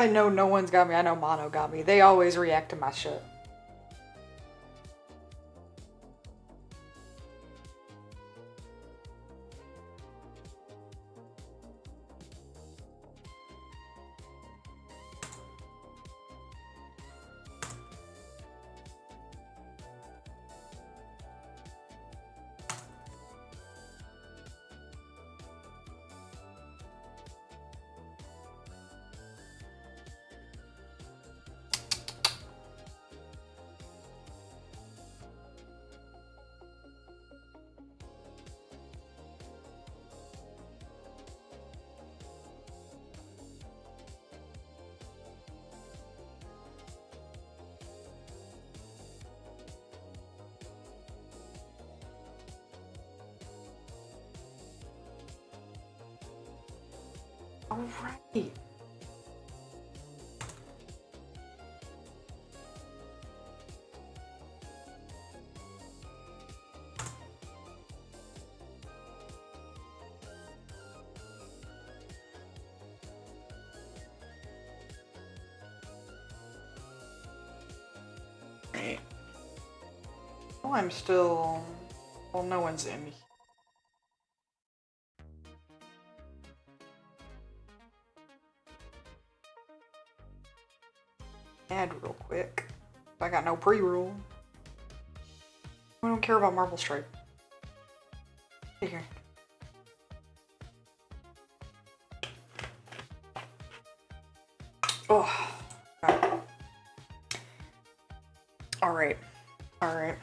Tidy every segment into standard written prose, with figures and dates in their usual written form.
I know no one's got me. I know Mono got me. They always react to my shit. Alright. Right. Oh, I'm still... Well, no one's in. Add real quick. I got no pre-roll. I don't care about Marble Stripe. Here. Oh. Alright. Alright.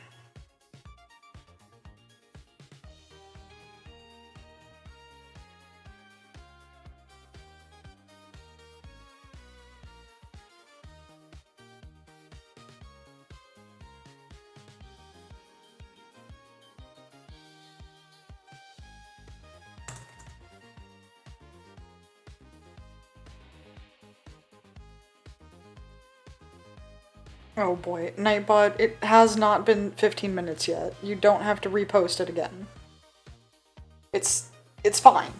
Oh boy, Nightbot, it has not been 15 minutes yet. You don't have to repost it again. It's fine.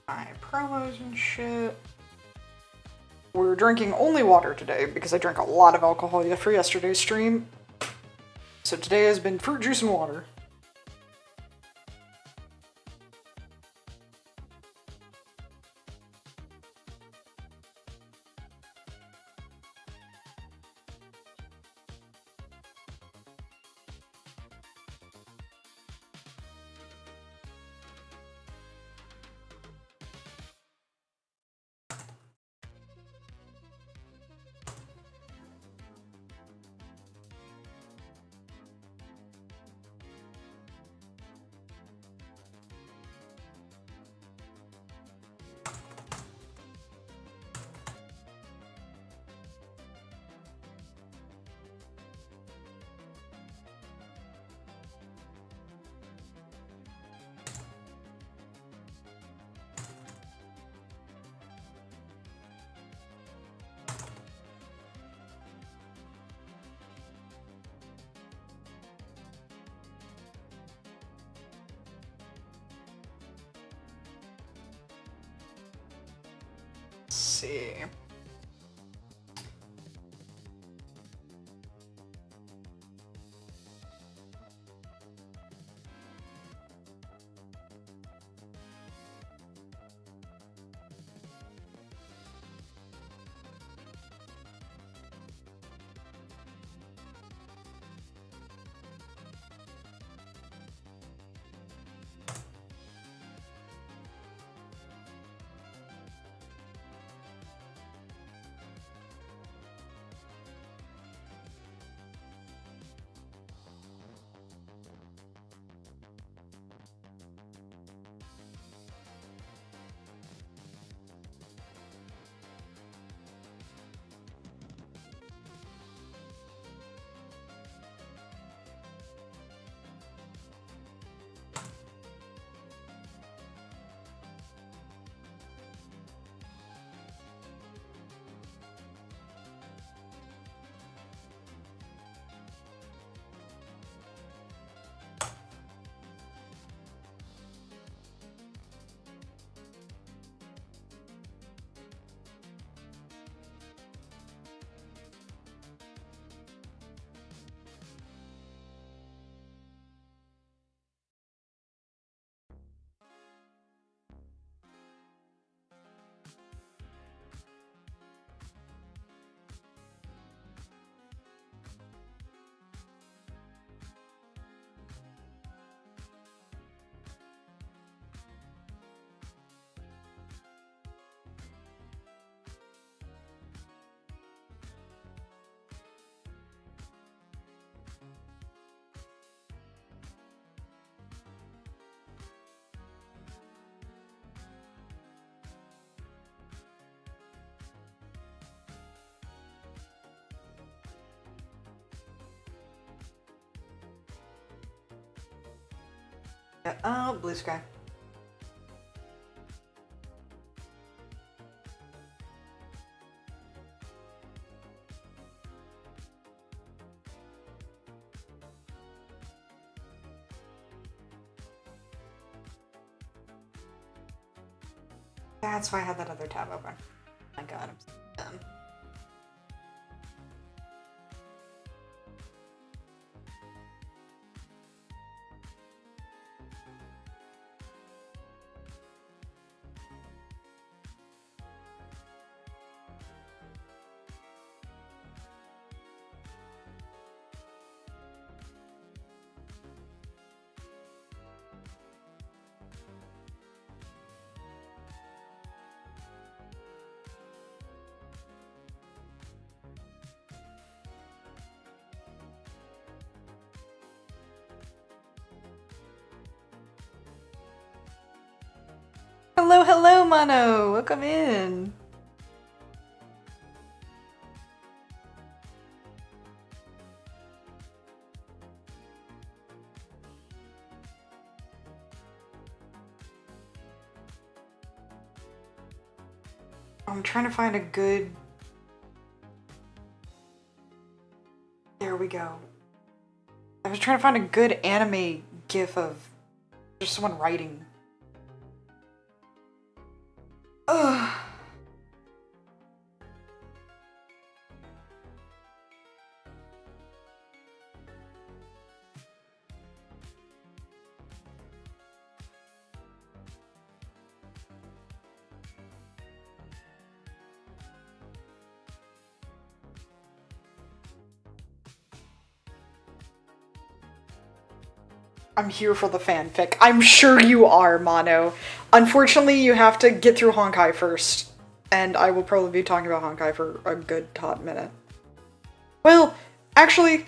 My promos and shit. We're drinking only water today because I drank a lot of alcohol for yesterday's stream. So today has been fruit juice and water. See. Yeah, oh, blue sky. That's why I had that other tab open. Oh my god, I'm so done. Hello, hello, Mono! Welcome in! I'm trying to find a good... There we go. I was trying to find a good anime gif of just someone writing. Ugh. I'm here for the fanfic. I'm sure you are, Mono. Unfortunately, you have to get through Honkai first. And I will probably be talking about Honkai for a good hot minute. Well, actually,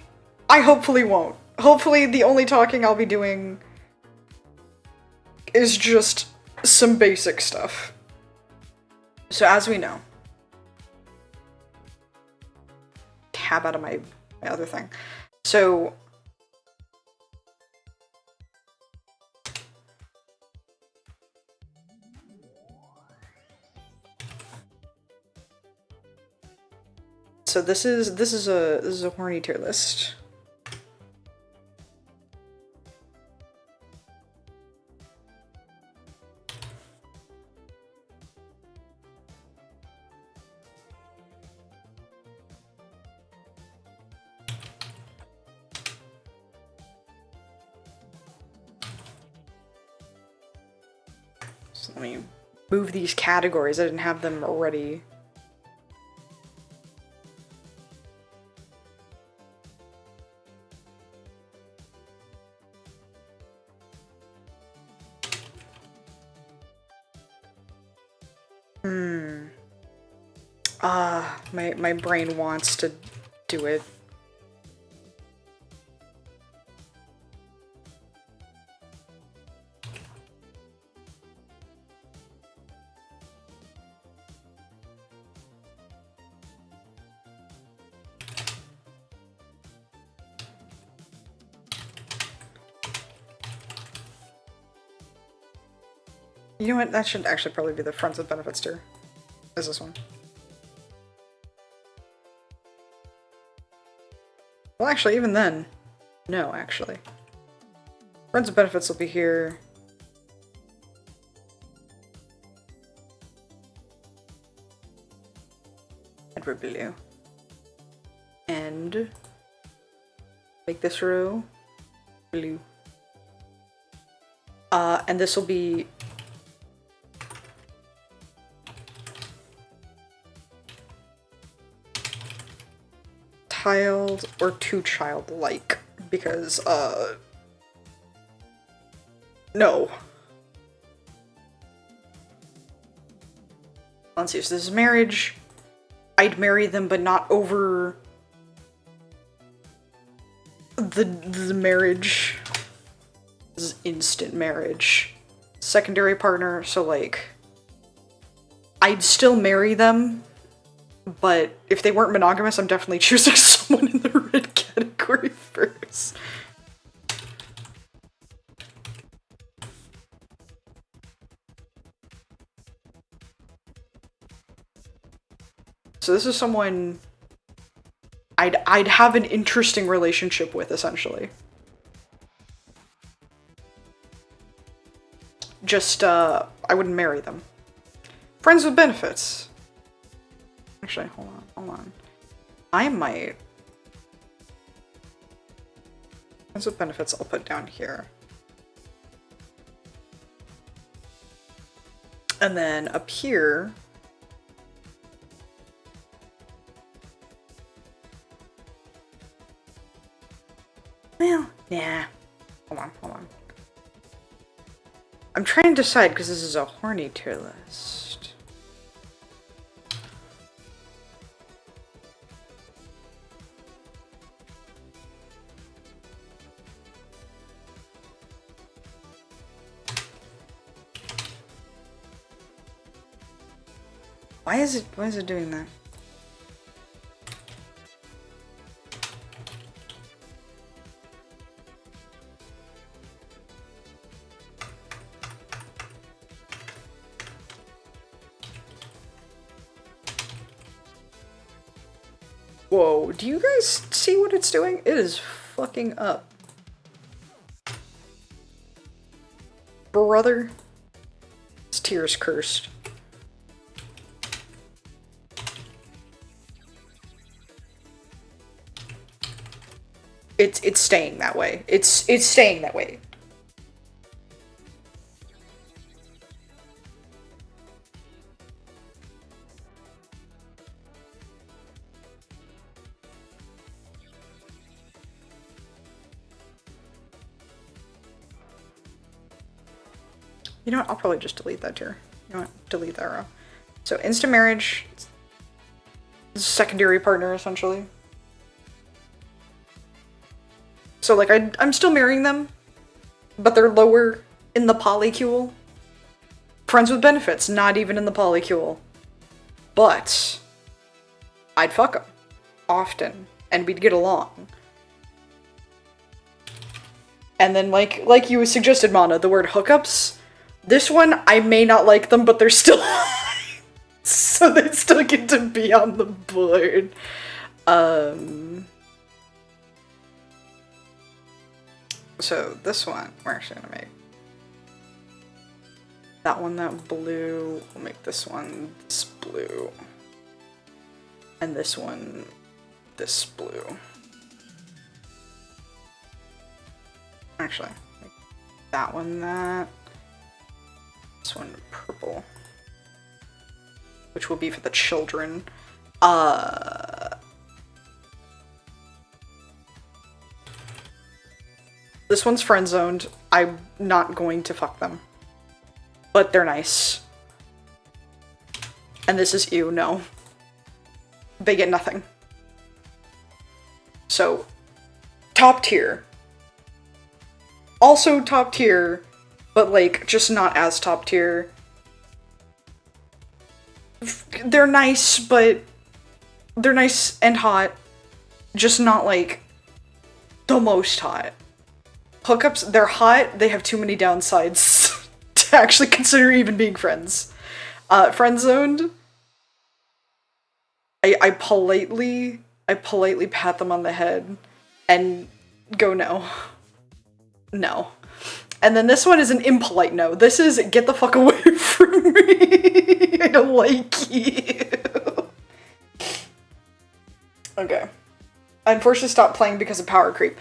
I hopefully won't. Hopefully, the only talking I'll be doing is just some basic stuff. So as we know... Tab out of my other thing. So... So this is a horny tier list. So let me move these categories. I didn't have them already. My brain wants to do it. You know what? That should actually probably be the Friends with Benefits tier. Is this one? Well, actually, even then, no, actually. Friends with Benefits will be here. Edward Blue. And make this row blue. And this will be child or too childlike, because no. Let's see, so this is marriage. I'd marry them, but not over the marriage. This is instant marriage. Secondary partner, so like I'd still marry them, but if they weren't monogamous, I'm definitely choosing someone in the red category first. So this is someone I'd have an interesting relationship with, essentially. Just, I wouldn't marry them. Friends with benefits. Actually, hold on. I might. Friends with benefits I'll put down here. And then up here, well, nah. Hold on. I'm trying to decide because this is a horny tier list. Why is it doing that? Whoa, do you guys see what it's doing? It is fucking up. Brother. This tier's cursed. It's staying that way. It's staying that way. You know what? I'll probably just delete that tier. You know what? Delete that row. So instant marriage, secondary partner essentially. So like I'm still marrying them, but they're lower in the polycule. Friends with benefits, not even in the polycule. But I'd fuck them often, and we'd get along. And then like you suggested, Mana, the word hookups. This one, I may not like them, but they're still so they still get to be on the board. So this one, we're actually gonna make that one that blue. We'll make this one this blue. And this one this blue. Actually, make that one that. This one purple. Which will be for the children. This one's friend-zoned. I'm not going to fuck them. But they're nice. And this is ew, no. They get nothing. So, top tier. Also top tier, but like, just not as top tier. They're nice, but they're nice and hot. Just not like the most hot. Hookups, they're hot, they have too many downsides to actually consider even being friends. Friend-zoned, I politely pat them on the head and go no. No. And then this one is an impolite no. This is get the fuck away from me. I don't like you. Okay. I unfortunately stopped playing because of power creep.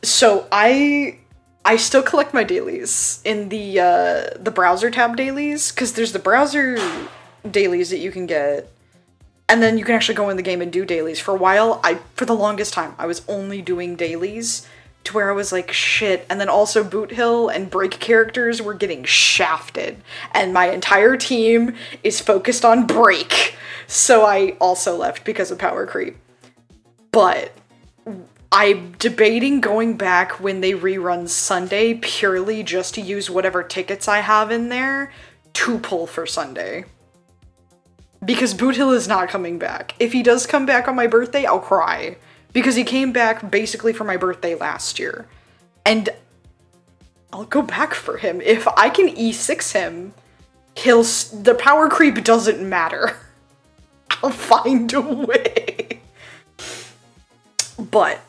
So I still collect my dailies in the browser tab dailies, because there's the browser dailies that you can get, and then you can actually go in the game and do dailies. For a while, for the longest time, I was only doing dailies to where I was like, shit. And then also Boot Hill and Break characters were getting shafted, and my entire team is focused on Break. So I also left because of power creep. But I'm debating going back when they rerun Sunday purely just to use whatever tickets I have in there to pull for Sunday. Because Boot Hill is not coming back. If he does come back on my birthday, I'll cry. Because he came back basically for my birthday last year. And I'll go back for him. If I can E6 him, the power creep doesn't matter. I'll find a way. But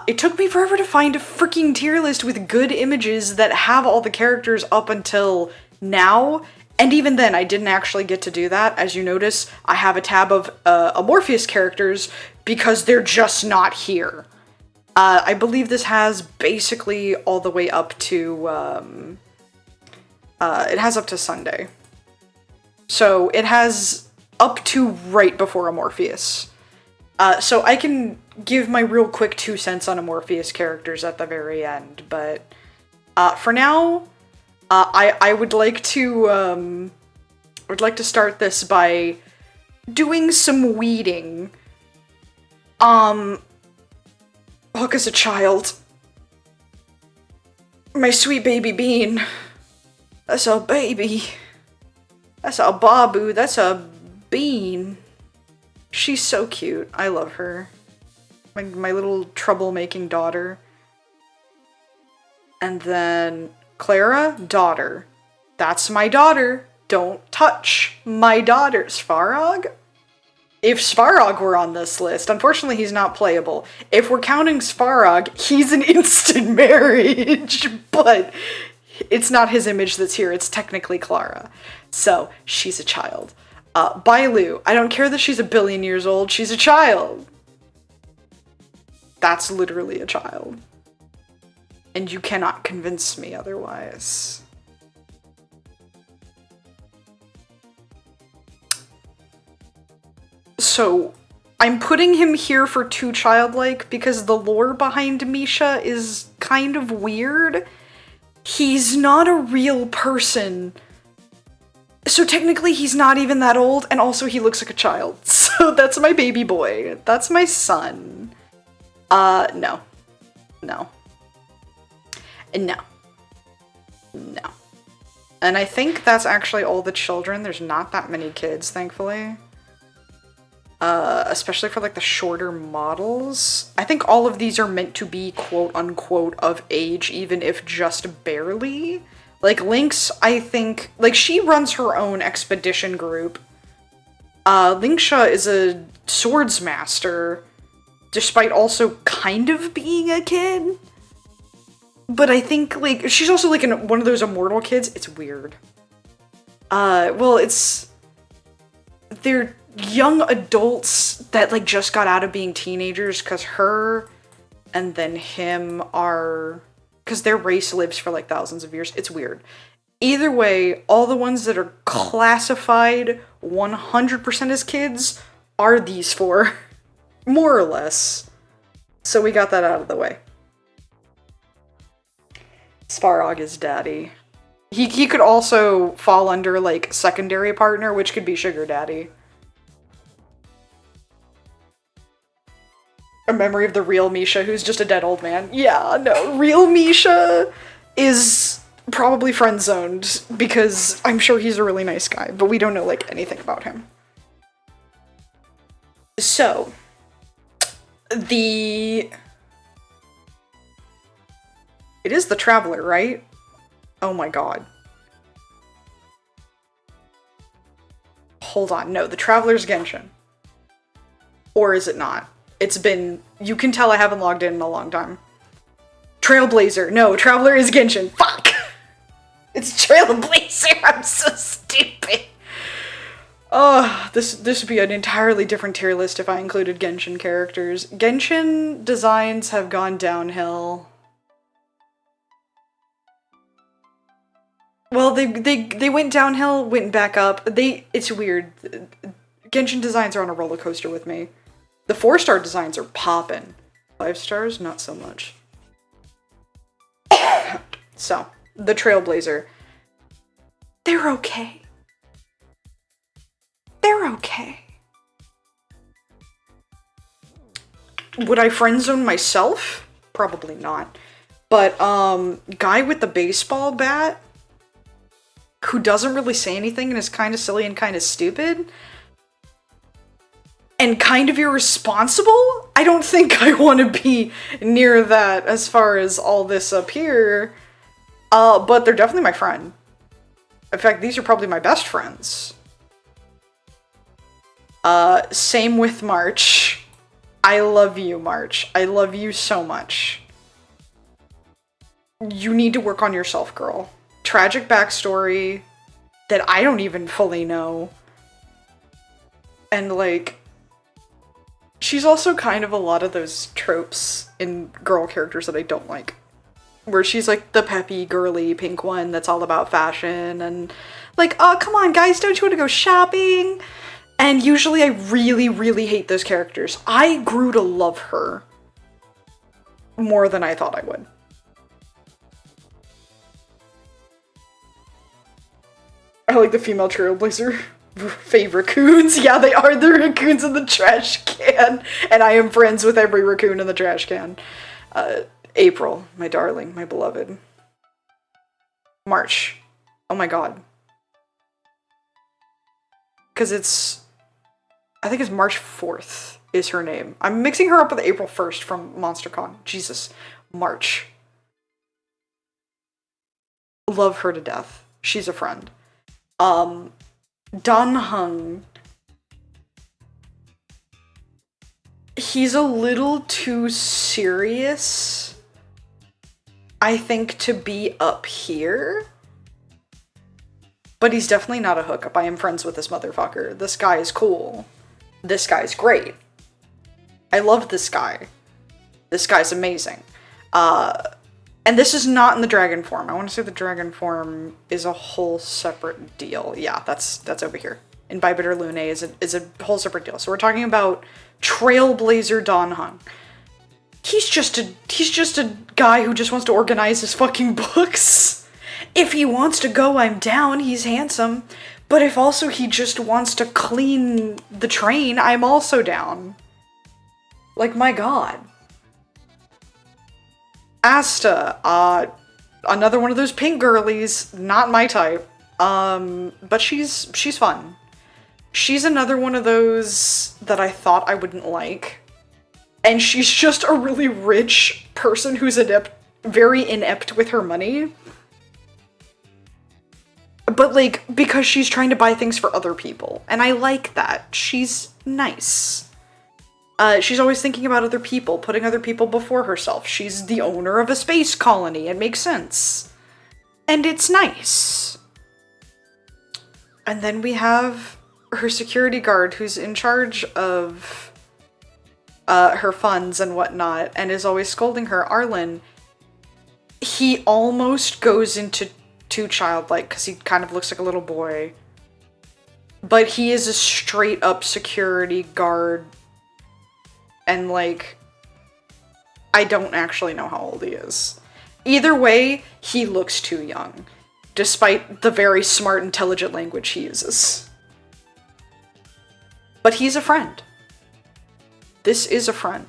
it took me forever to find a freaking tier list with good images that have all the characters up until now. And even then, I didn't actually get to do that. As you notice, I have a tab of Amorpheus characters because they're just not here. I believe this has basically all the way up to, it has up to Sunday. So it has up to right before Amorpheus. So I can give my real quick 2 cents on Amorpheus characters at the very end, but for now, I would like to start this by doing some weeding. Hook is a child. My sweet baby bean. That's a baby. That's a babu. That's a bean. She's so cute. I love her. My little troublemaking daughter. And then Clara, daughter. That's my daughter. Don't touch my daughter. Svarog? If Svarog were on this list, unfortunately he's not playable. If we're counting Svarog, he's an instant marriage, but it's not his image that's here, it's technically Clara. So, she's a child. Bailu, I don't care that she's 1 billion years old, she's a child. That's literally a child. And you cannot convince me otherwise. So, I'm putting him here for too childlike because the lore behind Misha is kind of weird. He's not a real person. So technically he's not even that old, and also he looks like a child. So that's my baby boy. That's my son. No. No. No. No. And I think that's actually all the children. There's not that many kids, thankfully. Especially for like the shorter models. I think all of these are meant to be quote unquote of age, even if just barely. Like Lynx, I think, like she runs her own expedition group. Linksha is a swords master, despite also kind of being a kid. But I think like, she's also like one of those immortal kids. It's weird. Well, they're young adults that like just got out of being teenagers, because her and then him are, because their race lives for like thousands of years. It's weird. Either way, all the ones that are classified 100% as kids are these 4, more or less. So we got that out of the way. Svarog is daddy. He could also fall under like secondary partner, which could be sugar daddy. A memory of the real Misha, who's just a dead old man. Yeah, no, real Misha is probably friend-zoned, because I'm sure he's a really nice guy, but we don't know, like, anything about him. So, it is the Traveler, right? Oh my god. Hold on, no, the Traveler's Genshin. Or is it not? It's been, you can tell I haven't logged in a long time. Trailblazer. No, Traveler is Genshin. Fuck! It's Trailblazer. I'm so stupid. Oh, this would be an entirely different tier list if I included Genshin characters. Genshin designs have gone downhill. Well, they went downhill, went back up. It's weird. Genshin designs are on a roller coaster with me. The 4-star designs are poppin'. 5 stars, not so much. So, the Trailblazer. They're okay. They're okay. Would I friendzone myself? Probably not. But, guy with the baseball bat, who doesn't really say anything and is kind of silly and kind of stupid, and kind of irresponsible? I don't think I want to be near that as far as all this up here. But they're definitely my friend. In fact, these are probably my best friends. Same with March. I love you, March. I love you so much. You need to work on yourself, girl. Tragic backstory that I don't even fully know. And, like, she's also kind of a lot of those tropes in girl characters that I don't like. Where she's, like, the peppy, girly, pink one that's all about fashion and, like, oh, come on, guys, don't you want to go shopping? And usually I really, really hate those characters. I grew to love her more than I thought I would. I like the female trailblazer. Fave raccoons. Yeah, they are the raccoons in the trash can. And I am friends with every raccoon in the trash can. April, my darling, my beloved. March. Oh my god. Because it's... I think it's March 4th is her name. I'm mixing her up with April 1st from MonsterCon. Jesus. March. Love her to death. She's a friend. Dun Hung. He's a little too serious, I think, to be up here. But he's definitely not a hookup. I am friends with this motherfucker. This guy is cool. This guy's great. I love this guy. This guy's amazing. And this is not in the dragon form. I want to say the dragon form is a whole separate deal. Yeah, that's over here. In Bibiter Lune is a whole separate deal. So we're talking about Trailblazer Don Hung. He's just a guy who just wants to organize his fucking books. If he wants to go, I'm down. He's handsome. But if also he just wants to clean the train, I'm also down. Like, my god. Asta, another one of those pink girlies, not my type, but she's fun. She's another one of those that I thought I wouldn't like, and she's just a really rich person who's very inept with her money. But, like, because she's trying to buy things for other people, and I like that. She's nice. She's always thinking about other people, putting other people before herself. She's the owner of a space colony. It makes sense. And it's nice. And then we have her security guard who's in charge of her funds and whatnot and is always scolding her, Arlen. He almost goes into too childlike because he kind of looks like a little boy. But he is a straight up security guard. And, like, I don't actually know how old he is. Either way, he looks too young, despite the very smart, intelligent language he uses. But he's a friend. This is a friend.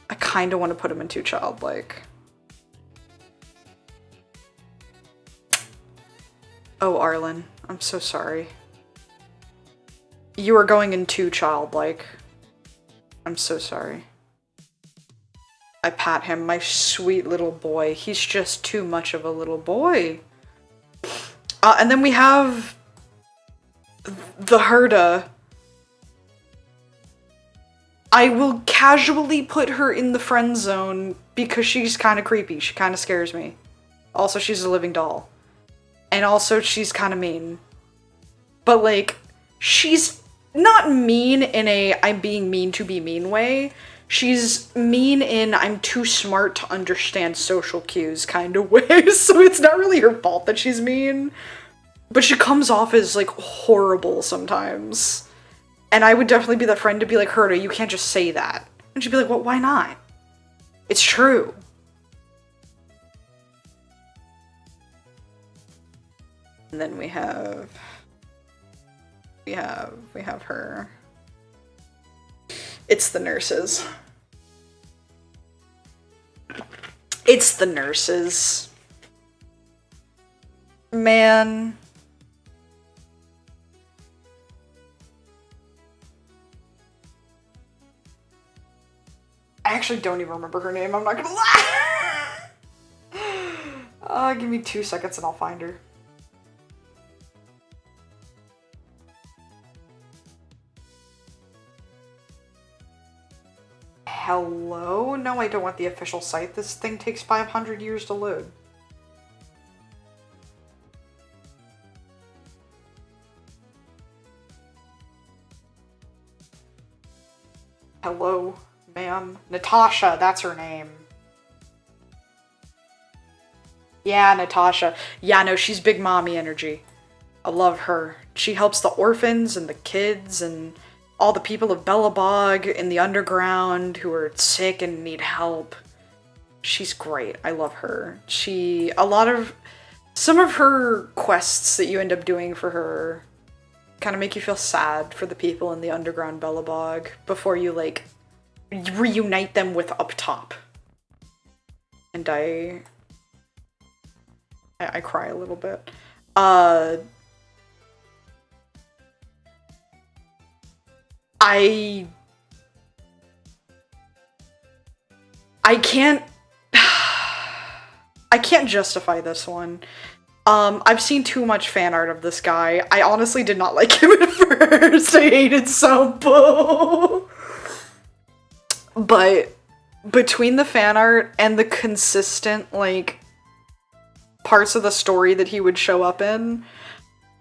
I kind of want to put him in too childlike. Oh, Arlen, I'm so sorry. You are going in too childlike. I'm so sorry. I pat him, my sweet little boy. He's just too much of a little boy. And then we have the Herda. I will casually put her in the friend zone because she's kind of creepy. She kind of scares me. Also, she's a living doll. And also, she's kind of mean. But, like, she's not mean in a I'm being mean to be mean way. She's mean in I'm too smart to understand social cues kind of way. So it's not really her fault that she's mean. But she comes off as, like, horrible sometimes. And I would definitely be the friend to be like, Herda, you can't just say that. And she'd be like, well, why not? It's true. And then we have her. It's the nurses. It's the nurses. Man. I actually don't even remember her name, I'm not gonna lie! Give me 2 seconds and I'll find her. Hello? No, I don't want the official site. This thing takes 500 years to load. Hello, ma'am. Natasha, that's her name. Yeah, Natasha. Yeah, no, she's big mommy energy. I love her. She helps the orphans and the kids and all the people of Belobog in the underground who are sick and need help. She's great. I love her. Some of her quests that you end up doing for her kind of make you feel sad for the people in the underground Belobog before you, like, reunite them with up top. And I cry a little bit. I can't justify this one. I've seen too much fan art of this guy. I honestly did not like him at first. I hated Sampo. But between the fan art and the consistent, like, parts of the story that he would show up in,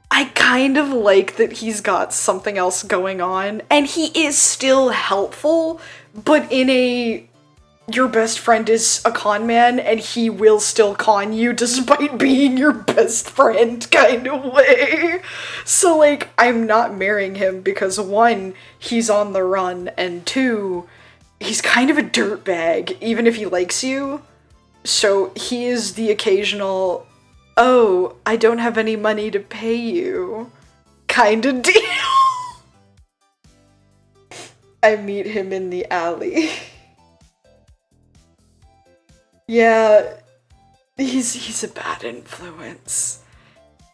I kind of like that he's got something else going on. And he is still helpful, but in a your best friend is a con man and he will still con you despite being your best friend kind of way. So, like, I'm not marrying him because, one, he's on the run, and two, he's kind of a dirtbag, even if he likes you. So he is the occasional, oh, I don't have any money to pay you kind of deal. I meet him in the alley. Yeah, he's a bad influence.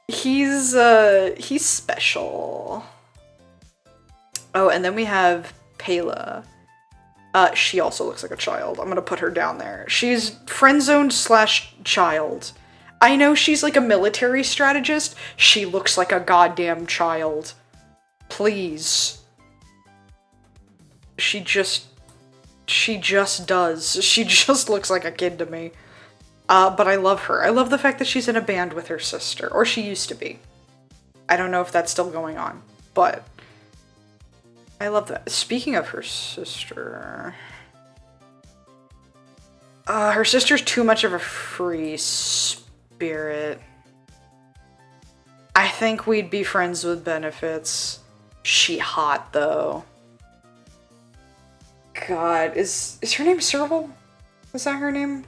He's special. Oh, and then we have Pela. She also looks like a child. I'm gonna put her down there. She's friend-zoned / child. I know she's like a military strategist. She looks like a goddamn child. Please. She just does. She just looks like a kid to me. But I love her. I love the fact that she's in a band with her sister. Or she used to be. I don't know if that's still going on. But I love that. Speaking of her sister... her sister's too much of a free spirit. I think we'd be friends with benefits. She hot, though. God, is her name Serval? Is that her name?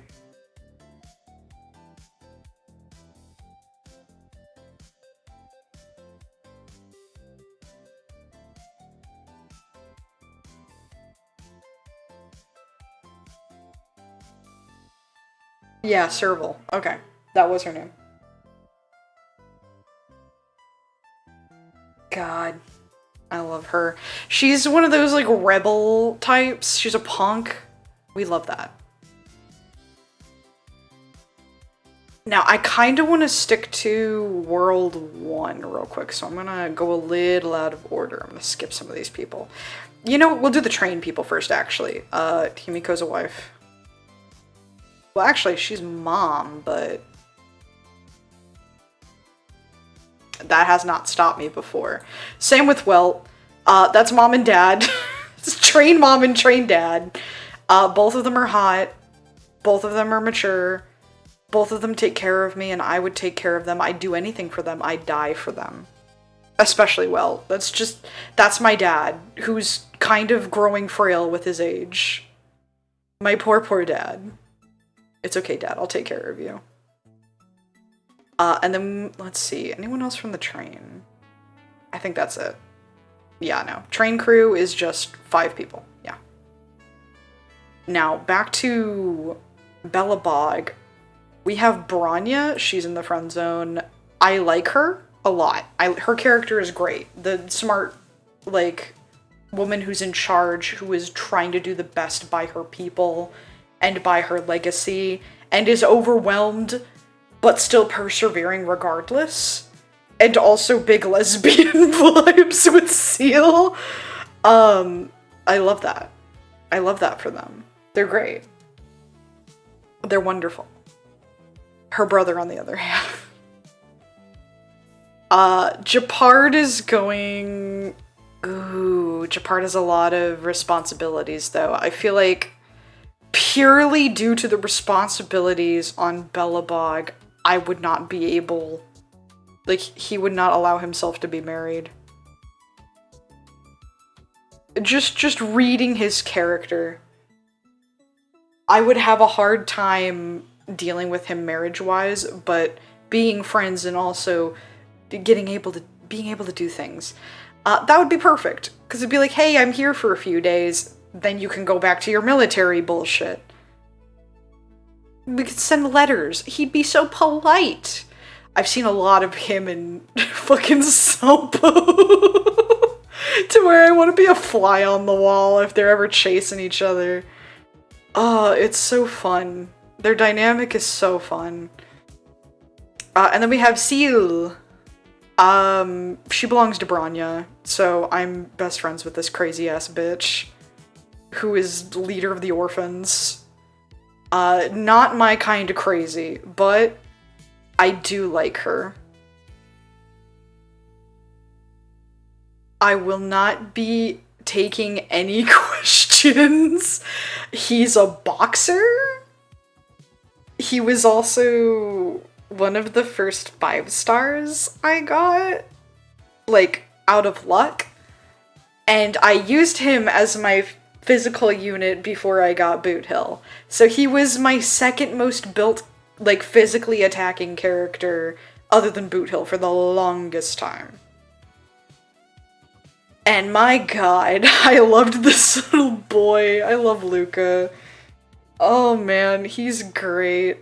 Yeah, Serval. Okay, that was her name. God. I love her. She's one of those, like, rebel types. She's a punk. We love that. Now, I kind of want to stick to World 1 real quick, so I'm gonna go a little out of order. I'm gonna skip some of these people. You know, we'll do the train people first, actually. Himiko's a wife. Well, actually, she's mom, but that has not stopped me before. Same with Welt. That's mom and dad. It's train mom and train dad. Both of them are hot. Both of them are mature. Both of them take care of me, and I would take care of them. I'd do anything for them. I'd die for them. Especially Welt. That's my dad, who's kind of growing frail with his age. My poor, poor dad. It's okay, Dad. I'll take care of you. And then, let's see. Anyone else from the train? I think that's it. Yeah, no. Train crew is just 5 people. Yeah. Now, back to Belobog. We have Branya. She's in the friend zone. I like her a lot. Her character is great. The smart, like, woman who's in charge, who is trying to do the best by her people and by her legacy, and is overwhelmed but still persevering regardless. And also big lesbian vibes with Seal. I love that. I love that for them. They're great. They're wonderful. Her brother, on the other hand. Japard is going... Ooh, Japard has a lot of responsibilities, though. I feel like purely due to the responsibilities on Belobog, I would not be able... Like, he would not allow himself to be married. Just reading his character, I would have a hard time dealing with him marriage-wise, but being friends and also being able to do things. That would be perfect, because it'd be like, hey, I'm here for a few days, then you can go back to your military bullshit. We could send letters. He'd be so polite. I've seen a lot of him in fucking Sampo. To where I want to be a fly on the wall if they're ever chasing each other. Oh, it's so fun. Their dynamic is so fun. And then we have Seal. She belongs to Branya, so I'm best friends with this crazy-ass bitch. Who is leader of the orphans. Not my kind of crazy, but I do like her. I will not be taking any questions. He's a boxer? He was also one of the first 5 stars I got, like, out of luck. And I used him as my physical unit before I got Boot Hill. So he was my second most built, like, physically attacking character other than Boot Hill for the longest time. And my god, I loved this little boy. I love Luca. Oh man, he's great.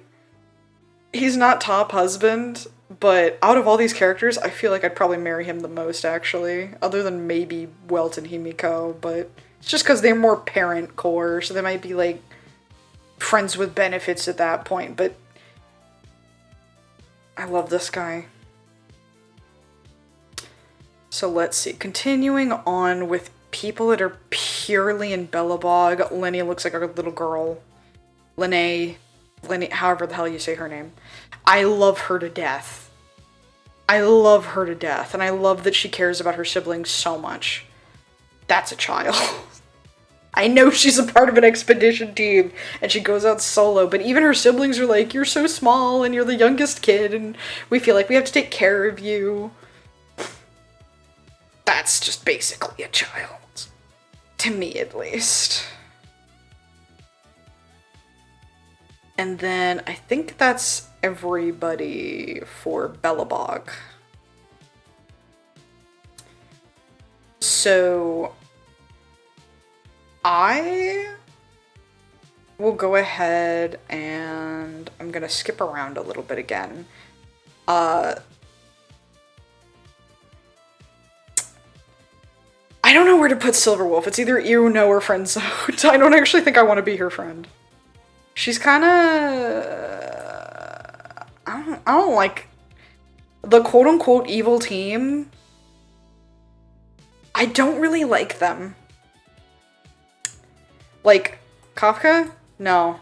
He's not top husband, but out of all these characters, I feel like I'd probably marry him the most, actually. Other than maybe Welt and Himiko, but it's just because they're more parent core, so they might be, like, friends with benefits at that point, but I love this guy. So let's see, continuing on with people that are purely in Belobog. Lenny looks like a little girl. Lenny, however the hell you say her name. I love her to death. I love her to death, and I love that she cares about her siblings so much. That's a child. I know she's a part of an expedition team, and she goes out solo, but even her siblings are like, you're so small, and you're the youngest kid, and we feel like we have to take care of you. That's just basically a child. To me, at least. And then I think that's everybody for Belobog. So I will go ahead and I'm gonna skip around a little bit again. I don't know where to put Silverwolf. It's either no or friendzoned. I don't actually think I want to be her friend. She's kind of... I don't like... The quote-unquote evil team. I don't really like them. Like, Kafka? No.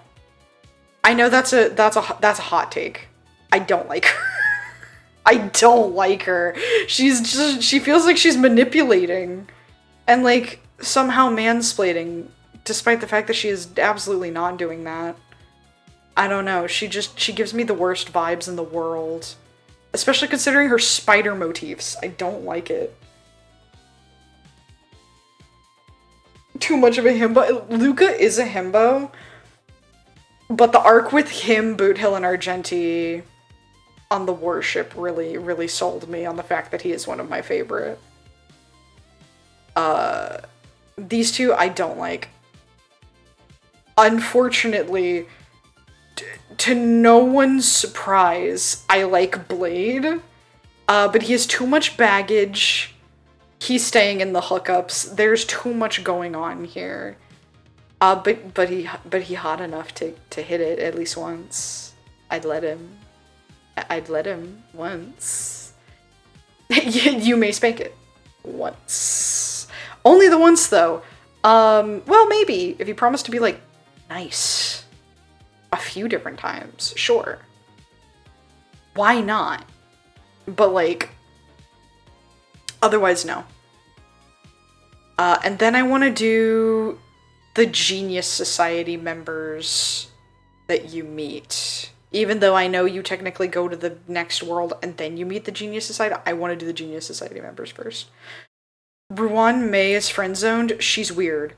I know that's a hot take. I don't like her. I don't like her. She feels like she's manipulating. And, like, somehow mansplaining, despite the fact that she is absolutely not doing that. I don't know, she gives me the worst vibes in the world. Especially considering her spider motifs. I don't like it. Too much of a himbo. Luca is a himbo. But the arc with him, Boot Hill, and Argenti on the warship really, really sold me on the fact that he is one of my favorite. These two I don't like. Unfortunately, to no one's surprise, I like Blade, but he has too much baggage. He's staying in the hookups. There's too much going on here. But he hot enough to hit it at least once. I'd let him once. You may spank it once. Only the once, though. Well, maybe. If you promise to be, like, nice a few different times, sure. Why not? But, like, otherwise, no. And then I want to do the Genius Society members that you meet. Even though I know you technically go to the next world and then you meet the Genius Society, I want to do the Genius Society members first. Ruan Mei is friend-zoned. She's weird.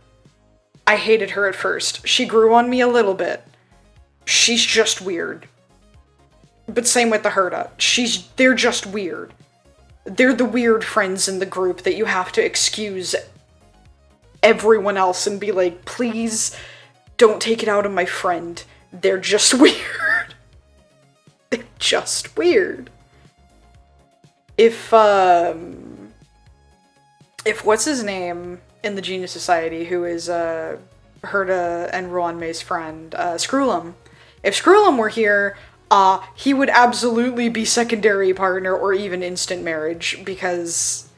I hated her at first. She grew on me a little bit. She's just weird. But same with the Herda. They're just weird. They're the weird friends in the group that you have to excuse everyone else and be like, please don't take it out on my friend. They're just weird. They're just weird. If what's his name in the Genius Society, who is Herda and Ruan Mei's friend, Skrullum. If Skrullum were here, he would absolutely be secondary partner or even instant marriage, because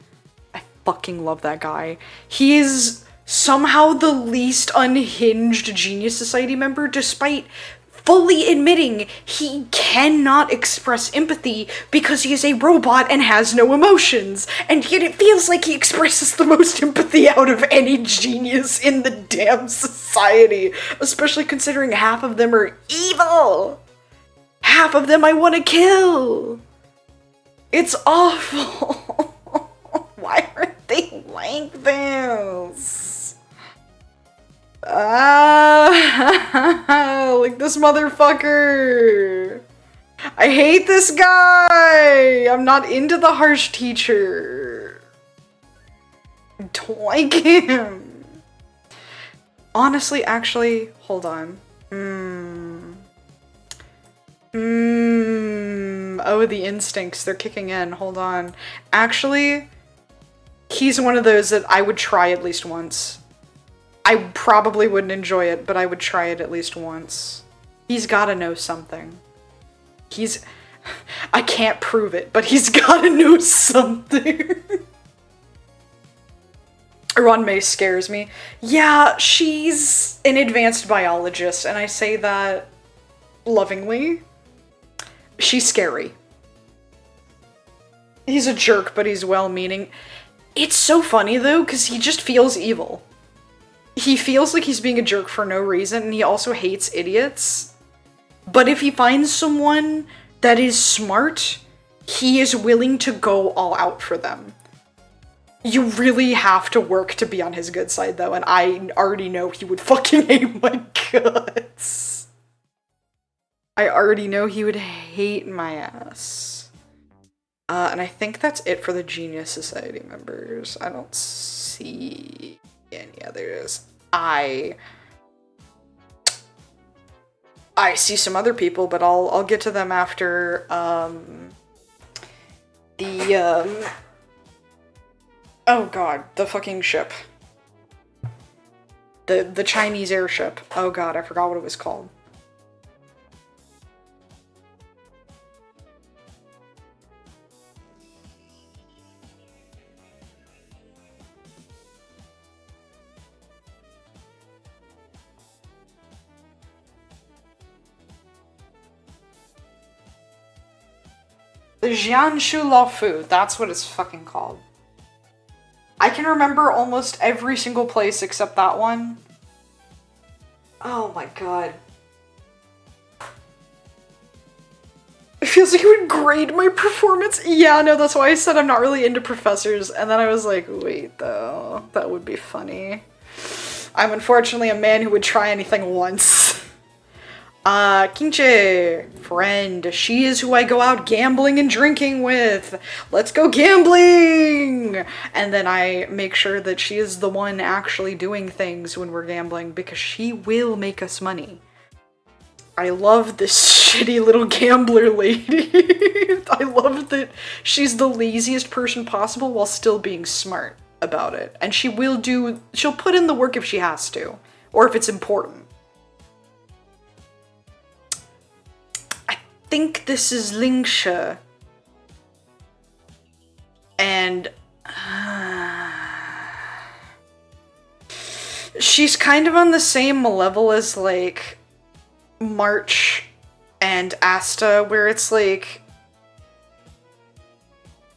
I fucking love that guy. He is somehow the least unhinged Genius Society member, despite fully admitting he cannot express empathy because he is a robot and has no emotions. And yet it feels like he expresses the most empathy out of any genius in the damn society. Especially considering half of them are evil. Half of them I want to kill. It's awful. Why aren't they like this? Like this motherfucker. I hate this guy. I'm not into the harsh teacher. I don't like him. Honestly, actually, hold on. Oh, the instincts, they're kicking in. Hold on. Actually, he's one of those that I would try at least once. I probably wouldn't enjoy it, but I would try it at least once. He's gotta know something. I can't prove it, but he's gotta know something. Ruan Mei scares me. Yeah, she's an advanced biologist, and I say that lovingly. She's scary. He's a jerk, but he's well-meaning. It's so funny, though, because he just feels evil. He feels like he's being a jerk for no reason, and he also hates idiots. But if he finds someone that is smart, he is willing to go all out for them. You really have to work to be on his good side, though, and I already know he would fucking hate my guts. I already know he would hate my ass. And I think that's it for the Genius Society members. I don't see any others. I see some other people, but I'll get to them after oh god, the fucking ship. The Chinese airship. Oh god, I forgot what it was called. The Jianshu Laofu, that's what it's fucking called. I can remember almost every single place except that one. Oh my god. It feels like it would grade my performance. Yeah, no, that's why I said I'm not really into professors. And then I was like, wait though, that would be funny. I'm unfortunately a man who would try anything once. Kinche, friend, she is who I go out gambling and drinking with. Let's go gambling! And then I make sure that she is the one actually doing things when we're gambling, because she will make us money. I love this shitty little gambler lady. I love that she's the laziest person possible while still being smart about it. And she'll put in the work if she has to, or if it's important. I think this is Lingsha. And She's kind of on the same level as, like, March and Asta, where it's like,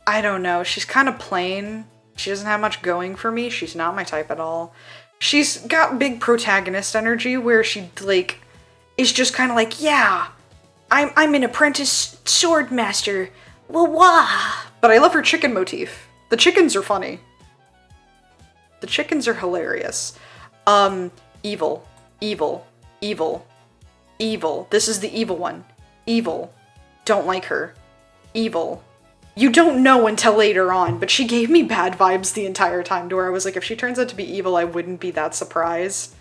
I don't know, she's kind of plain. She doesn't have much going for me. She's not my type at all. She's got big protagonist energy where she, like, is just kind of like, yeah, I'm an apprentice sword master. Wah. But I love her chicken motif. The chickens are funny. The chickens are hilarious. Evil. Evil. Evil. Evil. This is the evil one. Evil. Don't like her. Evil. You don't know until later on, but she gave me bad vibes the entire time to where I was like, if she turns out to be evil, I wouldn't be that surprised.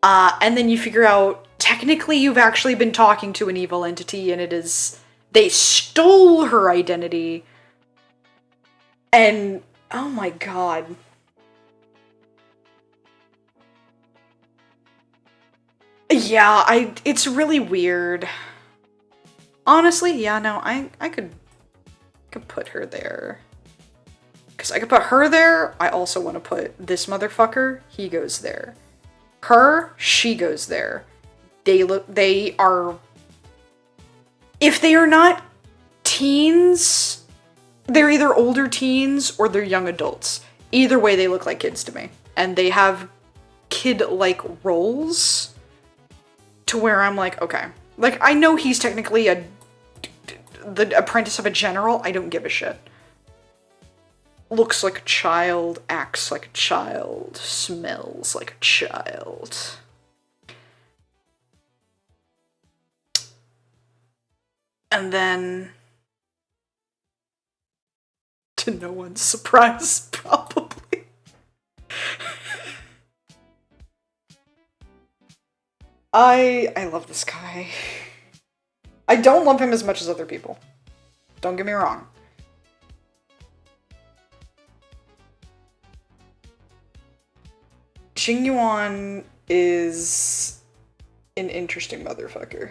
And then you figure out, technically you've actually been talking to an evil entity, and it is, they stole her identity. And, oh my god. Yeah, it's really weird. Honestly, yeah, no, I could put her there. Because I could put her there. I also want to put this motherfucker. He goes there. Her, she goes there. They are... If they are not teens, they're either older teens or they're young adults. Either way, they look like kids to me. And they have kid-like roles to where I'm like, okay. Like, I know he's technically the apprentice of a general. I don't give a shit. Looks like a child, acts like a child, smells like a child. And then, to no one's surprise, probably. I love this guy. I don't love him as much as other people. Don't get me wrong. Xingyuan is an interesting motherfucker.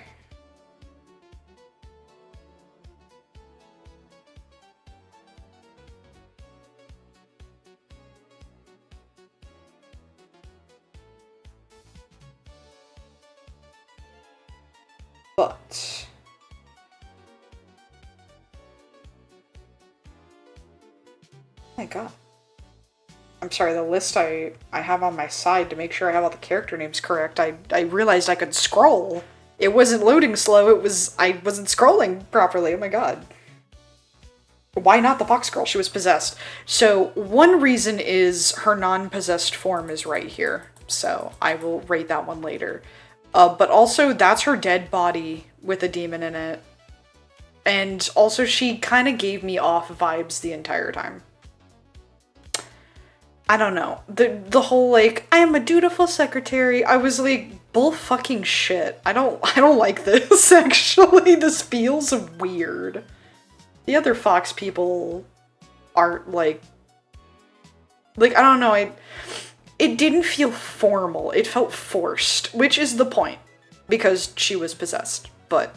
But oh my god. I'm sorry, the list I have on my side to make sure I have all the character names correct, I realized I could scroll. It wasn't loading slow, I wasn't scrolling properly, oh my god. Why not the fox girl? She was possessed. So, one reason is her non-possessed form is right here. So, I will rate that one later. But also, that's her dead body with a demon in it. And also, she kind of gave me off vibes the entire time. I don't know. The whole, like, I am a dutiful secretary. I was like, bull fucking shit. I don't like this, actually. This feels weird. The other fox people aren't, like, I don't know, it didn't feel formal. It felt forced, which is the point, because she was possessed. But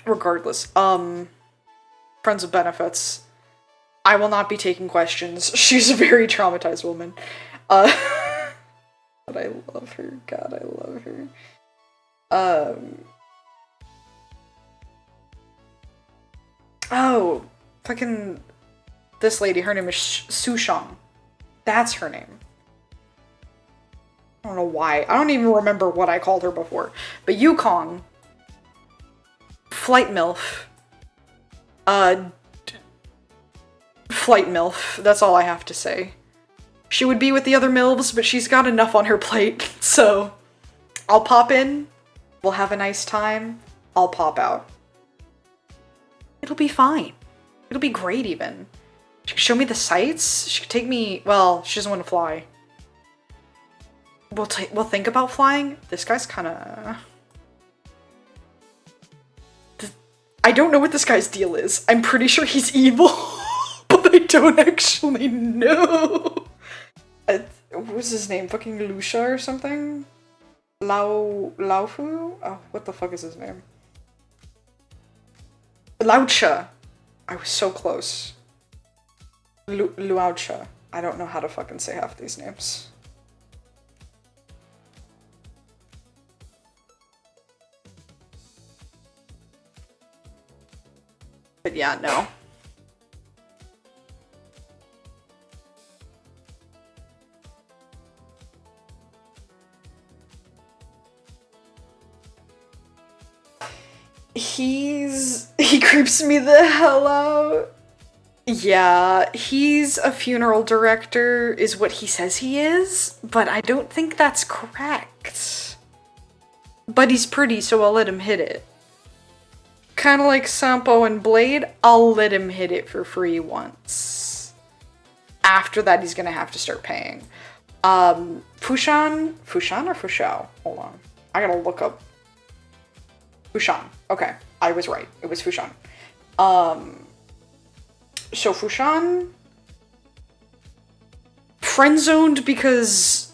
regardless, friends with benefits. I will not be taking questions. She's a very traumatized woman. But I love her. God, I love her. Oh, fucking this lady. Her name is Sushang. That's her name. I don't know why. I don't even remember what I called her before. But Yukong, Flight MILF, Flight MILF, that's all I have to say. She would be with the other MILFs, but she's got enough on her plate, so I'll pop in, we'll have a nice time, I'll pop out. It'll be fine. It'll be great, even. She could show me the sights, she could take me, well, she doesn't want to fly. We'll think about flying. This guy's kinda... I don't know what this guy's deal is. I'm pretty sure he's evil, but I don't actually know. What was his name? Fucking Lucia or something? Laufu? Oh, what the fuck is his name? Laucha. I was so close. Luaucha. I don't know how to fucking say half these names. But yeah, no. He creeps me the hell out. Yeah, he's a funeral director, is what he says he is, but I don't think that's correct. But he's pretty, so I'll let him hit it. Kinda like Sampo and Blade, I'll let him hit it for free once. After that, he's gonna have to start paying. Fushan or Fushao? Hold on. I gotta look up. Fushan. Okay, I was right. It was Fushan. So Fushan, friend-zoned because,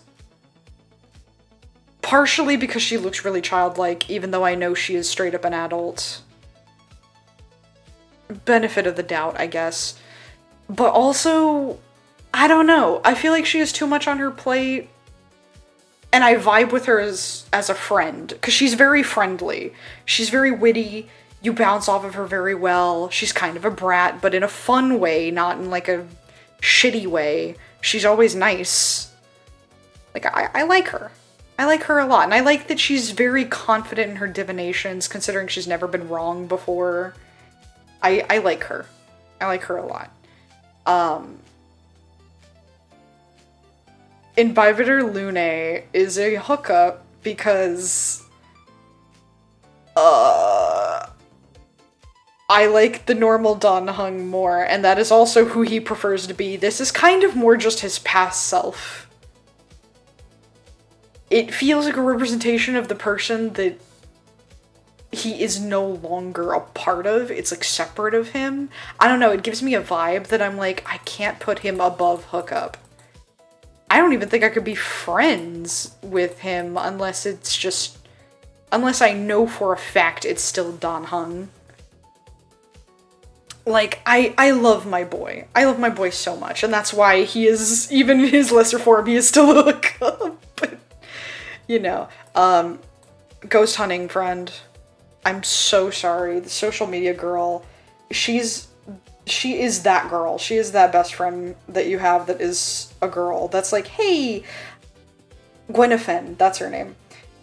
partially because she looks really childlike, even though I know she is straight up an adult. Benefit of the doubt, I guess. But also, I don't know. I feel like she has too much on her plate, and I vibe with her as a friend, because she's very friendly. She's very witty. You bounce off of her very well. She's kind of a brat, but in a fun way, not in like a shitty way. She's always nice. Like, I like her. I like her a lot. And I like that she's very confident in her divinations, considering she's never been wrong before. I like her. I like her a lot. Invivator Lune is a hookup because I like the normal Dan Heng more, and that is also who he prefers to be. This is kind of more just his past self. It feels like a representation of the person that he is no longer a part of. It's like separate of him. I don't know, it gives me a vibe that I'm like, I can't put him above hookup. I don't even think I could be friends with him unless I know for a fact it's still Dan Heng. Like, I love my boy. I love my boy so much, and that's why he is, even in his lesser form, he is still a hookup. But, you know, ghost hunting friend. I'm so sorry. The social media girl, she is that girl. She is that best friend that you have that is a girl. That's like, hey, Gwennifen, that's her name.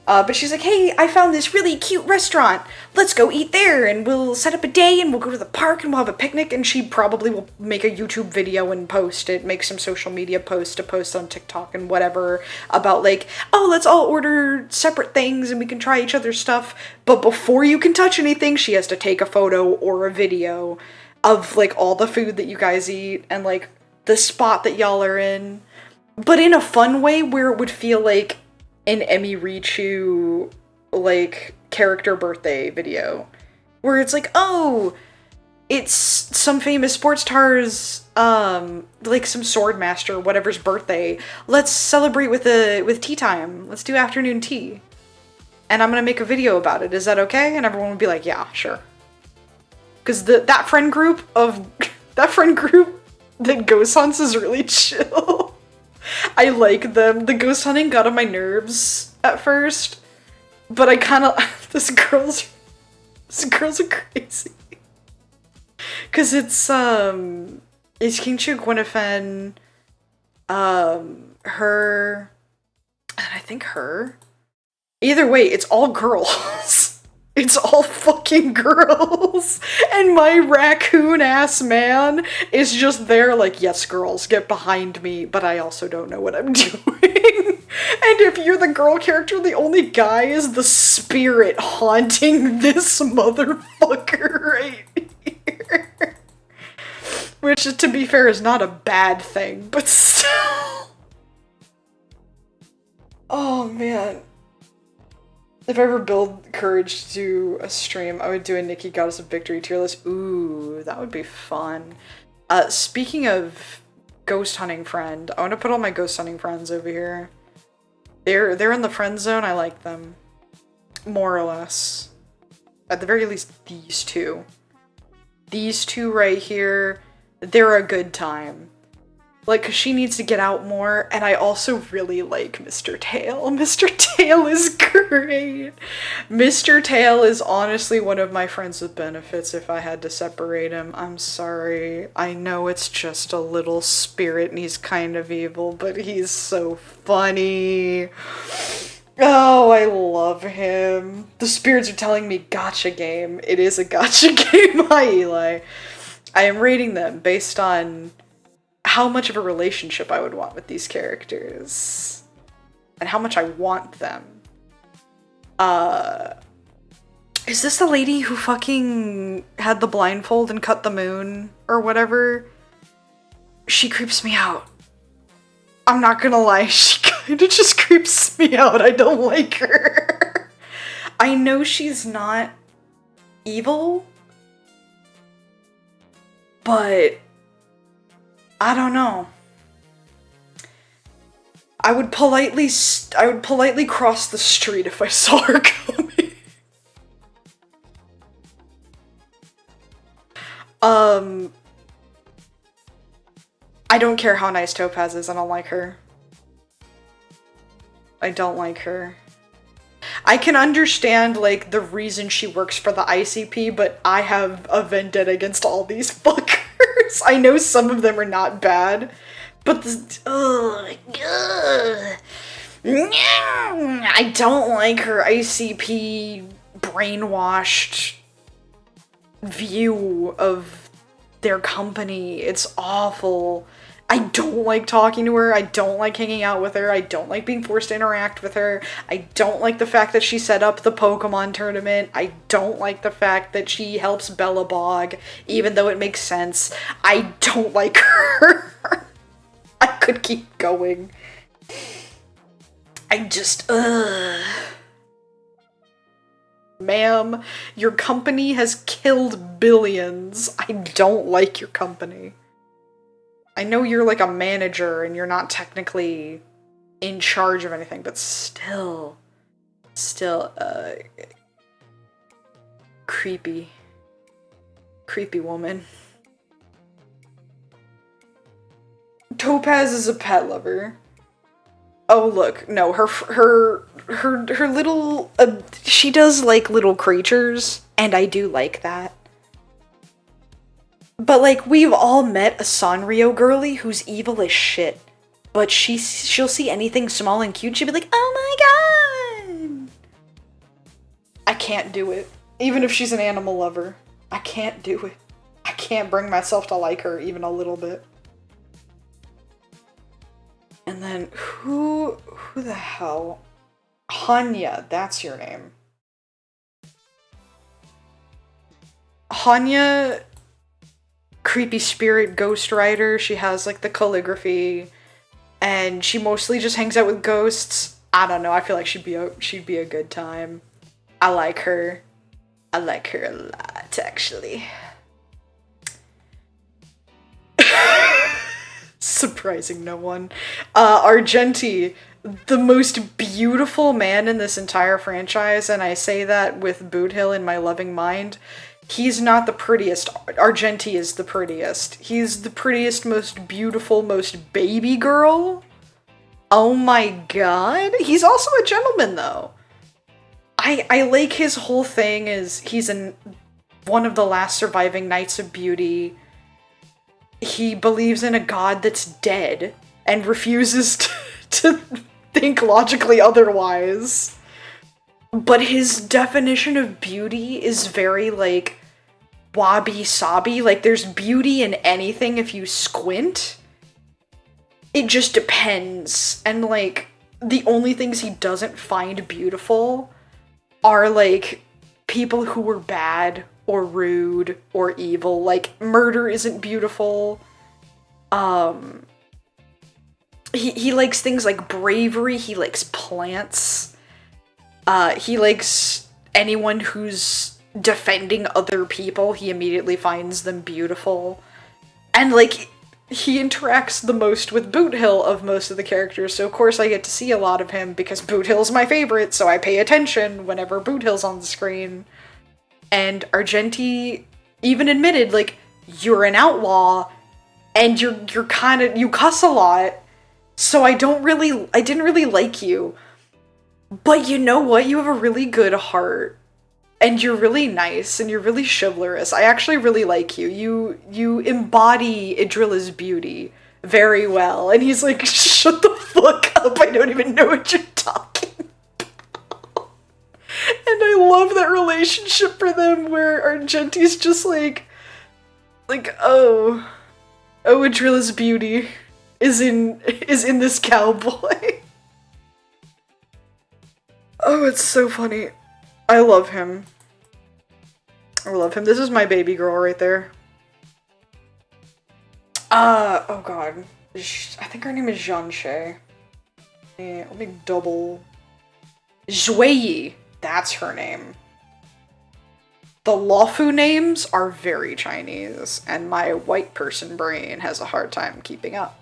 But she's like, hey, I found this really cute restaurant. Let's go eat there, and we'll set up a day, and we'll go to the park, and we'll have a picnic, and she probably will make a YouTube video and post it, make some social media posts to post on TikTok and whatever, about like, oh, let's all order separate things, and we can try each other's stuff, but before you can touch anything, she has to take a photo or a video of, like, all the food that you guys eat, and, like, the spot that y'all are in, but in a fun way where it would feel like an Emmy Richu, like, character birthday video. Where it's like, oh, it's some famous sports star's, like some swordmaster, whatever's birthday. Let's celebrate with tea time. Let's do afternoon tea. And I'm gonna make a video about it. Is that okay? And everyone would be like, yeah, sure. Because that friend group that ghost hunts is really chill. I like them. The ghost hunting got on my nerves at first, but I kind of this girls are crazy. Cause it's Kingchu, Gwennifen, her, and I think her. Either way, it's all girls. It's all fucking girls. And my raccoon-ass man is just there like, yes, girls, get behind me, but I also don't know what I'm doing. And if you're the girl character, the only guy is the spirit haunting this motherfucker right here. Which, to be fair, is not a bad thing, but still. Oh, man. If I ever build courage to do a stream, I would do a Nikki Goddess of Victory tier list. Ooh, that would be fun. Speaking of ghost hunting friend, I want to put all my ghost hunting friends over here. They're in the friend zone. I like them. More or less. At the very least, these two. These two right here, they're a good time. Like, 'cause she needs to get out more, and I also really like Mr. Tail. Mr. Tail is great! Mr. Tail is honestly one of my friends with benefits if I had to separate him. I'm sorry. I know it's just a little spirit and he's kind of evil, but he's so funny. Oh, I love him. The spirits are telling me gotcha game. It is a gotcha game. Hi, Eli. I am rating them based on how much of a relationship I would want with these characters. And how much I want them. Is this the lady who fucking had the blindfold and cut the moon? Or whatever? She creeps me out. I'm not gonna lie, she kinda just creeps me out. I don't like her. I know she's not evil, but I don't know. I would politely cross the street if I saw her coming. I don't care how nice Topaz is, I don't like her. I don't like her. I can understand, like, the reason she works for the ICP, but I have a vendetta against all these fuckers. I know some of them are not bad, but I don't like her ICP brainwashed view of their company. It's awful. I don't like talking to her, I don't like hanging out with her, I don't like being forced to interact with her, I don't like the fact that she set up the Pokemon tournament, I don't like the fact that she helps Bellabog, even though it makes sense. I don't like her. I could keep going. I just, Ma'am, your company has killed billions. I don't like your company. I know you're like a manager and you're not technically in charge of anything, but still, creepy woman. Topaz is a pet lover. Oh look, no, her little, she does like little creatures, and I do like that. But, like, we've all met a Sanrio girly who's evil as shit. But she'll see anything small and cute, she'll be like, oh my god! I can't do it. Even if she's an animal lover. I can't do it. I can't bring myself to like her even a little bit. And then, who the hell? Hanya, that's your name. Hanya... creepy spirit ghost rider. She has like the calligraphy and she mostly just hangs out with ghosts. I don't know, I feel like she'd be a good time. I like her. I like her a lot, actually. Surprising no one. Argenti, the most beautiful man in this entire franchise, and I say that with Boot Hill in my loving mind. He's not the prettiest. Argenti is the prettiest. He's the prettiest, most beautiful, most baby girl. Oh my god. He's also a gentleman, though. I like his whole thing is he's one of the last surviving Knights of Beauty. He believes in a god that's dead and refuses to think logically otherwise. But his definition of beauty is very, like, wabi-sabi. Like, there's beauty in anything if you squint. It just depends. And, like, the only things he doesn't find beautiful are, like, people who were bad or rude or evil. Like, murder isn't beautiful. He likes things like bravery. He likes plants. He likes anyone who's defending other people. He immediately finds them beautiful. And, like, he interacts the most with Boot Hill of most of the characters, so of course I get to see a lot of him because Boot Hill's my favorite, so I pay attention whenever Boot Hill's on the screen. And Argenti even admitted, like, you're an outlaw, and you cuss a lot, so I didn't really like you. But you know what? You have a really good heart. And you're really nice, and you're really chivalrous. I actually really like you. You embody Idrilla's beauty very well. And he's like, shut the fuck up, I don't even know what you're talking about. And I love that relationship for them where Argenti's just like, oh, Idrilla's beauty is in this cowboy. Oh, it's so funny. I love him. I love him. This is my baby girl right there. Oh god. I think her name is Jean-Shay. Let me double... Zhuyi. That's her name. The Luofu names are very Chinese, and my white person brain has a hard time keeping up.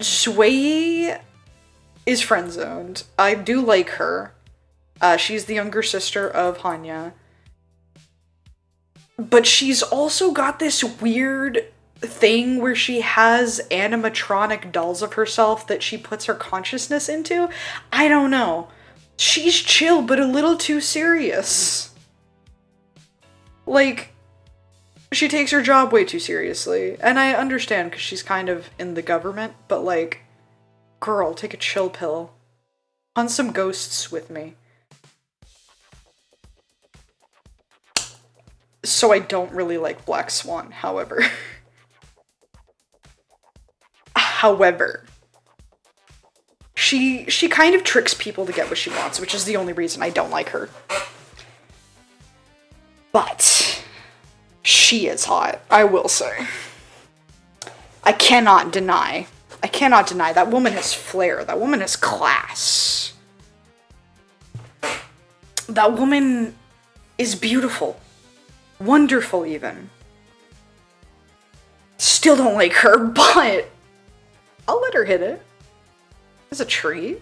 Zhuyi is friend-zoned. I do like her. She's the younger sister of Hanya. But she's also got this weird thing where she has animatronic dolls of herself that she puts her consciousness into. I don't know. She's chill, but a little too serious. Like, she takes her job way too seriously. And I understand because she's kind of in the government, but like, girl, take a chill pill. Hunt some ghosts with me. So I don't really like Black Swan, however. She kind of tricks people to get what she wants, which is the only reason I don't like her. But she is hot, I will say. I cannot deny that woman has flair. That woman has class. That woman is beautiful. Wonderful, even. Still don't like her, but I'll let her hit it. As a treat.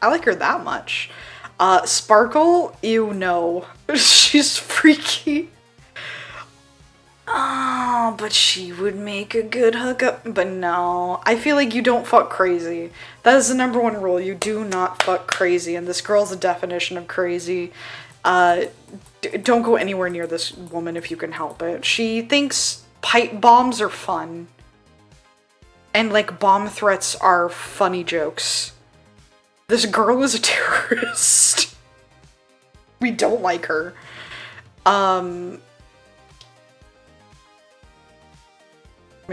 I like her that much. Sparkle? Ew, no. She's freaky. Oh, but she would make a good hookup. But no. I feel like you don't fuck crazy. That is the #1 rule. You do not fuck crazy. And this girl's the definition of crazy. Don't go anywhere near this woman if you can help it. She thinks pipe bombs are fun. And, like, bomb threats are funny jokes. This girl is a terrorist. We don't like her. My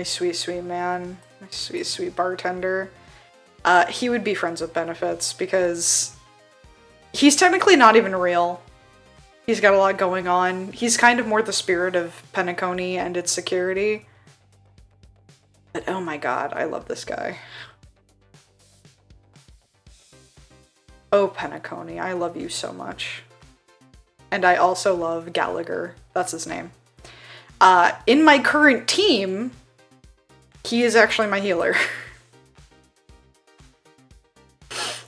sweet, sweet man. My sweet, sweet bartender. He would be friends with benefits because he's technically not even real. He's got a lot going on. He's kind of more the spirit of Penacony and its security. But oh my god, I love this guy. Oh, Penacony, I love you so much. And I also love Gallagher. That's his name. In my current team, he is actually my healer.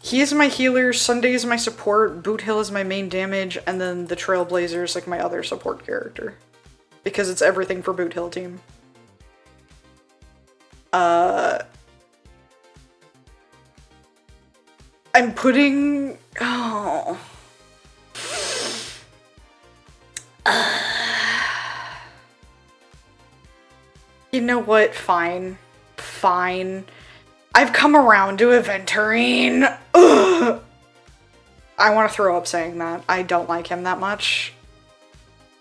He is my healer, Sunday is my support, Boot Hill is my main damage, and then the Trailblazer is like my other support character. Because it's everything for Boot Hill team. I'm putting... Oh... You know what? Fine. Fine. I've come around to Aventurine. Ugh. I want to throw up saying that. I don't like him that much.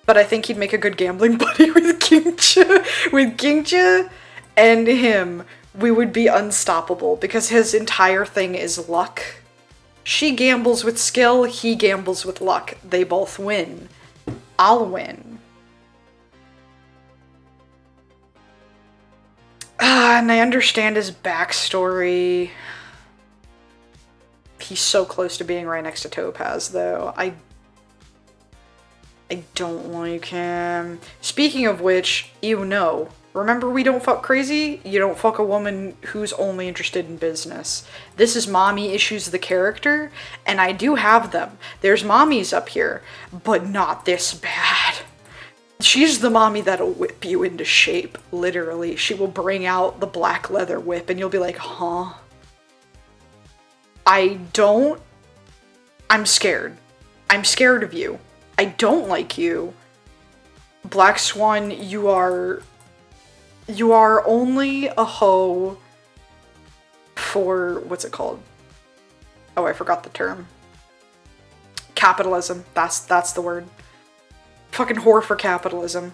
But I think he'd make a good gambling buddy with Gingcha. With Gingcha and him, we would be unstoppable because his entire thing is luck. She gambles with skill, he gambles with luck. They both win. I'll win. And I understand his backstory. He's so close to being right next to Topaz, though. I don't like him. Speaking of which, you know, remember we don't fuck crazy? You don't fuck a woman who's only interested in business. This is Mommy Issues the character, and I do have them. There's mommies up here, but not this bad. She's the mommy that'll whip you into shape, literally. She will bring out the black leather whip and you'll be like, huh? I'm scared. I'm scared of you. I don't like you. Black Swan, you are only a hoe for, what's it called? Oh, I forgot the term. Capitalism. That's the word. Fucking whore for capitalism.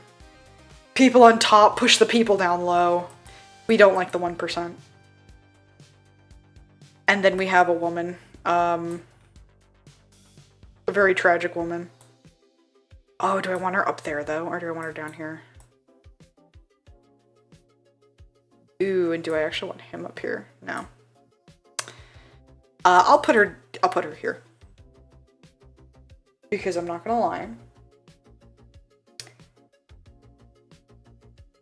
People on top push the people down low. We don't like the 1%. And then we have a woman. A very tragic woman. Oh, do I want her up there, though? Or do I want her down here? Ooh, and do I actually want him up here? No. I'll put her here. Because I'm not gonna lie.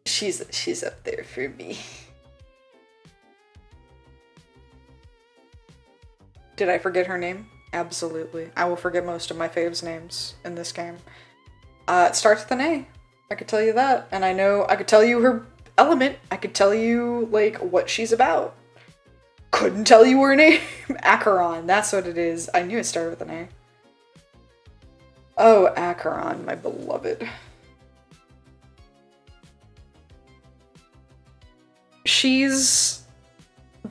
She's up there for me. Did I forget her name? Absolutely. I will forget most of my faves' names in this game. It starts with an A. I could tell you that. And I know I could tell you her element. I could tell you, like, what she's about. Couldn't tell you her name. Acheron. That's what it is. I knew it started with an A. Oh, Acheron, my beloved. She's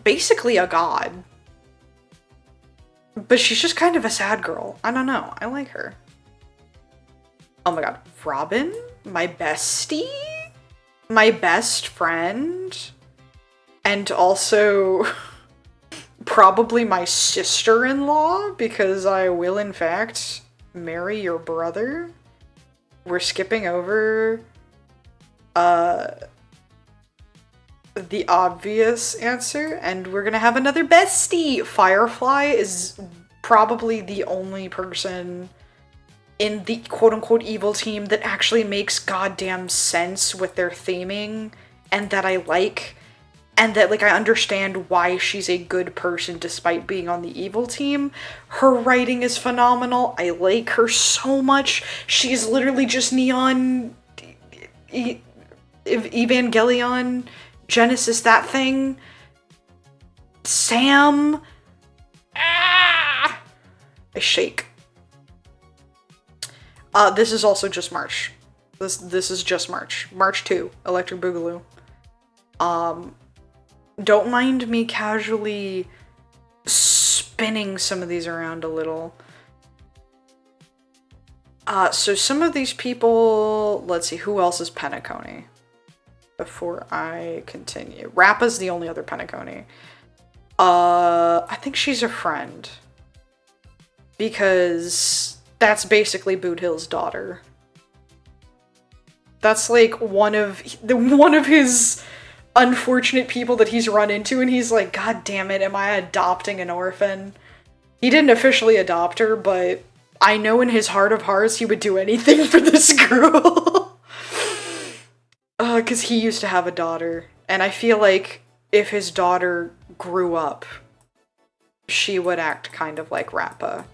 basically a god. But she's just kind of a sad girl. I don't know. I like her. Oh my god. Robin? My bestie? My best friend? And also probably my sister-in-law, because I will in fact marry your brother. We're skipping over the obvious answer, and we're gonna have another bestie. Firefly is probably the only person in the quote-unquote evil team that actually makes goddamn sense with their theming, and that I like, and that, like, I understand why she's a good person despite being on the evil team. Her writing is phenomenal. I like her so much. She's literally just Neon Evangelion Genesis, that thing. Sam. Ah! I shake. This is also just March. This is just March. March 2, Electric Boogaloo. Don't mind me casually spinning some of these around a little. So some of these people, let's see, who else is Penacony? Before I continue. Rappa's the only other Penacony. I think she's a friend. Because that's basically Boot Hill's daughter. That's like one of his unfortunate people that he's run into, and he's like, God damn it, am I adopting an orphan? He didn't officially adopt her, but I know in his heart of hearts he would do anything for this girl. Because he used to have a daughter, and I feel like if his daughter grew up, she would act kind of like Rappa.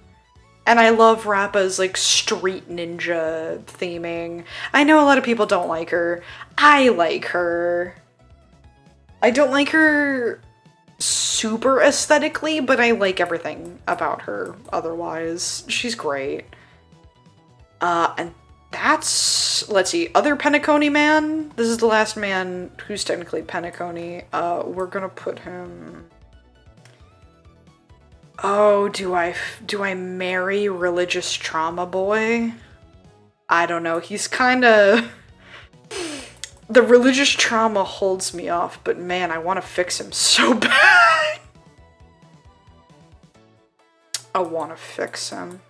And I love Rappa's, like, street ninja theming. I know a lot of people don't like her. I like her. I don't like her super aesthetically, but I like everything about her otherwise. She's great. And that's, let's see, other Penacony man. This is the last man who's technically Penacony. We're gonna put him... Oh, do I marry Religious Trauma Boy? I don't know, he's kinda... The religious trauma holds me off, but man, I want to fix him so bad. I want to fix him.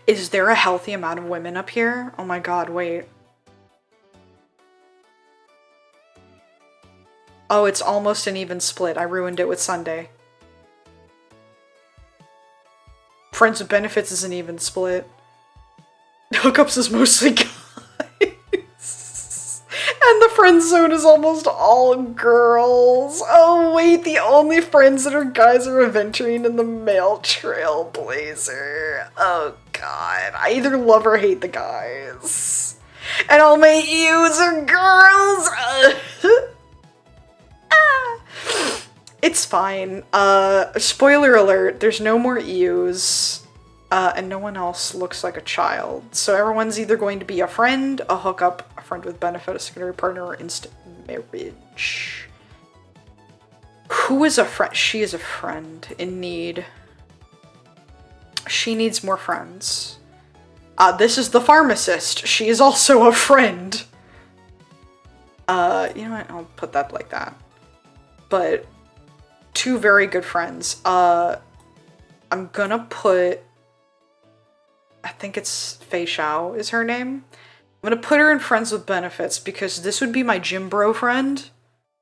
Is there a healthy amount of women up here? Oh my god, wait. Oh, it's almost an even split. I ruined it with Sunday. Friends with Benefits is an even split. Hookups is mostly guys. And the friend zone is almost all girls. Oh wait, the only friends that are guys are Aventurine and the male Trailblazer. Oh god, I either love or hate the guys. And all my EUs are girls! It's fine. Spoiler alert, there's no more EUs, and no one else looks like a child. So everyone's either going to be a friend, a hookup, a friend with benefit, a secondary partner, or instant marriage. Who is a friend? She is a friend in need. She needs more friends. This is the pharmacist. She is also a friend. You know what? I'll put that like that. But two very good friends. I'm gonna put, I think it's Fei Xiao is her name. I'm gonna put her in friends with benefits because this would be my gym bro friend.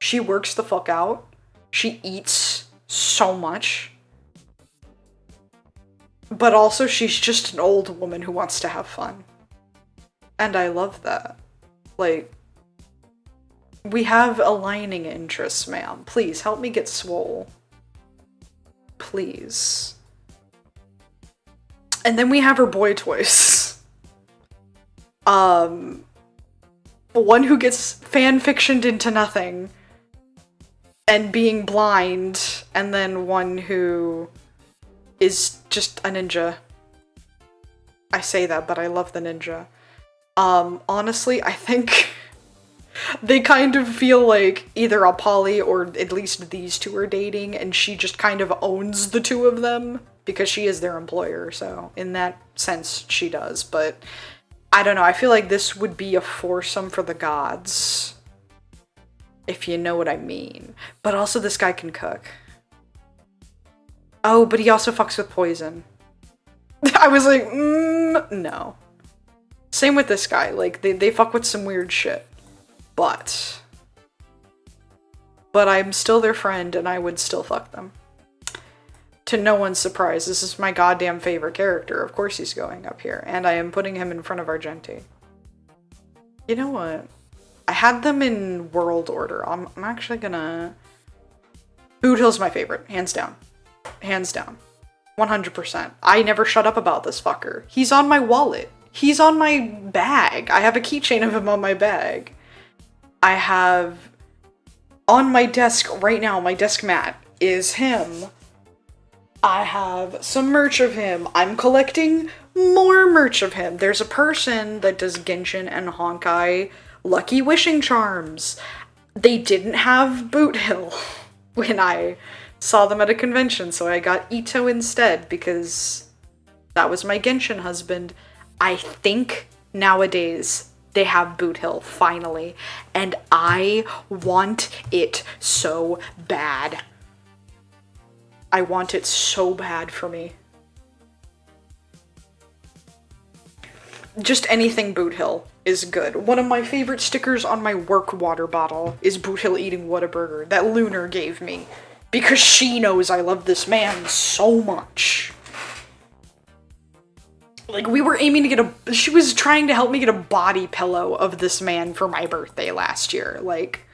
She works the fuck out. She eats so much. But also she's just an old woman who wants to have fun. And I love that. Like, we have aligning interests, ma'am. Please, help me get swole. Please. And then we have her boy toys. One who gets fanfictioned into nothing. And being blind. And then one who is just a ninja. I say that, but I love the ninja. Honestly, I think they kind of feel like either a poly or at least these two are dating, and she just kind of owns the two of them because she is their employer, so in that sense she does, but I don't know, I feel like this would be a foursome for the gods, if you know what I mean. But also this guy can cook. Oh, but he also fucks with poison. I was like, no. Same with this guy, like, they fuck with some weird shit. But I'm still their friend, and I would still fuck them. To no one's surprise, this is my goddamn favorite character. Of course he's going up here, and I am putting him in front of Argenti. You know what? I had them in world order. I'm actually gonna... Boot Hill's my favorite, hands down. Hands down. 100%. I never shut up about this fucker. He's on my wallet. He's on my bag. I have a keychain of him on my bag. I have on my desk right now, my desk mat is him. I have some merch of him. I'm collecting more merch of him. There's a person that does Genshin and Honkai Lucky Wishing Charms. They didn't have Boot Hill when I saw them at a convention, so I got Ito instead because that was my Genshin husband. I think nowadays they have Boot Hill, finally, and I want it so bad. I want it so bad for me. Just anything Boot Hill is good. One of my favorite stickers on my work water bottle is Boot Hill eating Whataburger that Lunar gave me because she knows I love this man so much. Like, we were aiming to get she was trying to help me get a body pillow of this man for my birthday last year. Like,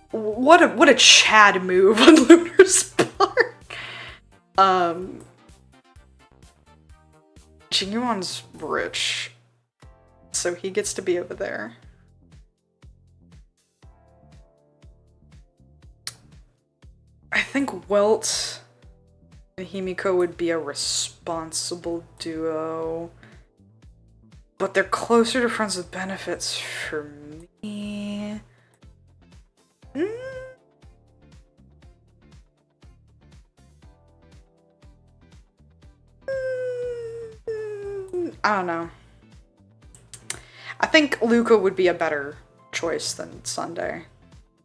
what a Chad move on Lunar's part. Jinyuan's rich, so he gets to be over there. I think Welt and Himiko would be a responsible duo, but they're closer to friends with benefits for me. I don't know. I think Luca would be a better choice than Sunday.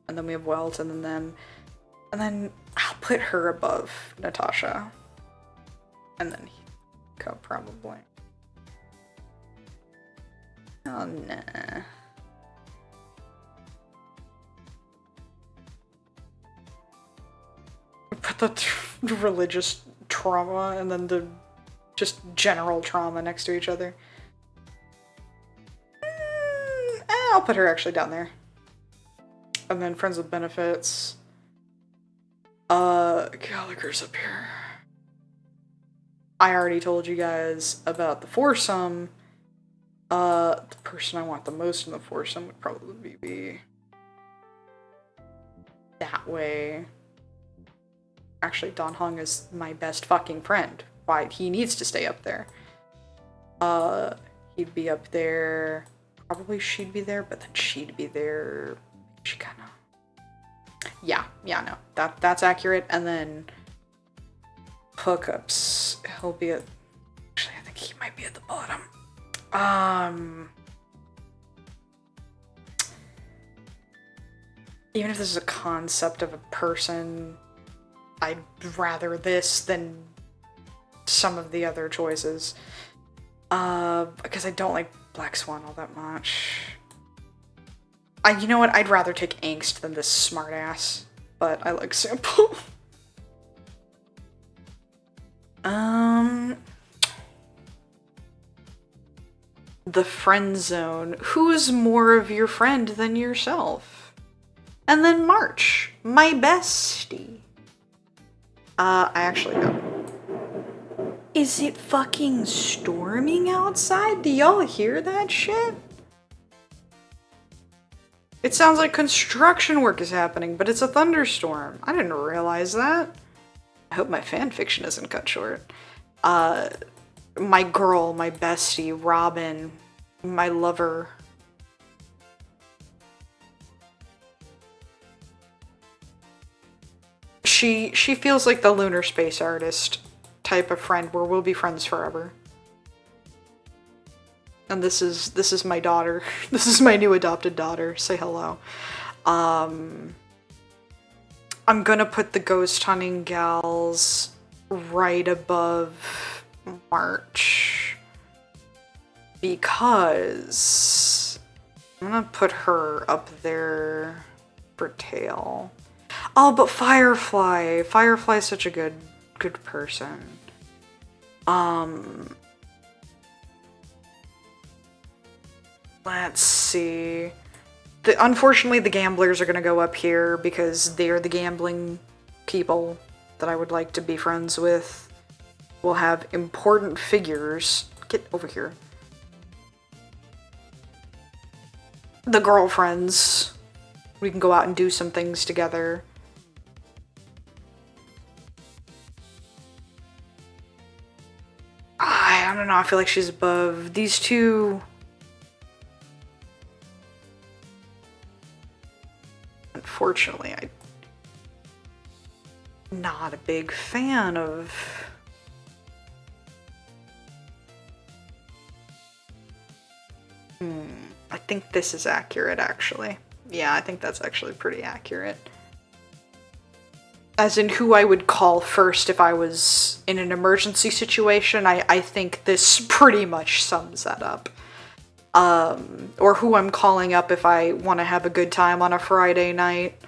And then we have Welt and then them. And then I'll put her above Natasha. And then Hiko, probably. Oh, nah. Put the religious trauma and then the just general trauma next to each other. I'll put her actually down there. And then friends with benefits. Gallagher's up here. I already told you guys about the foursome. The person I want the most in the foursome would probably be that way. Actually, Don Hung is my best fucking friend. Why? He needs to stay up there. He'd be up there. Probably she'd be there, but then she'd be there. She kind of... Yeah, no. That's accurate. And then hookups. He'll be at... Actually, I think he might be at the bottom. Even if this is a concept of a person, I'd rather this than some of the other choices. Because I don't like Black Swan all that much. You know what? I'd rather take Angst than this smartass, but I like Sample. The friend zone. Who's more of your friend than yourself? And then March, my bestie. I actually don't. Is it fucking storming outside? Do y'all hear that shit? It sounds like construction work is happening, but it's a thunderstorm. I didn't realize that. I hope my fanfiction isn't cut short. My girl, my bestie, Robin, my lover. She feels like the lunar space artist type of friend where we'll be friends forever. And this is my daughter. This is my new adopted daughter. Say hello. I'm gonna put the ghost hunting gals right above March because I'm gonna put her up there for Tail. Oh, but Firefly. Firefly's such a good person. Let's see. Unfortunately, the gamblers are gonna go up here because they're the gambling people that I would like to be friends with. We'll have important figures. Get over here. The girlfriends. We can go out and do some things together. I don't know, I feel like she's above these two. Unfortunately, I'm not a big fan of... I think this is accurate, actually. Yeah, I think that's actually pretty accurate. As in who I would call first if I was in an emergency situation, I think this pretty much sums that up. Or who I'm calling up if I want to have a good time on a Friday night.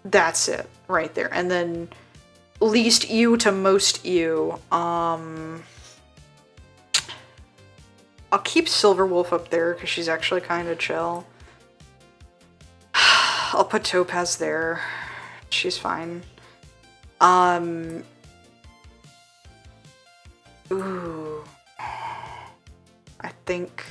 That's it, right there. And then least you to most you. I'll keep Silverwolf up there because she's actually kind of chill. I'll put Topaz there. She's fine. Ooh. I think...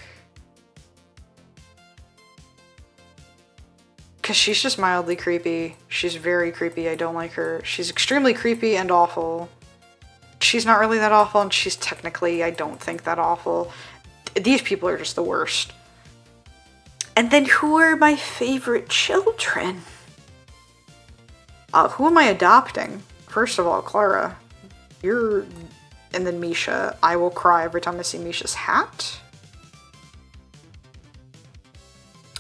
Because she's just mildly creepy. She's very creepy. I don't like her. She's extremely creepy and awful. She's not really that awful, and she's technically, I don't think, that awful. These people are just the worst. And then who are my favorite children? Who am I adopting? First of all, Clara. You're... And then Misha. I will cry every time I see Misha's hat.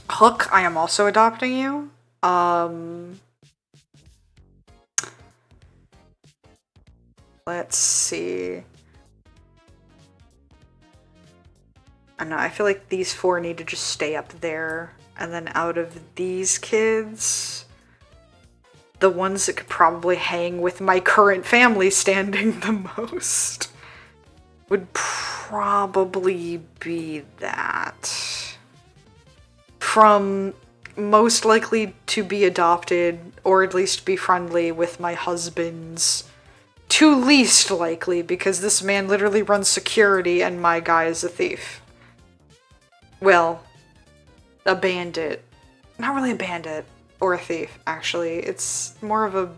Hook, I am also adopting you. Let's see. I don't know, I feel like these four need to just stay up there. And then out of these kids, the ones that could probably hang with my current family standing the most would probably be that. From most likely to be adopted, or at least be friendly with my husband's, to least likely, because this man literally runs security and my guy is a thief. well, a bandit. Not really a bandit or a thief, actually. It's more of a...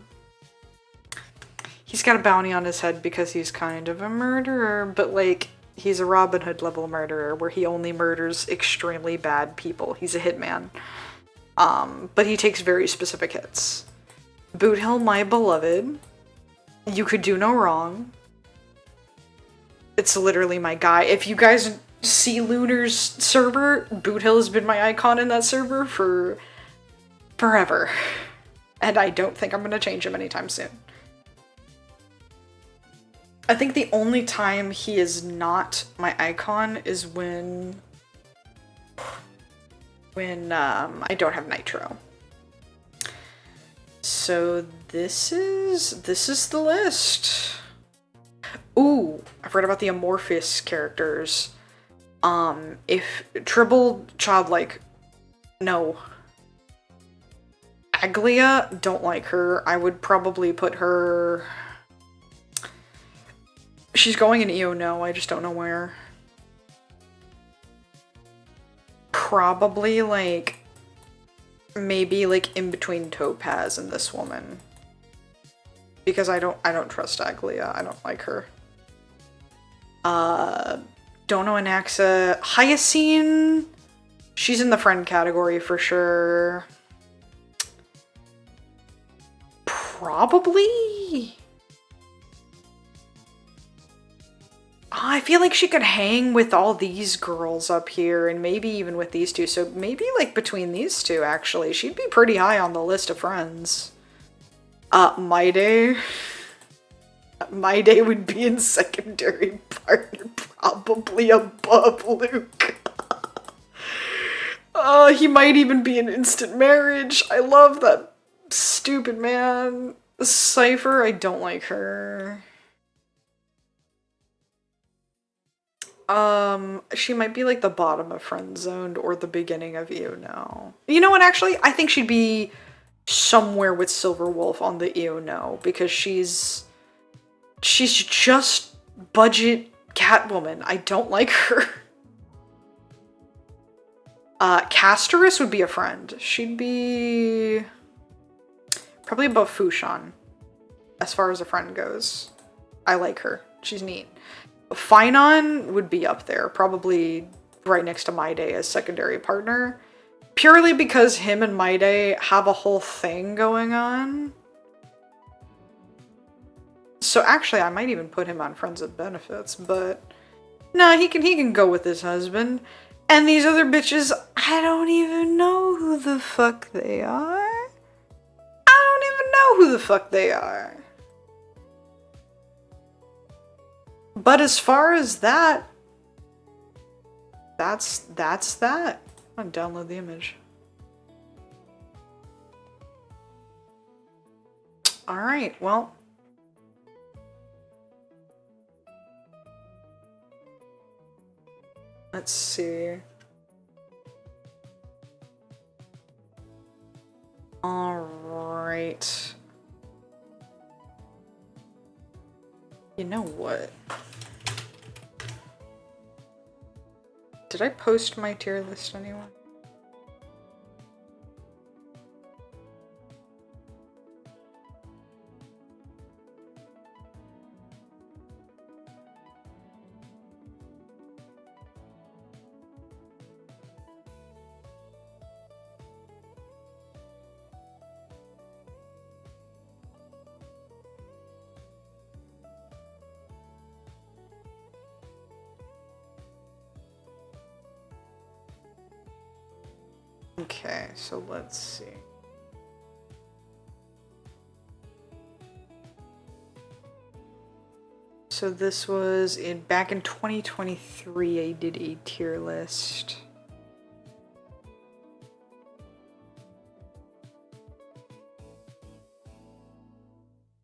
He's got a bounty on his head because he's kind of a murderer, but like, he's a Robin Hood level murderer where he only murders extremely bad people. He's a hitman. But he takes very specific hits. Boot Hill, my beloved. You could do no wrong. It's literally my guy. If you guys see Lunar's server, Boot Hill has been my icon in that server for forever. And I don't think I'm going to change him anytime soon. I think the only time he is not my icon is when I don't have Nitro. So this is the list. Ooh, I forgot about the amorphous characters. If Tribble, Childlike, no. Aglia, don't like her. I would probably put her... She's going in EO no, I just don't know where. Probably like, maybe like in between Topaz and this woman. Because I don't trust Aglia, I don't like her. Don't know Anaxa. Hyacine, she's in the friend category for sure. Probably? I feel like she could hang with all these girls up here and maybe even with these two. So maybe like between these two, actually. She'd be pretty high on the list of friends. Maide. Maide would be in secondary partner, probably above Luke. He might even be in instant marriage. I love that stupid man. Cypher, I don't like her. She might be like the bottom of friend zoned or the beginning of EO no. You know what, actually? I think she'd be somewhere with Silverwolf on the EO no because she's just budget Catwoman. I don't like her. Castorus would be a friend. She'd be probably above Fushan as far as a friend goes. I like her. She's neat. Finon would be up there, probably right next to Maide as secondary partner. Purely because him and Maide have a whole thing going on. So actually, I might even put him on Friends with Benefits, but no, he can go with his husband. And these other bitches, I don't even know who the fuck they are. I don't even know who the fuck they are. But as far as that, that's that. I'm gonna download the image. All right, well. Let's see. All right. You know what? Did I post my tier list anywhere? Okay, so let's see. So this was back in 2023, I did a tier list.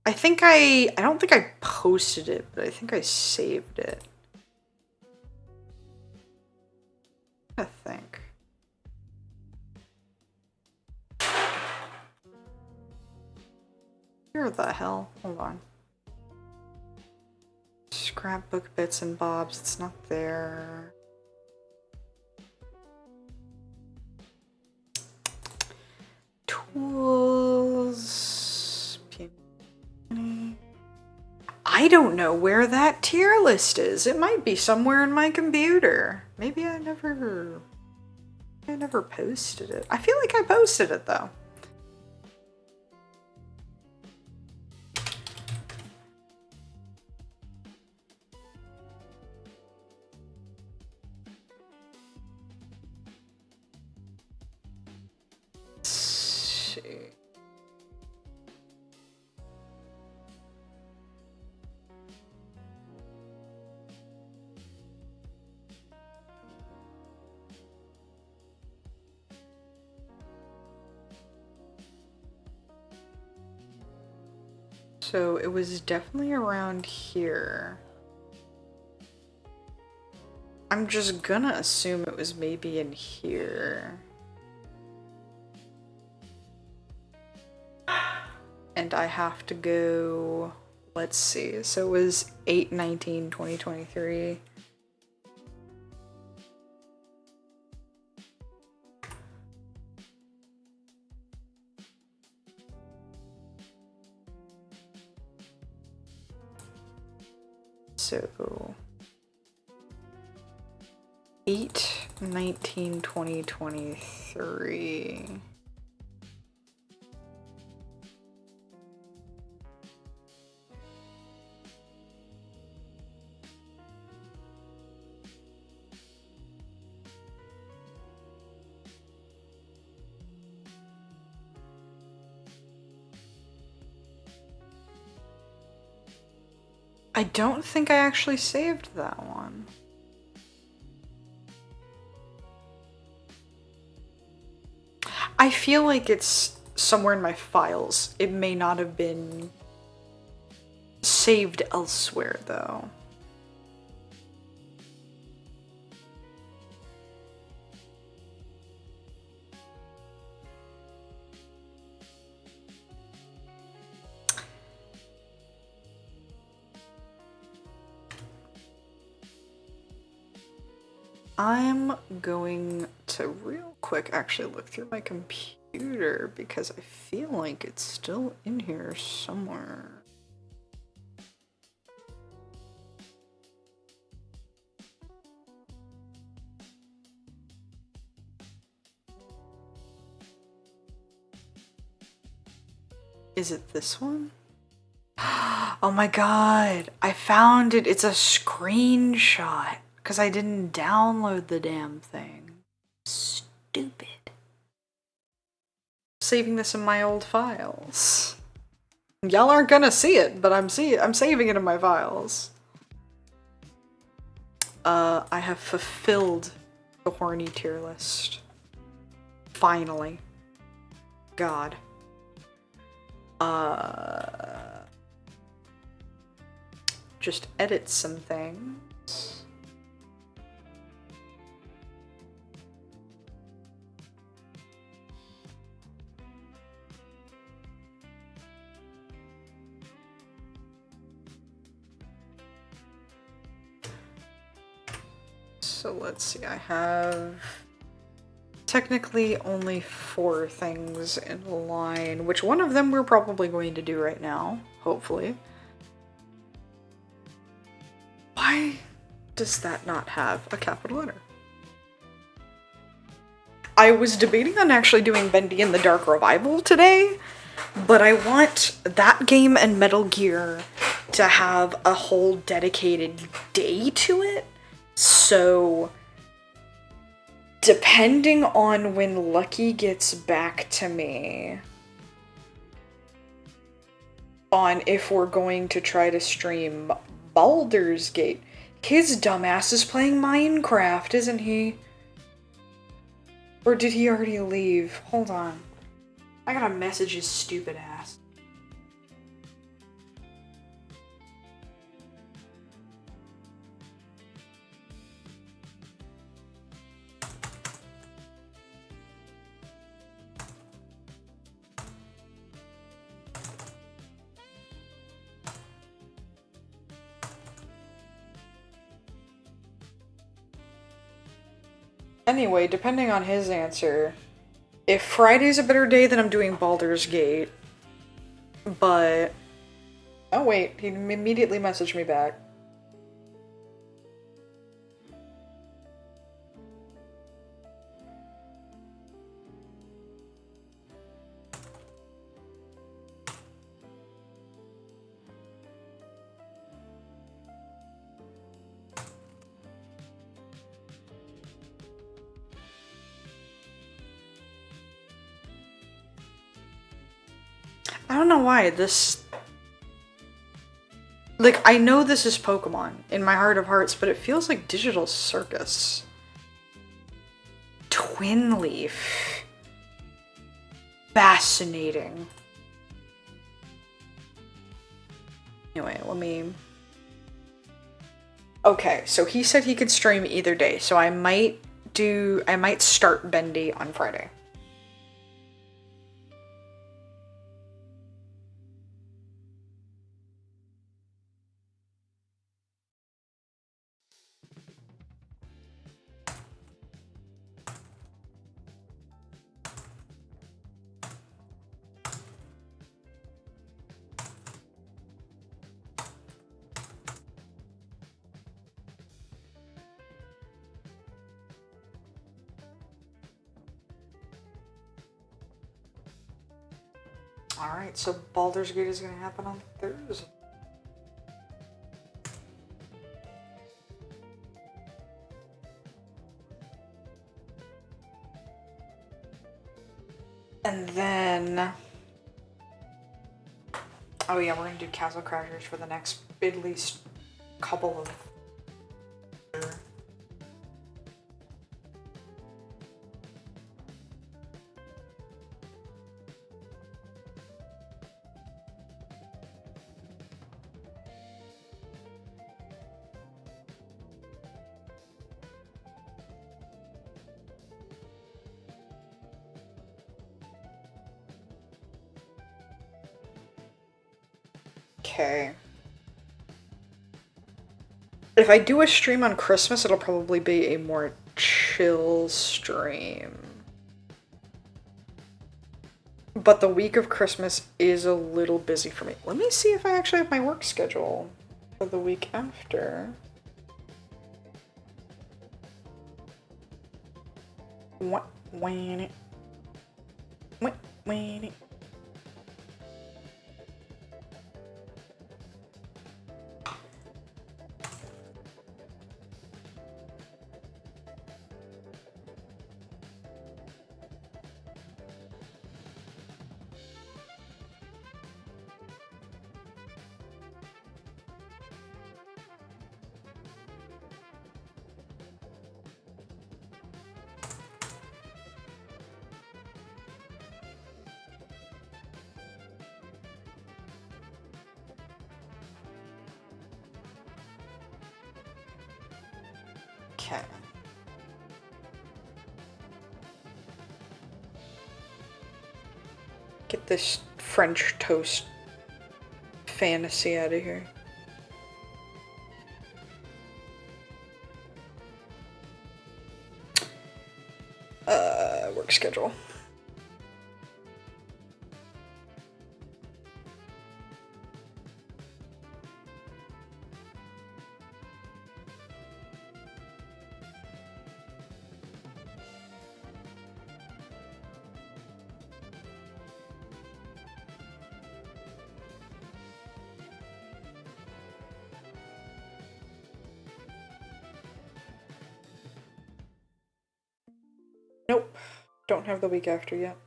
I don't think I posted it, but I think I saved it. I think. Where the hell? Hold on. Scrapbook bits and bobs. It's not there. I don't know where that tier list is. It might be somewhere in my computer. Maybe I never posted it. I feel like I posted it though. Let's see. So it was definitely around here. I'm just gonna assume it was maybe in here. And I have to go, let's see, so it was 8/19/2023. So 8/19/2023. I don't think I actually saved that one. I feel like it's somewhere in my files. It may not have been saved elsewhere though. I'm going to real quick actually look through my computer because I feel like it's still in here somewhere. Is it this one? Oh my god, I found it. It's a screenshot. Because I didn't download the damn thing. Stupid. Saving this in my old files. Y'all aren't gonna see it, but I'm saving it in my files. I have fulfilled the horny tier list. Finally. God. Just edit some things. So let's see, I have technically only 4 things in line, which one of them we're probably going to do right now, hopefully. Why does that not have a capital letter? I was debating on actually doing Bendy and the Dark Revival today, but I want that game and Metal Gear to have a whole dedicated day to it. So, depending on when Lucky gets back to me on if we're going to try to stream Baldur's Gate. His dumbass is playing Minecraft, isn't he? Or did he already leave? Hold on. I gotta message his stupid ass. Anyway, depending on his answer, if Friday's a better day, then I'm doing Baldur's Gate. But Oh wait, he immediately messaged me back. I don't know why this... Like, I know this is Pokemon in my heart of hearts, but it feels like Digital Circus. Twin Leaf. Fascinating. Anyway, let me... Okay, so he said he could stream either day, so I might start Bendy on Friday. Alright, so Baldur's Gate is going to happen on Thursday. And then... Oh yeah, we're going to do Castle Crashers for the next at least couple of... Okay. If I do a stream on Christmas, it'll probably be a more chill stream. But the week of Christmas is a little busy for me. Let me see if I actually have my work schedule for the week after. What? When? Okay. Get this French toast fantasy out of here. Work schedule. Nope, don't have the week after yet.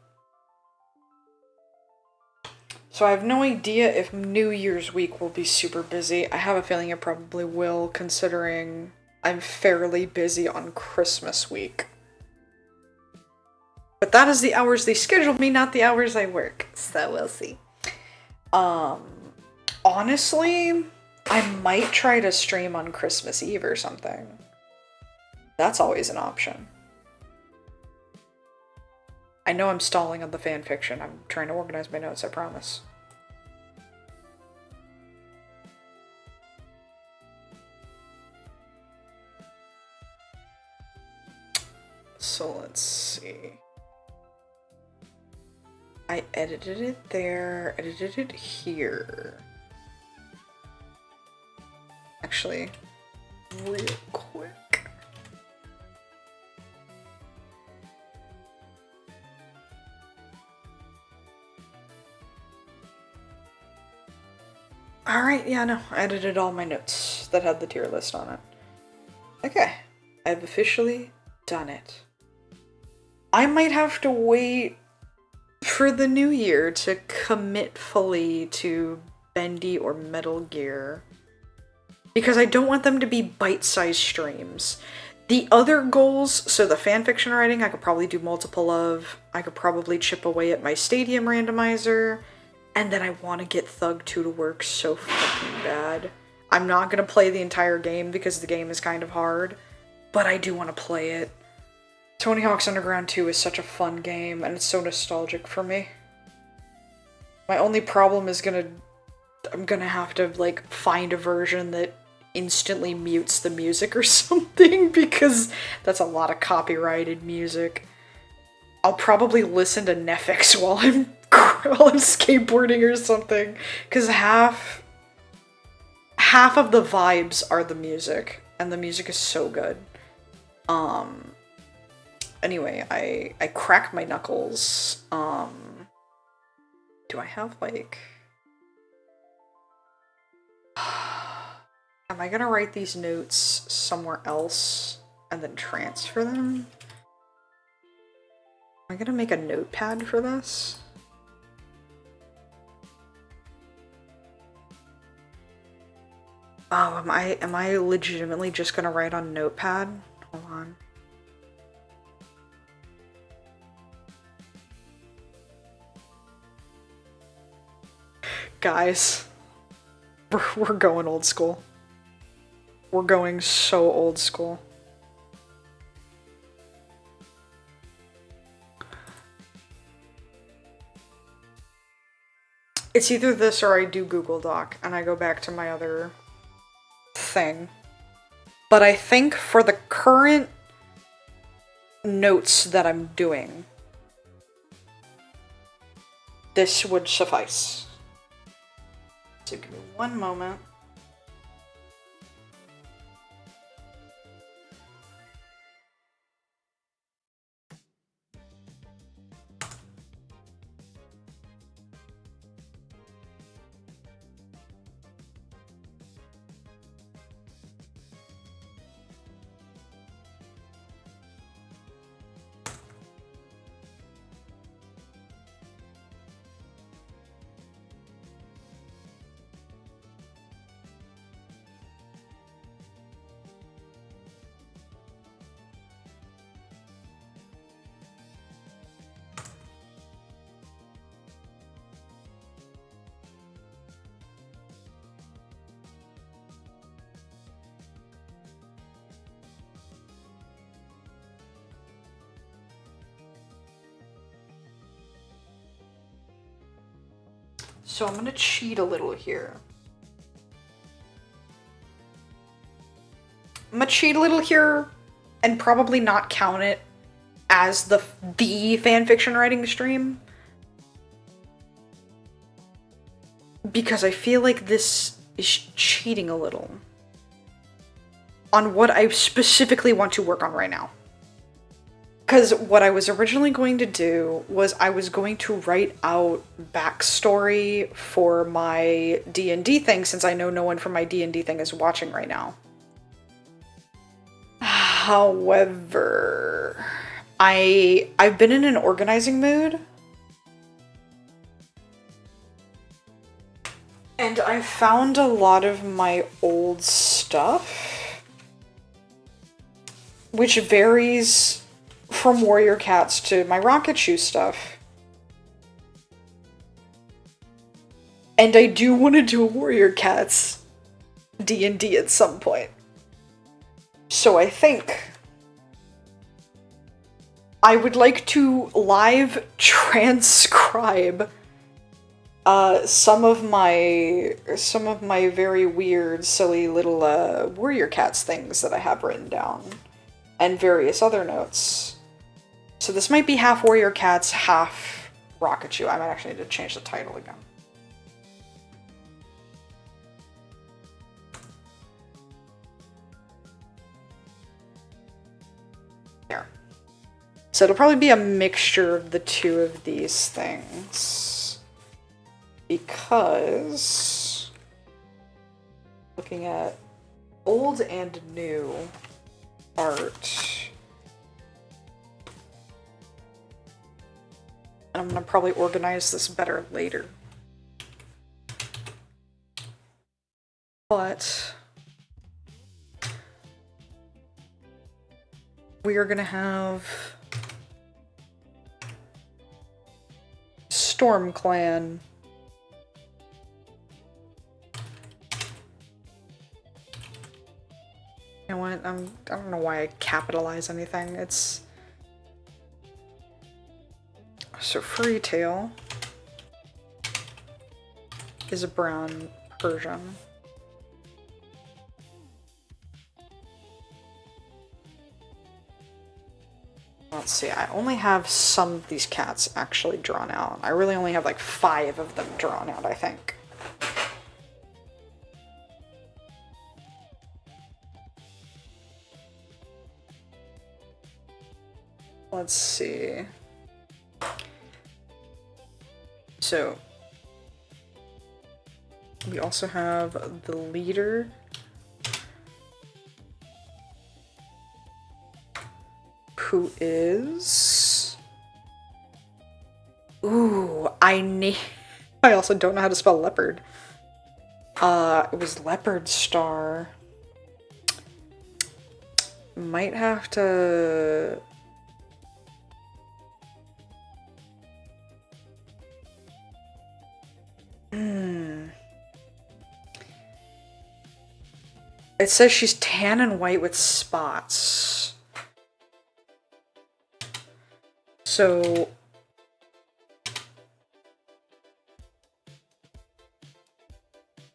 So I have no idea if New Year's week will be super busy. I have a feeling it probably will, considering I'm fairly busy on Christmas week. But that is the hours they scheduled me, not the hours I work. So we'll see. Honestly, I might try to stream on Christmas Eve or something. That's always an option. I know I'm stalling on the fanfiction. I'm trying to organize my notes, I promise. So let's see. I edited it there, edited it here. actually, real quick. Alright, yeah, no, I edited all my notes that had the tier list on it. Okay, I've officially done it. I might have to wait for the new year to commit fully to Bendy or Metal Gear, because I don't want them to be bite-sized streams. The other goals, so the fanfiction writing, I could probably do multiple of. I could probably chip away at my Stadium randomizer. And then I want to get Thug 2 to work so fucking bad. I'm not going to play the entire game because the game is kind of hard, but I do want to play it. Tony Hawk's Underground 2 is such a fun game, and it's so nostalgic for me. My only problem is I'm gonna have to, like, find a version that instantly mutes the music or something, because that's a lot of copyrighted music. I'll probably listen to Netflix while I'm skateboarding or something, because half of the vibes are the music, and the music is so good. Anyway, I crack my knuckles. Do I have, like... Am I gonna write these notes somewhere else and then transfer them? Am I gonna make a notepad for this? Oh, am I legitimately just gonna write on Notepad? Hold on. Guys, we're going old school. We're going so old school. It's either this or I do Google Doc and I go back to my other thing. But I think for the current notes that I'm doing, this would suffice. So give me one moment. So I'm gonna cheat a little here. I'm gonna cheat a little here and probably not count it as the fanfiction writing stream, because I feel like this is cheating a little on what I specifically want to work on right now. Because what I was originally going to do was I was going to write out backstory for my D&D thing, since I know no one from my D&D thing is watching right now. However, I've been in an organizing mood. And I found a lot of my old stuff, which varies from Warrior Cats to my Rocket Shoe stuff. And I do want to do a Warrior Cats D&D at some point. So I think I would like to live transcribe some of my very weird, silly little Warrior Cats things that I have written down, and various other notes. So this might be half Warrior Cats, half Rocket Shoe. I might actually need to change the title again. So it'll probably be a mixture of the two of these things. Because looking at old and new art, I'm gonna probably organize this better later. But we are gonna have Storm Clan. You know what? I don't know why I capitalize anything. It's so Furry Tail is a brown Persian. Let's see, I only have some of these cats actually drawn out. I really only have like 5 of them drawn out, I think. Let's see. So, we also have the leader. Who is... Ooh, I also don't know how to spell leopard. It was Leopard Star. Might have to... It says she's tan and white with spots. So...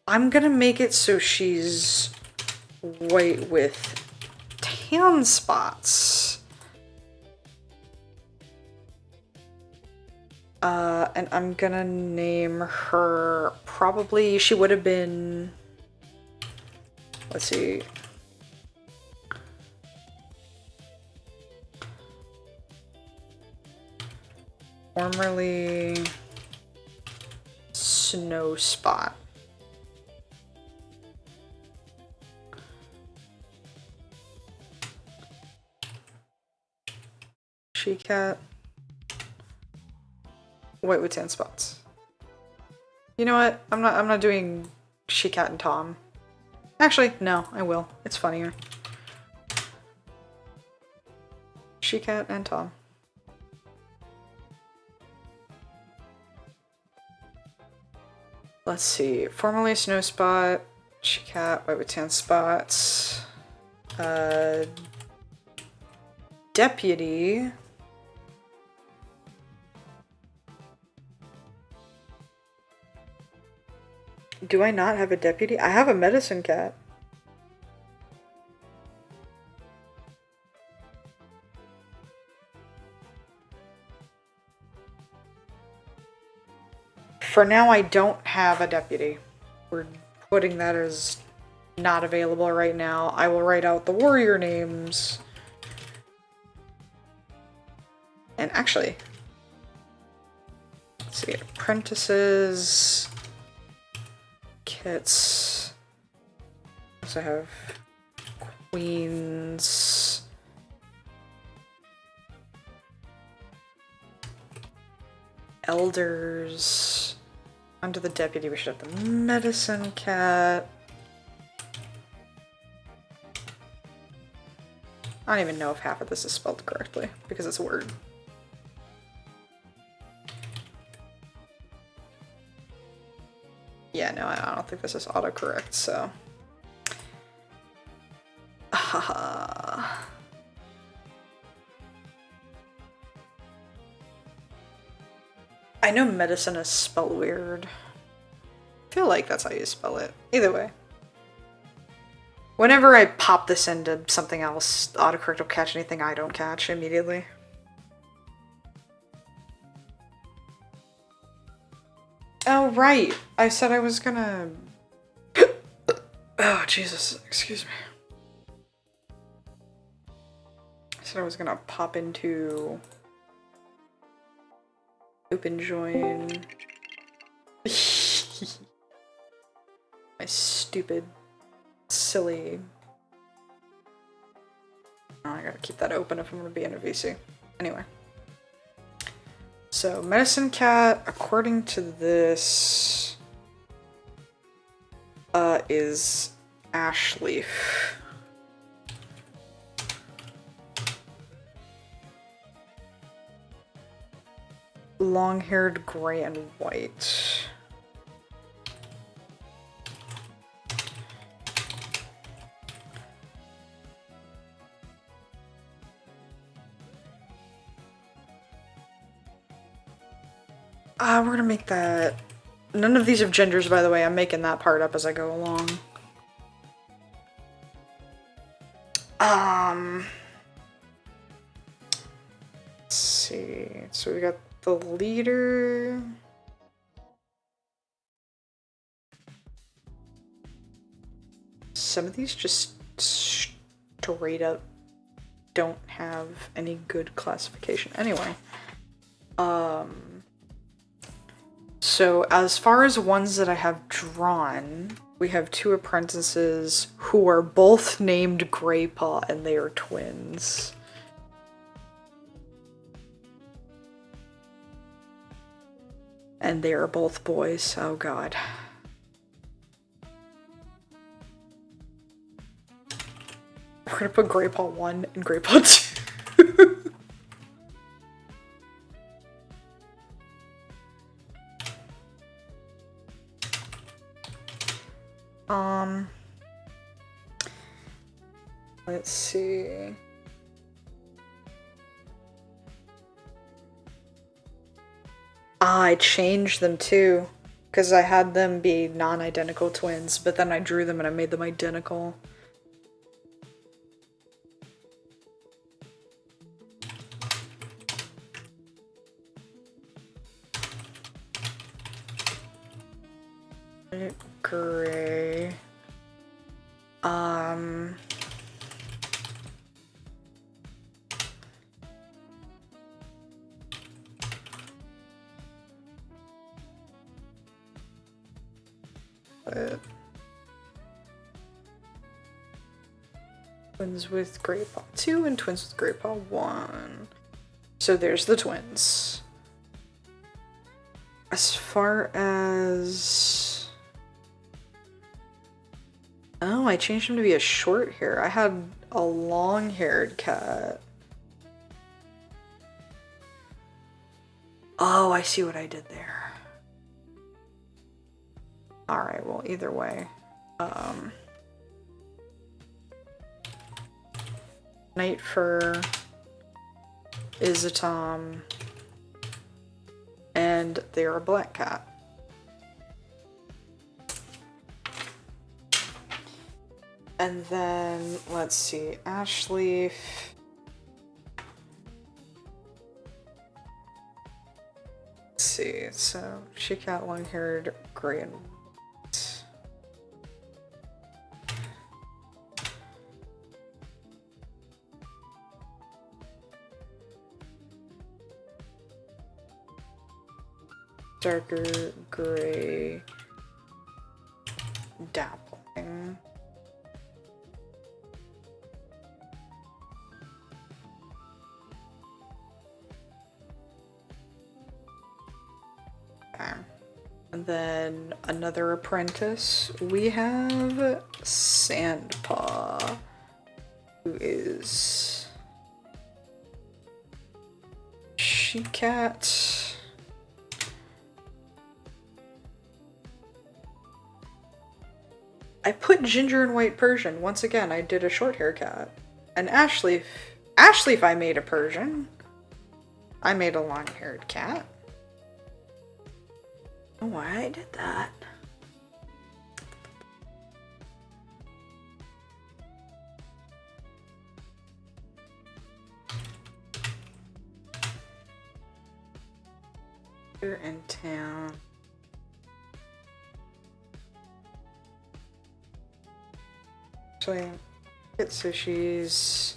I'm gonna make it so she's white with tan spots. And I'm gonna name her, probably, she would have been, let's see. Formerly Snow Spot. She cat. White with tan spots. You know what? I'm not doing She Cat and Tom. Actually, no, I will. It's funnier. She Cat and Tom. Let's see. Formerly Snow Spot, She Cat, white with tan spots. Deputy. Do I not have a deputy? I have a medicine cat. For now, I don't have a deputy. We're putting that as not available right now. I will write out the warrior names. And actually, let's see, apprentices, kits. Also have queens. Elders. Under the deputy, we should have the medicine cat. I don't even know if half of this is spelled correctly because it's a word. Yeah, no, I don't think this is autocorrect, so. I know medicine is spelled weird. I feel like that's how you spell it. Either way. Whenever I pop this into something else, autocorrect will catch anything I don't catch immediately. Oh, right. I said I was gonna... Oh, Jesus. Excuse me. I said I was gonna pop into open join. My stupid, silly. Oh, I gotta keep that open if I'm gonna be in a VC. Anyway. So, Medicine Cat, according to this, is ash leaf. Long-haired, gray, and white. We're gonna make that. None of these have genders, by the way. I'm making that part up as I go along. Let's see. So we got the leader. Some of these just straight up don't have any good classification. Anyway. So as far as ones that I have drawn, we have two apprentices who are both named Greypaw and they are twins. And they are both boys. Oh god. We're gonna put Greypaw 1 and Greypaw 2. Let's see. I changed them too, because I had them be non-identical twins, but then I drew them and I made them identical. Gray. Twins with Greypaw 2 and twins with Greypaw 1. So there's the twins. As far as... Oh, I changed him to be a short hair. I had a long-haired cat. Oh, I see what I did there. Alright, well, either way. Night Fur is a Tom, and they're a black cat. And then, let's see, Ashleaf. Let's see, so she cat, long-haired, gray and white. Darker gray, dappling. Okay. And then another apprentice, we have Sandpaw, who is she-cat. I put Ginger and White Persian. Once again, I did a short hair cat. And Ashleaf. Ashleaf I made a Persian. I made a long-haired cat. I don't know why I did that. You're in town. Actually, get Sushi's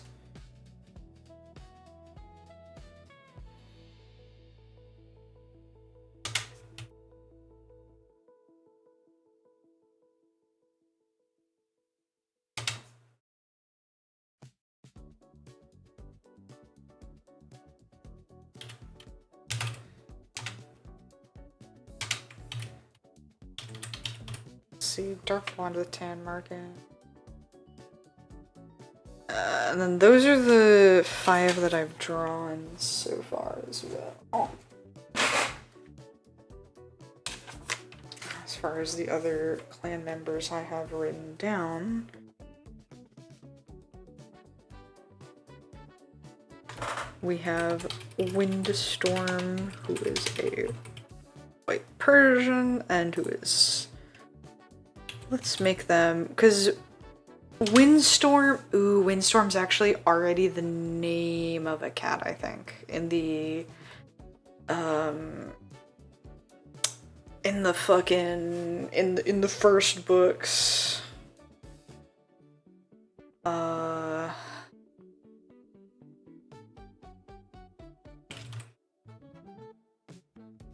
see, dark blonde with tan marking. And then those are the 5 that I've drawn so far as well. As far as the other clan members I have written down, we have Windstorm, who is a white Persian, and who is... Let's make them... Because Windstorm... Ooh, Windstorm's actually already the name of a cat, I think. In the... in the fucking... In the first books.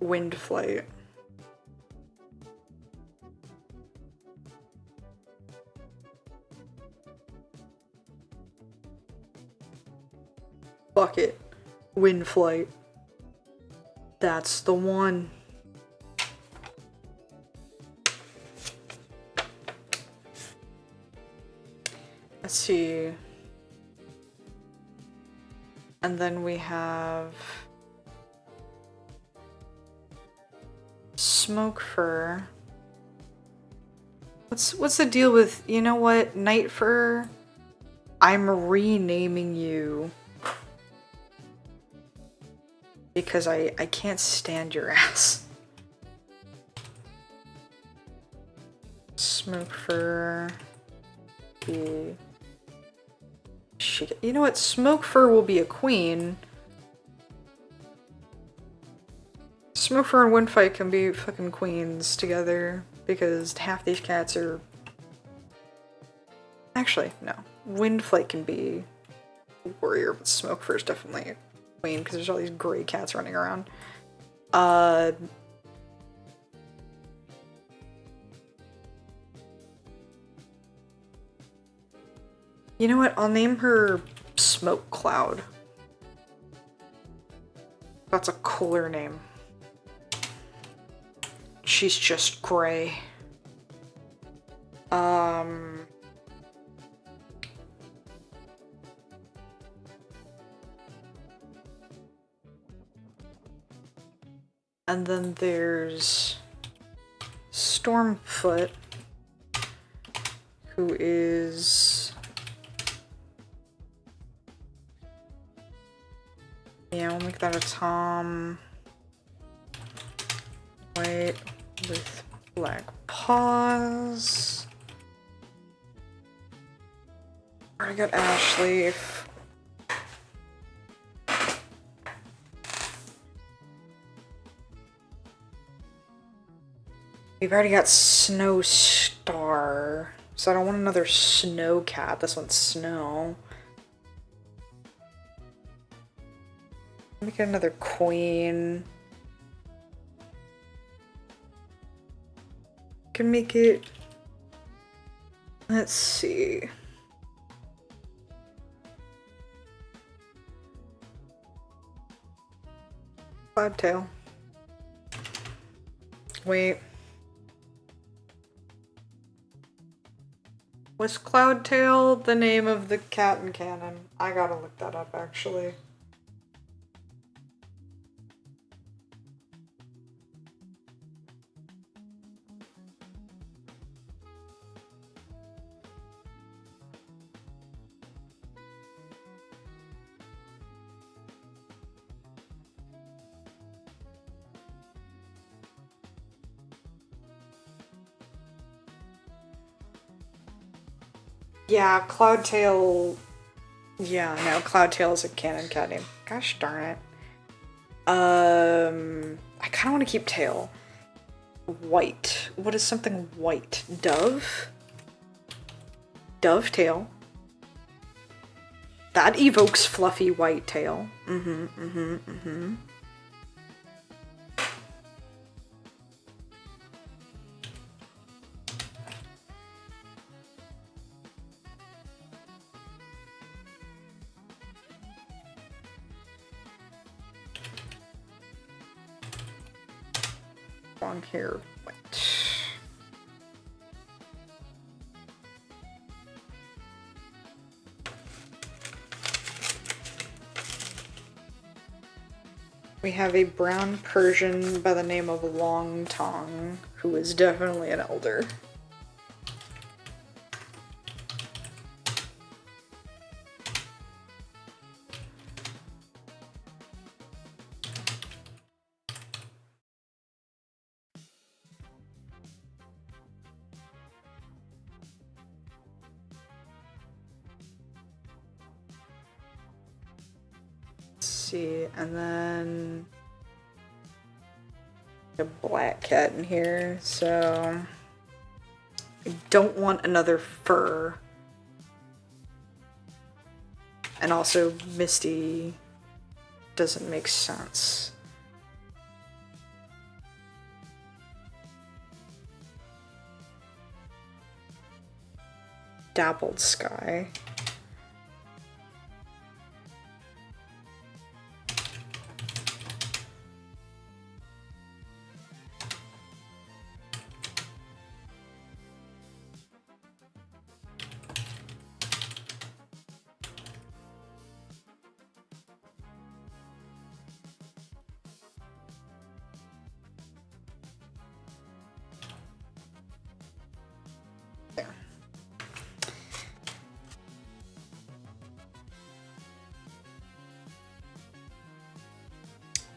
Wind Flight. Fuck it. Wind Flight. That's the one. Let's see. And then we have Smoke Fur. What's the deal with, you know what, Night Fur? I'm renaming you. Because I can't stand your ass. Smoke Fur. You know what? Smoke Fur will be a queen. Smoke Fur and Windfight can be fucking queens together because half these cats are... Actually, no. Windflight can be a warrior, but Smoke Fur is definitely a queen because there's all these gray cats running around. You know what? I'll name her Smoke Cloud. That's a cooler name. She's just gray. And then there's Stormfoot, who is... Yeah, we'll make that a Tom. White with black paws. Already got Ashleaf. We've already got Snow Star, so I don't want another Snow Cat. This one's Snow. Let me get another Queen. Can make it... Let's see. Cloudtail. Wait. Was Cloudtail the name of the cat in canon? I gotta look that up, actually. Yeah, Cloudtail... Yeah, no, Cloudtail is a canon cat name. Gosh darn it. I kind of want to keep Tail. White. What is something white? Dove? Dovetail. That evokes fluffy white tail. Long hair white. we have a brown Persian by the name of Long Tongue, who is definitely an elder. See, and then a black cat in here, so I don't want another fur. And also Misty doesn't make sense. Dappled sky.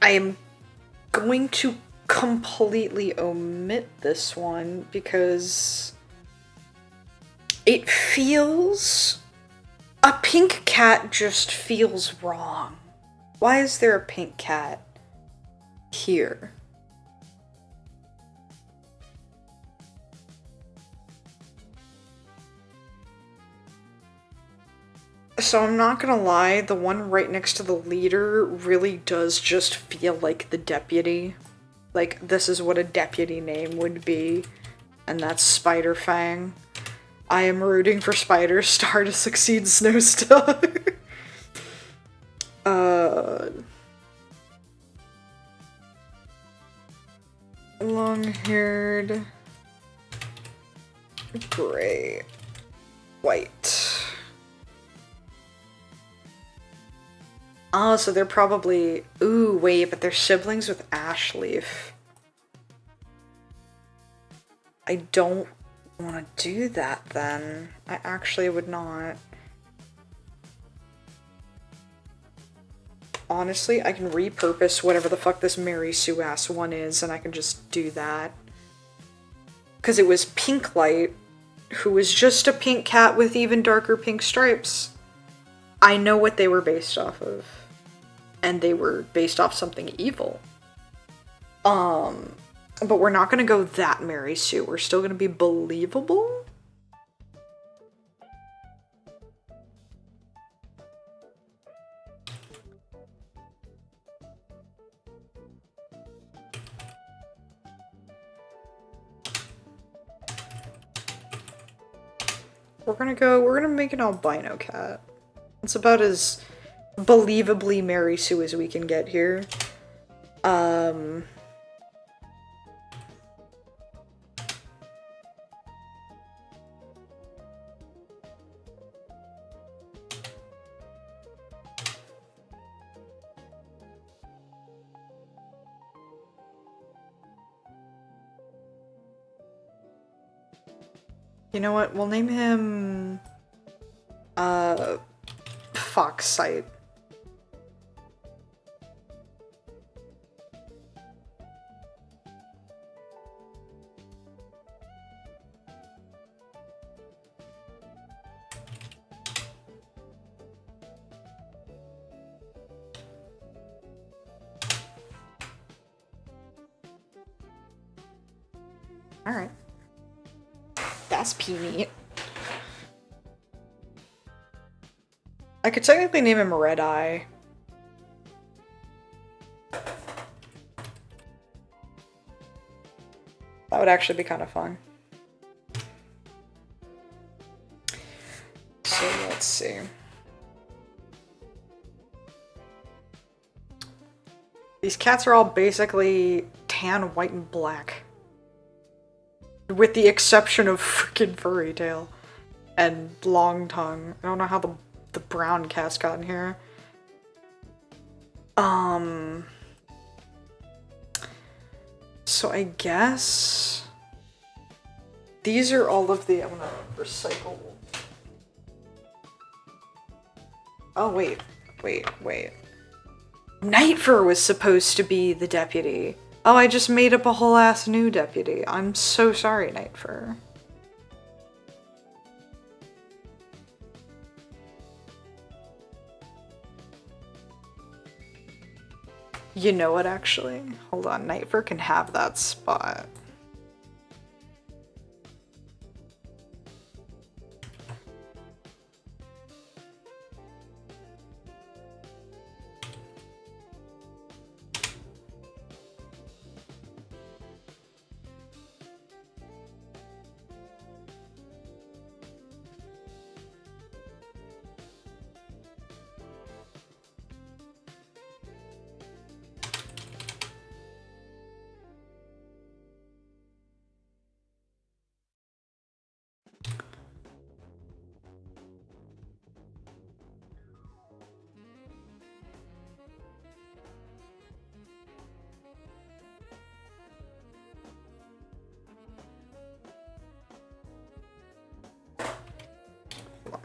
I am going to completely omit this one because it feels... A pink cat just feels wrong. Why is there a pink cat here? So I'm not gonna lie, the one right next to the leader really does just feel like the deputy. Like, this is what a deputy name would be, and that's Spider Fang. I am rooting for Spider Star to succeed Snowstar. Long-haired, gray, white. Oh, so they're probably... Ooh, wait, but they're siblings with Ashleaf. I don't want to do that, then. I actually would not. Honestly, I can repurpose whatever the fuck this Mary Sue-ass one is, and I can just do that. Because it was Pink Light, who was just a pink cat with even darker pink stripes. I know what they were based off of. And they were based off something evil. But we're not gonna go that Mary Sue. We're still gonna be believable. We're gonna make an albino cat. It's about as believably Mary Sue as we can get here. You know what? We'll name him Foxsight. Alright. That's peanut. I could technically name him Red Eye. That would actually be kind of fun. So let's see. These cats are all basically tan, white, and black. With the exception of freaking Furry Tail and Long Tongue. I don't know how the brown cats got in here. so I guess these are all of the, I'm gonna recycle. Oh, wait. Nightfur was supposed to be the deputy. Oh, I just made up a whole ass new deputy. I'm so sorry, Nightfur. You know what, actually? Hold on, Nightfur can have that spot.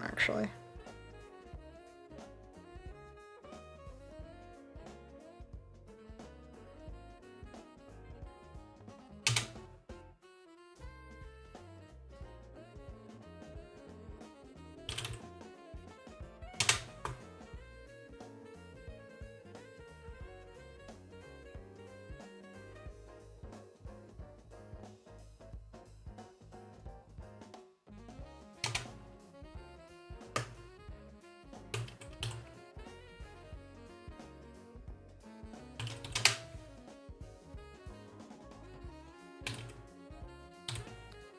Actually.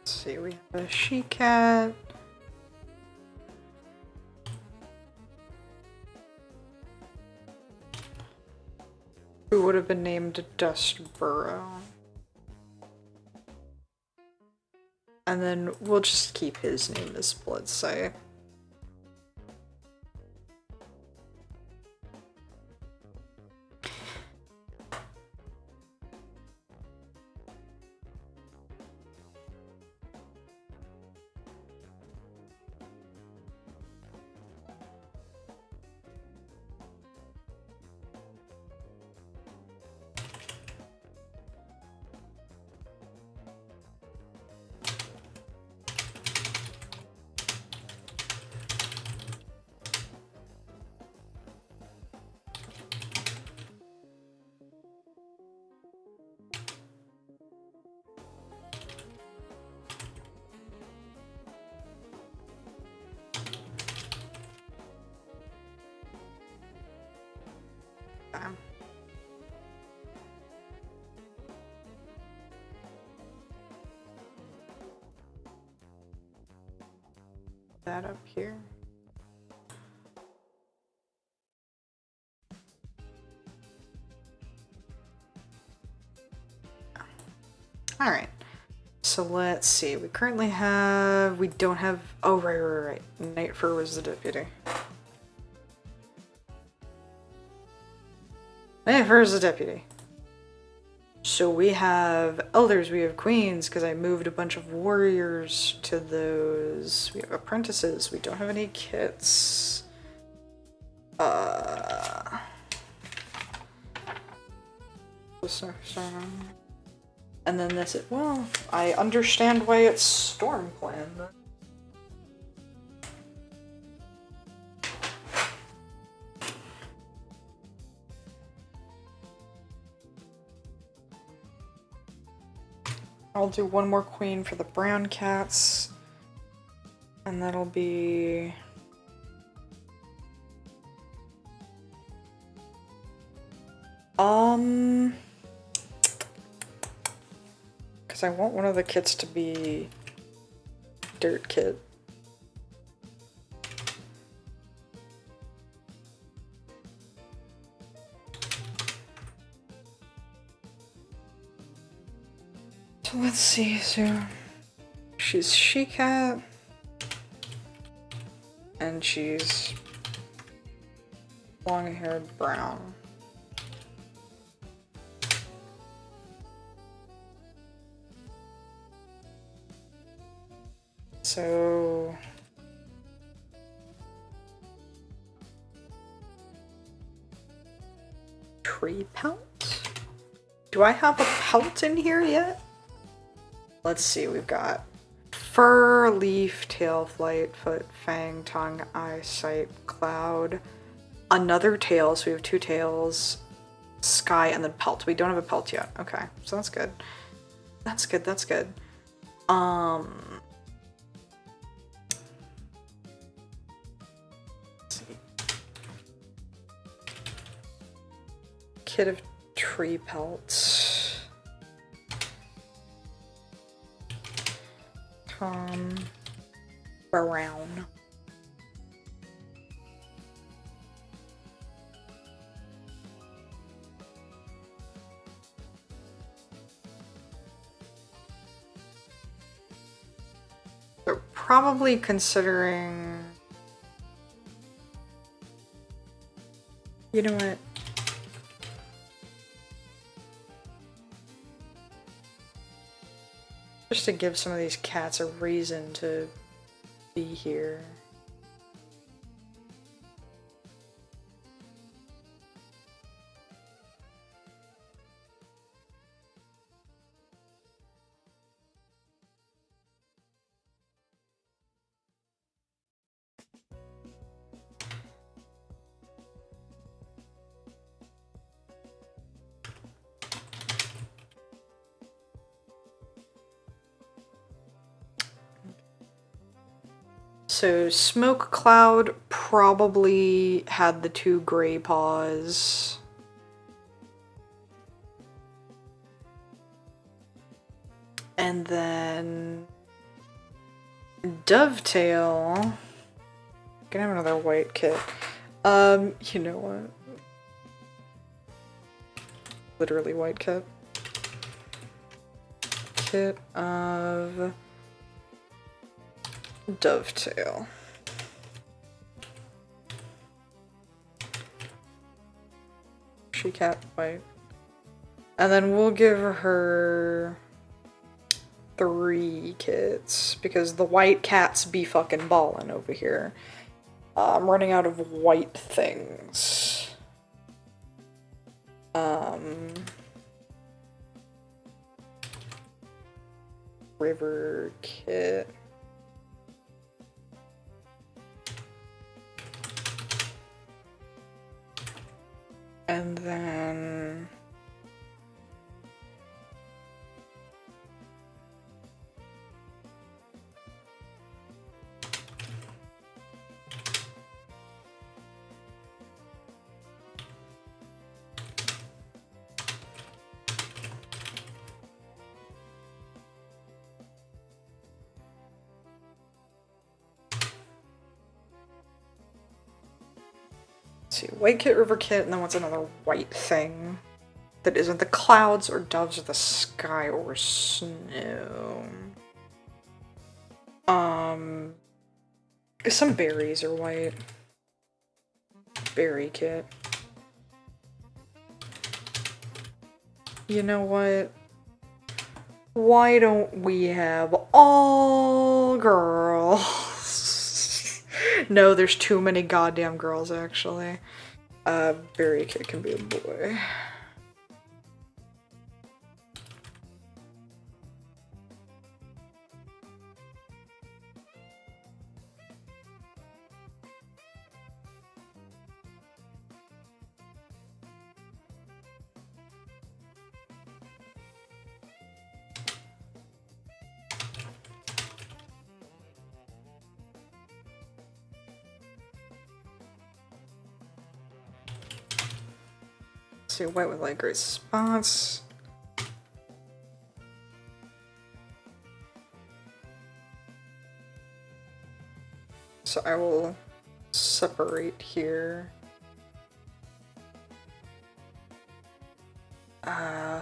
See, we have a she-cat. Who would have been named Dustboro. And then we'll just keep his name as Bloodsight. That up here. All right. So let's see. We currently have. We don't have. Oh, right. Nightfur was the deputy. Nightfur is the deputy. So we have elders, we have queens, because I moved a bunch of warriors to those. We have apprentices, we don't have any kits. And then this is, well, I understand why it's Storm Clan then. I'll do one more queen for the brown cats. And that'll be... Because I want one of the kits to be Dirt Kit. So let's see, so she's she-cat, and she's long-haired brown. So tree pelt? Do I have a pelt in here yet? Let's see, we've got fur, leaf, tail, flight, foot, fang, tongue, eye, sight, cloud, another tail, so we have 2 tails, sky, and then pelt. We don't have a pelt yet. Okay, so that's good. That's good, that's good. Let's see. Kit of tree pelts. Brown. So probably considering, you know what? Just to give some of these cats a reason to be here. So Smoke Cloud probably had the 2 gray paws. And then Dovetail. Gonna have another white kit. You know what? Literally white kit. Kit of Dovetail. She cat white. And then we'll give her 3 kits because the white cats be fucking ballin' over here. I'm running out of white things. River kit. And then see, white kit, river kit, and then what's another white thing that isn't the clouds or doves or the sky or snow? Some berries are white. Berry kit. You know what? Why don't we have all girls? No, there's too many goddamn girls, actually. Berry kit can be a boy. See, white with light gray spots. So I will separate here.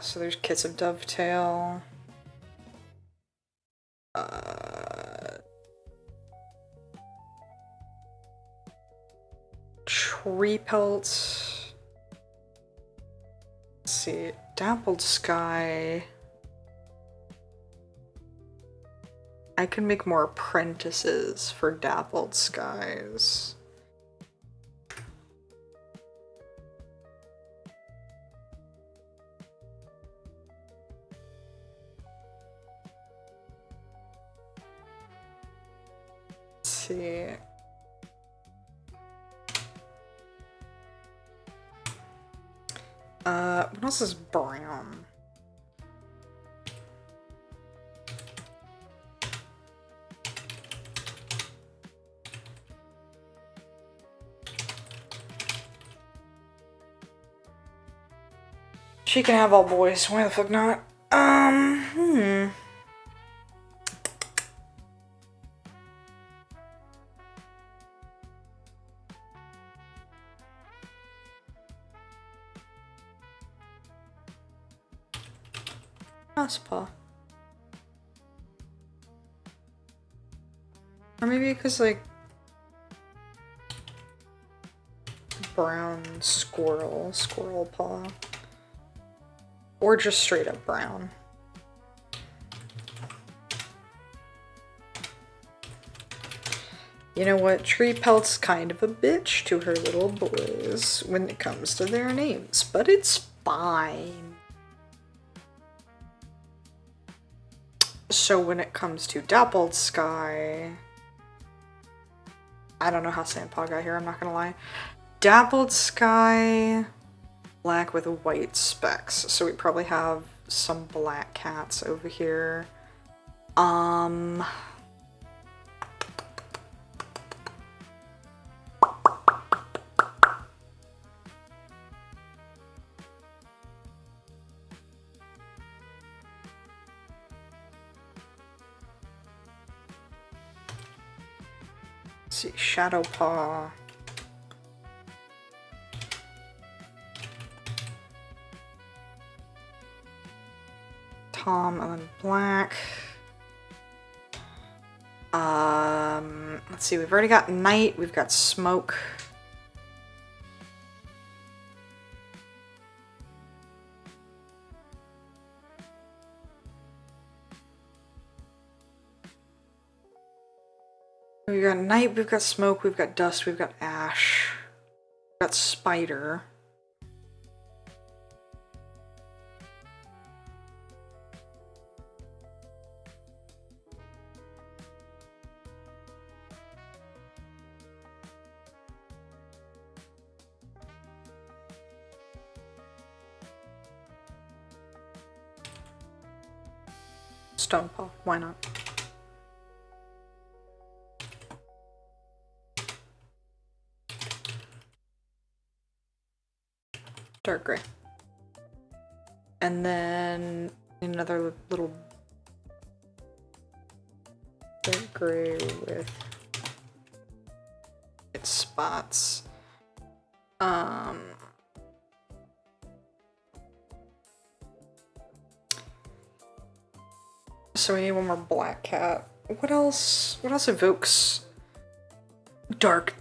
So there's kits of Dovetail. Tree pelts. Let's see, Dappled Sky. I can make more apprentices for Dappled Skies. Let's see. What else is brown? She can have all boys. Why the fuck not? Spa. Or maybe because, like, brown squirrel paw. Or just straight up brown. You know what? Tree Pelt's kind of a bitch to her little boys when it comes to their names, but it's fine. So when it comes to Dappled Sky, I don't know how Sandpaw got here, I'm not gonna lie. Dappled Sky, black with white specks. So we probably have some black cats over here. Let's see, Shadowpaw. Tom, and then black. Let's see, we've already got night, we've got smoke. We've got night, we've got smoke, we've got dust, we've got ash. We've got spider. Stonepaw, why not? Dark gray. And then another little dark gray with its spots. So we need one more black cat. What else evokes dark?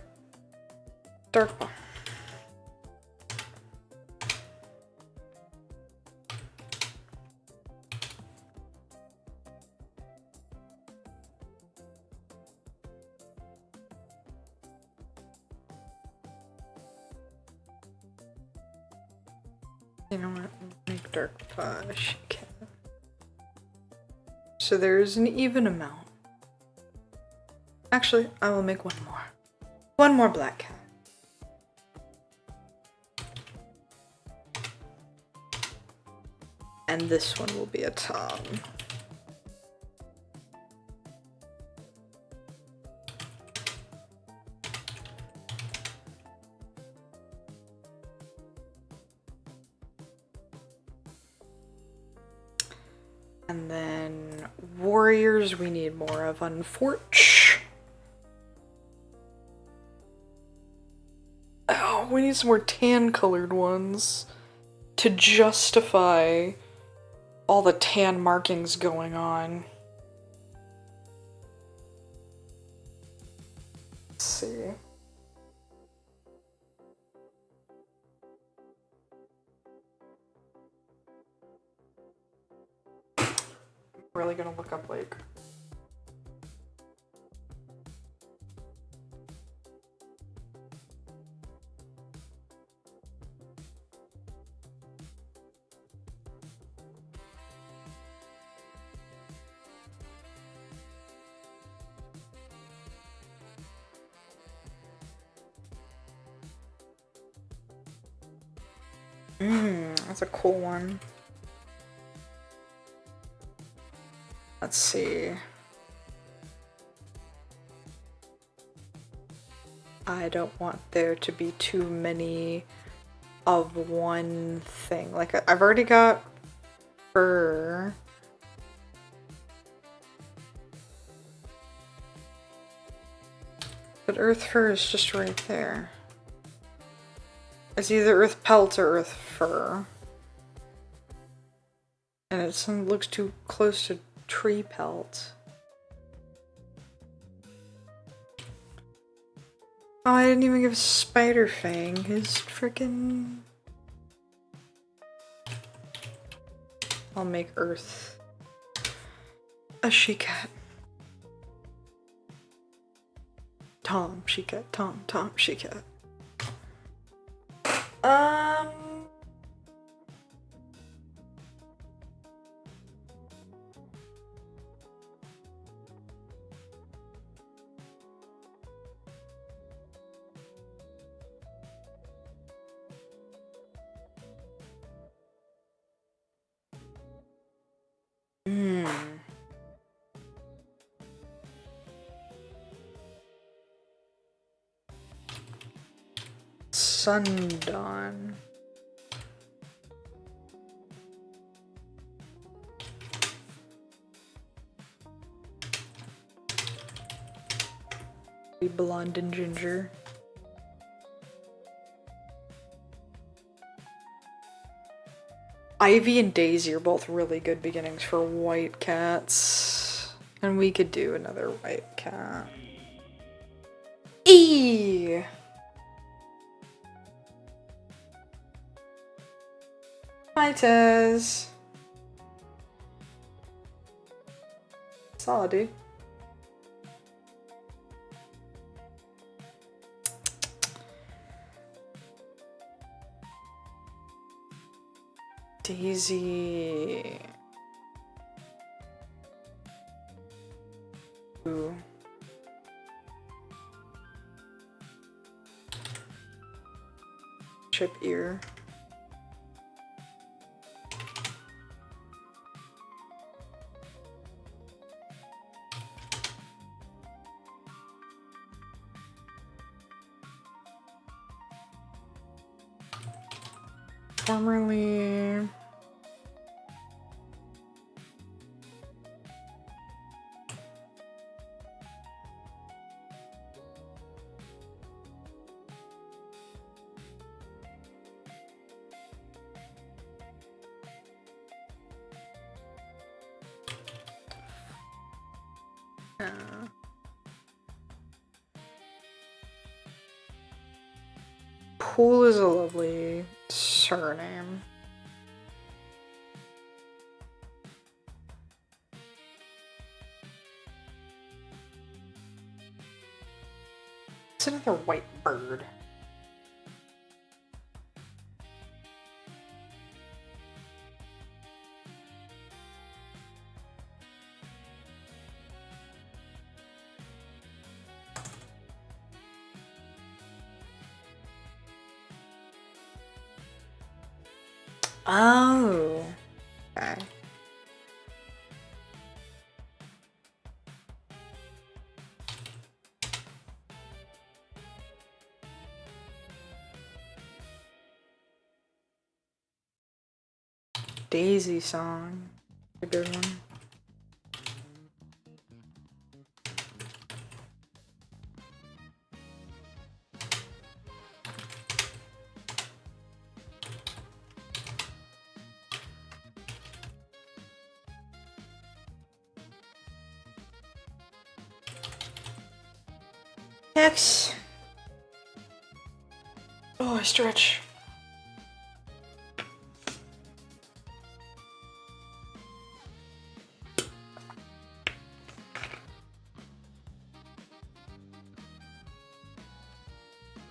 You know what? Make dark she can. So there's an even amount. Actually, I will make one more. One more black cat. And this one will be a Tom. And then warriors we need more of, unfortunately. Oh, we need some more tan colored ones to justify all the tan markings going on. Let's see. Really gonna look up like That's a cool one. Let's see. I don't want there to be too many of one thing. Like, I've already got fur. But earth fur is just right there. It's either earth pelts or earth fur. And it looks too close to tree pelt. Oh, I didn't even give Spider Fang his frickin'... I'll make Earth a she-cat. Tom, she-cat, Tom, she-cat. Sundawn. Be blonde and ginger. Ivy and Daisy are both really good beginnings for white cats. And we could do another white cat. Eee! Hi, Tez. Saw, dude. Daisy. Ooh. Chip ear. Formerly... Pool is a lovely surname. It's another white bird. Oh, okay. Daisy song, a good one. Next. Oh, I stretch.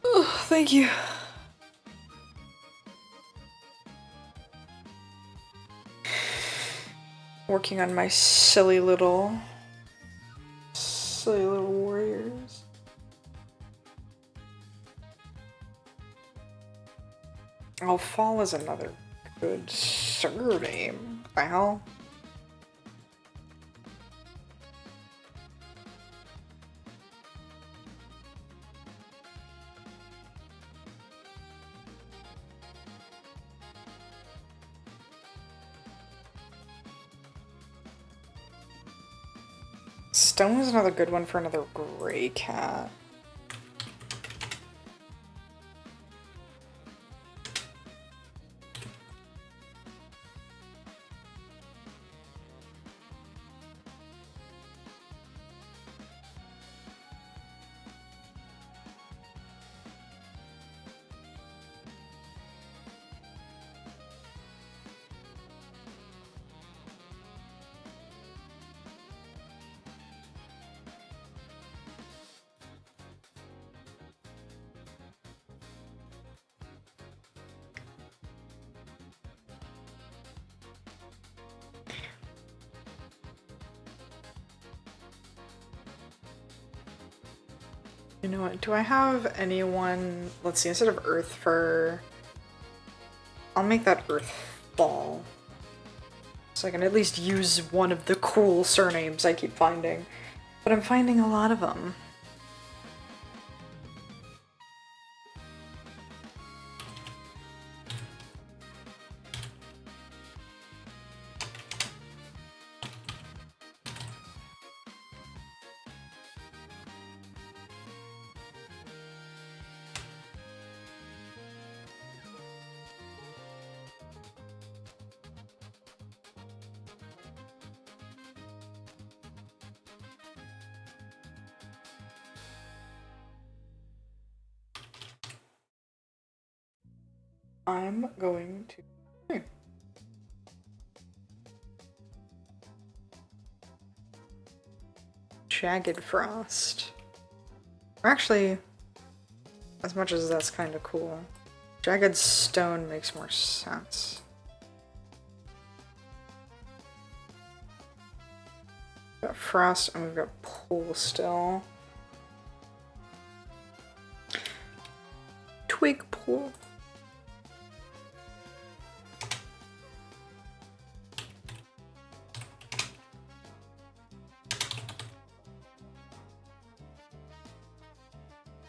Oh, thank you. Working on my silly little warriors. Oh, fall is another good surname. What the hell? Stone is another good one for another gray cat. You know what, do I have anyone, let's see, instead of Earth Fur, I'll make that Earth Ball. So I can at least use one of the cool surnames I keep finding. But I'm finding a lot of them. I'm going to... Jagged Frost. Or actually, as much as that's kind of cool, Jagged Stone makes more sense. We've got Frost and we've got Pool still. Twig Pool.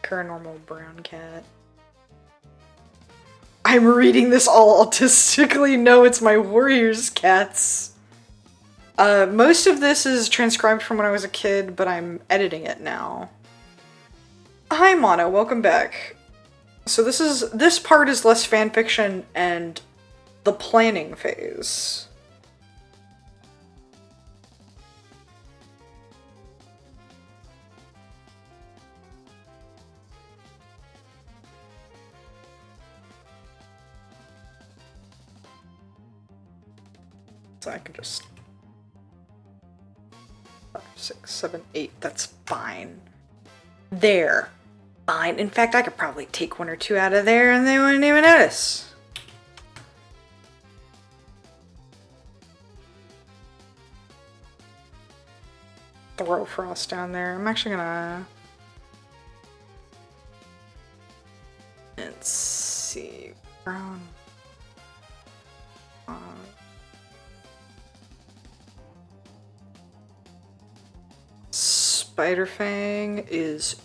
Paranormal brown cat. I'm reading this all autistically. No, it's my warrior's cats. Most of this is transcribed from when I was a kid, but I'm editing it now. Hi, Mono. Welcome back. So this part is less fanfiction and the planning phase. So I can just 5, 6, 7, 8. That's fine. There. Fine. In fact, I could probably take 1 or 2 out of there and they wouldn't even notice. Throw Frost down there. I'm actually gonna... Let's see. Brown. Spiderfang is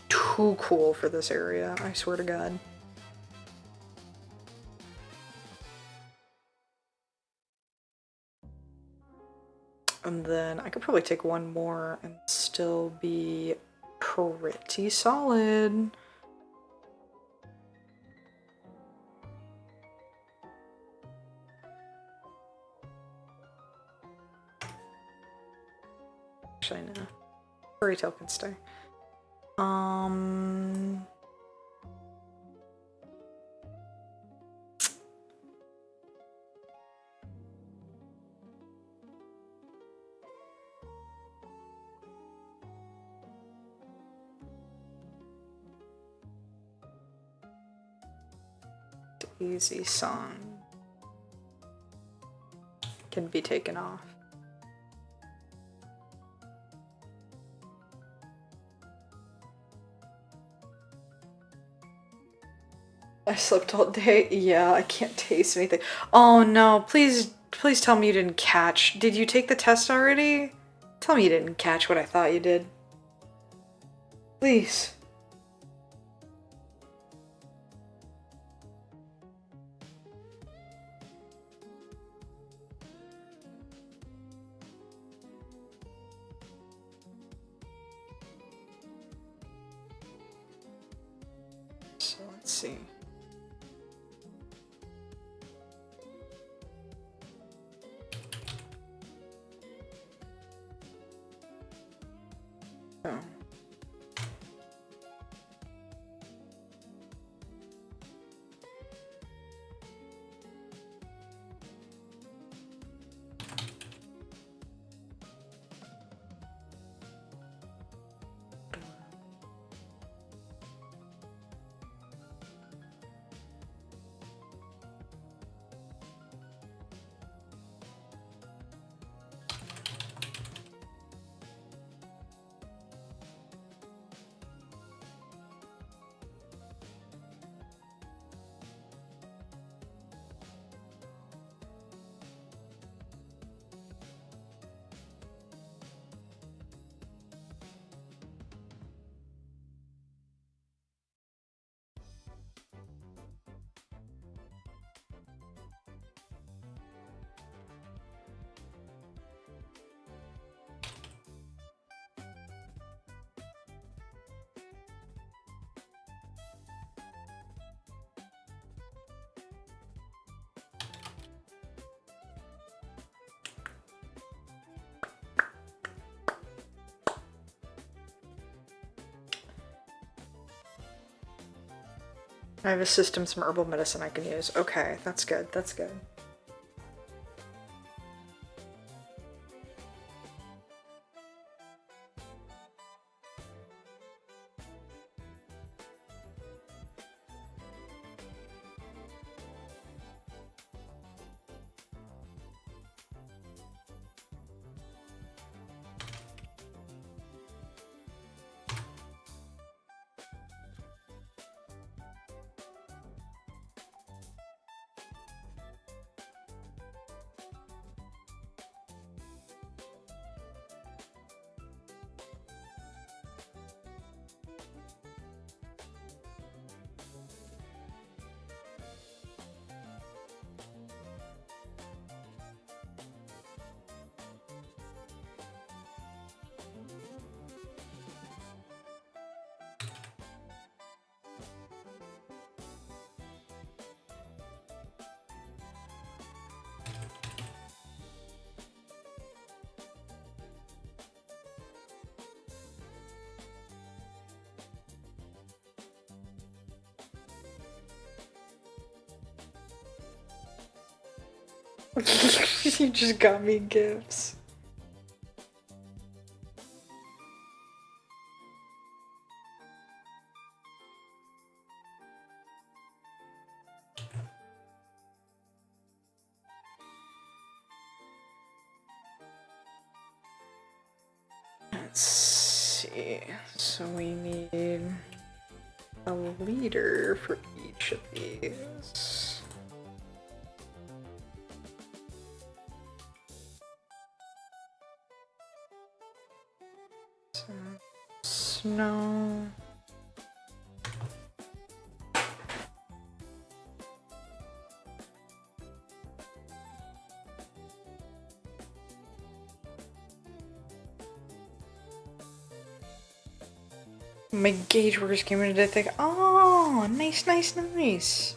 too cool for this area, I swear to God. And then I could probably take 1 more and still be pretty solid. Actually, no. Fairy Tail can stay. Daisy Song can be taken off. slept all day. Yeah, I can't taste anything. Oh no, please tell me you didn't catch. Did you take the test already? Tell me you didn't catch what I thought you did. Please. So let's see. Oh. I have a system, some herbal medicine I can use. Okay, that's good, that's good. You just got me gifts. Let's see. So we need a leader for each of these. So, snow. My gauge workers came in today. Think, oh, nice, nice, nice.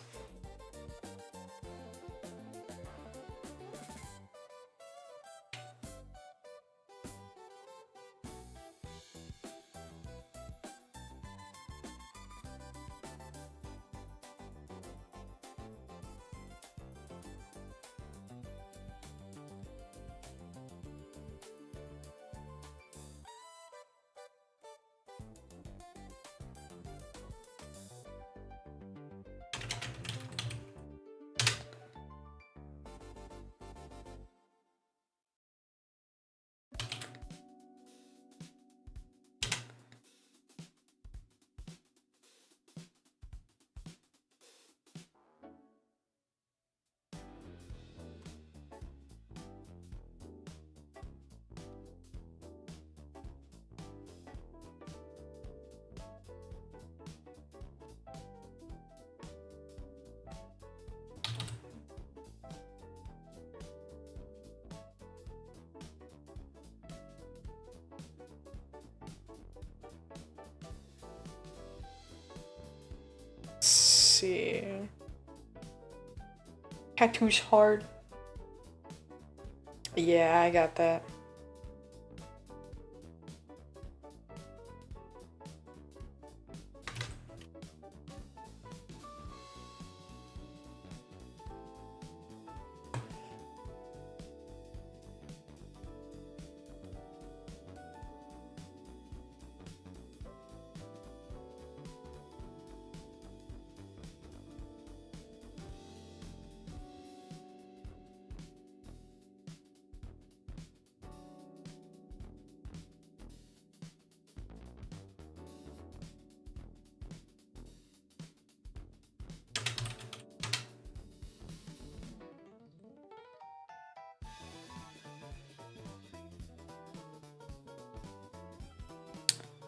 see. Tattoo's hard. Yeah, I got that.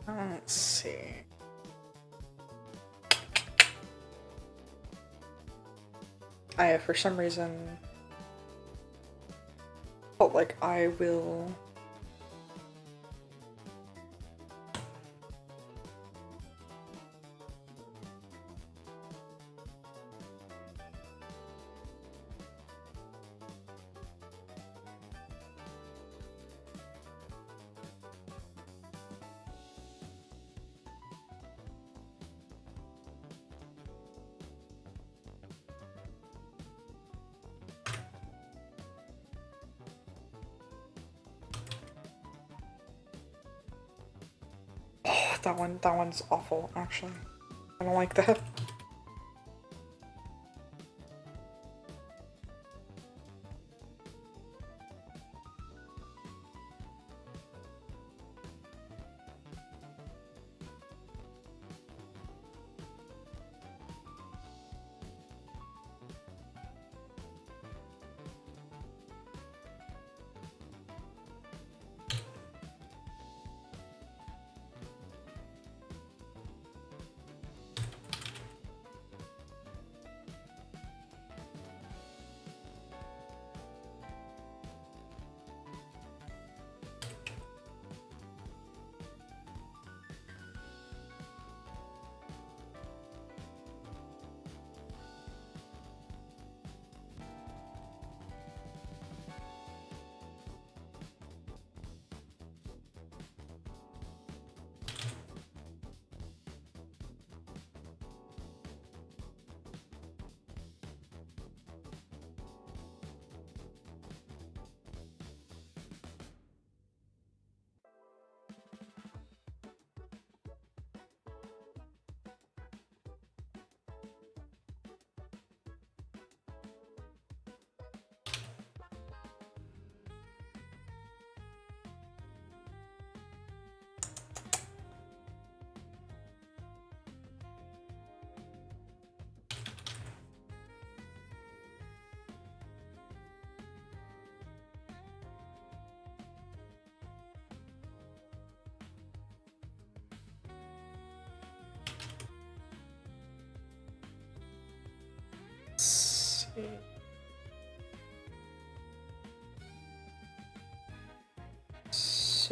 Let's see. I, for some reason, felt like I will... That one's awful, actually. I don't like that.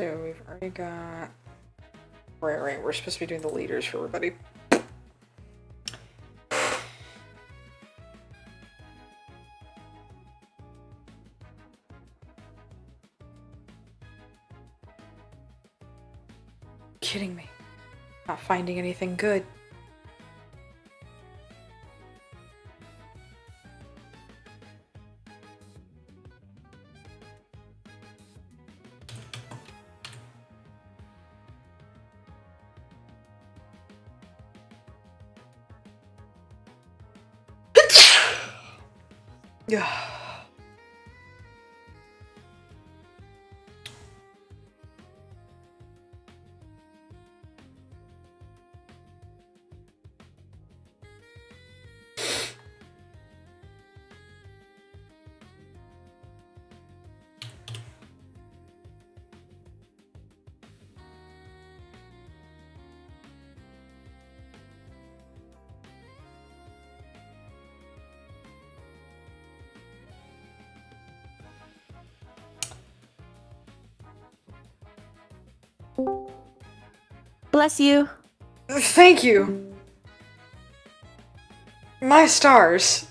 So we've already got... Right, we're supposed to be doing the leaders for everybody. Kidding me. Not finding anything good. Yeah. Bless you. Thank you. My stars!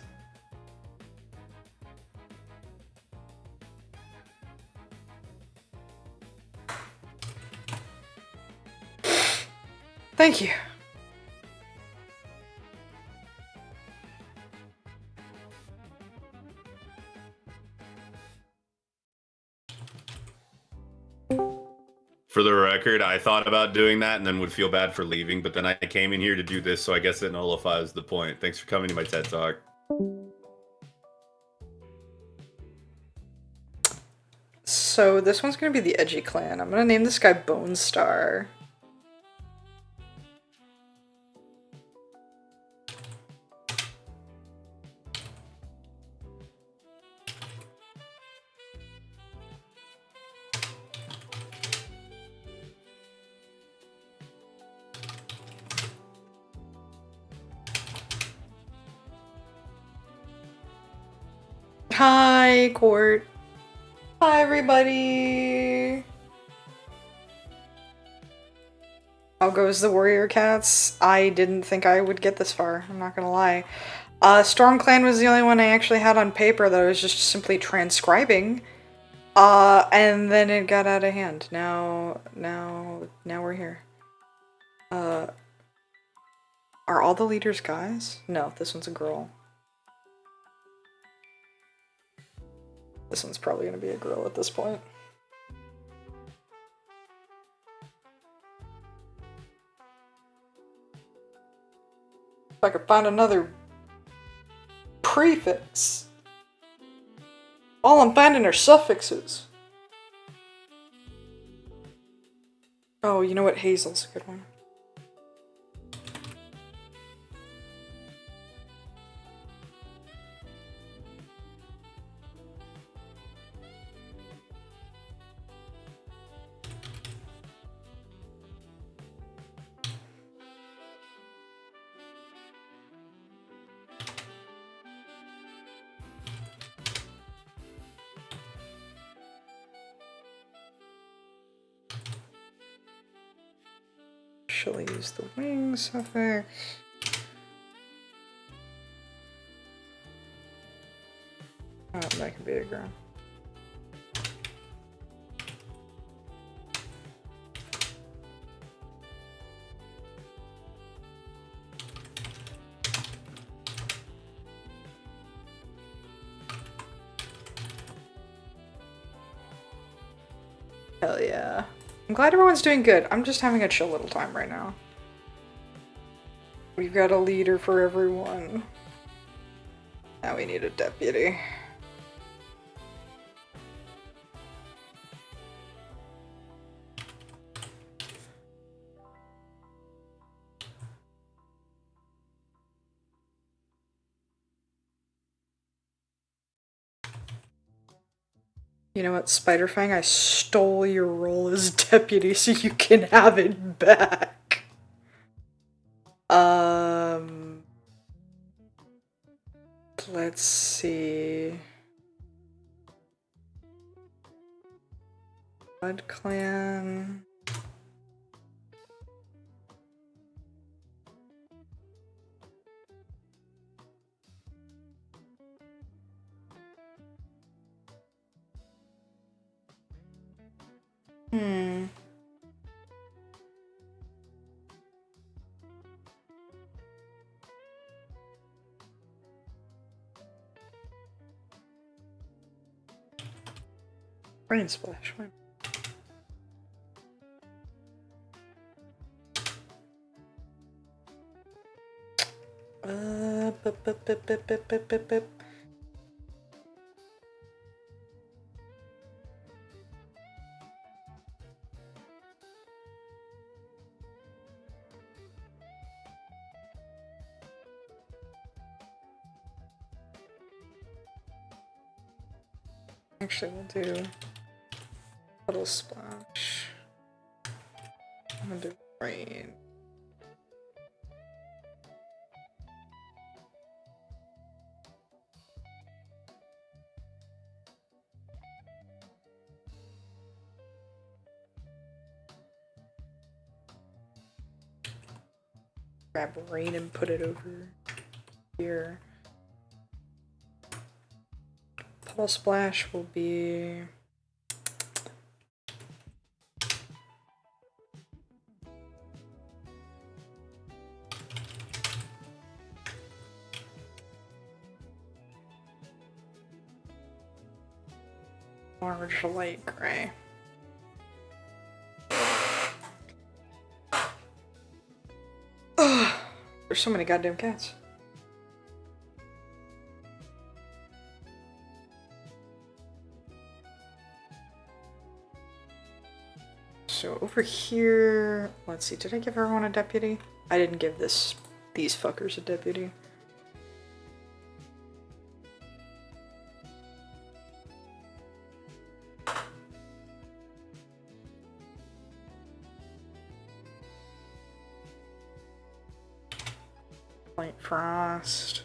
Thank you. For the record, I thought about doing that and then would feel bad for leaving, but then I came in here to do this, so I guess it nullifies the point. Thanks for coming to my TED Talk. So this one's gonna be the edgy clan. I'm gonna name this guy Bone Star. Hi, Court. Hi, everybody. How goes the Warrior Cats? I didn't think I would get this far, I'm not gonna lie. Storm Clan was the only one I actually had on paper that I was just simply transcribing. And then it got out of hand. Now we're here. Are all the leaders guys? No, this one's a girl. This one's probably gonna be a girl at this point. If I could find another prefix. All I'm finding are suffixes. Oh, you know what? Hazel's a good one. She'll use the wing suffix. Oh, that can be a girl. Hell yeah. I'm glad everyone's doing good. I'm just having a chill little time right now. We've got a leader for everyone. Now we need a deputy. You know what, Spiderfang? I stole your role as deputy so you can have it back. Let's see. Blood Clan. Rain Splash. Actually, we'll do Puddle Splash. I'm gonna do Rain. Grab Rain and put it over. here. Puddle Splash will be... large light gray. Ugh, there's so many goddamn cats. So over here, let's see, did I give everyone a deputy? I didn't give these fuckers a deputy. Light Frost.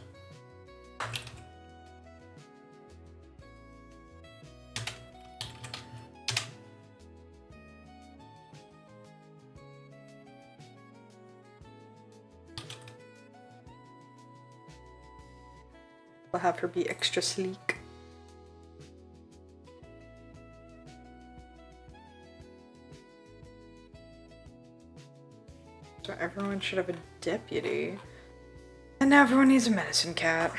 We'll have her be extra sleek. So everyone should have a deputy. And now everyone needs a medicine cat.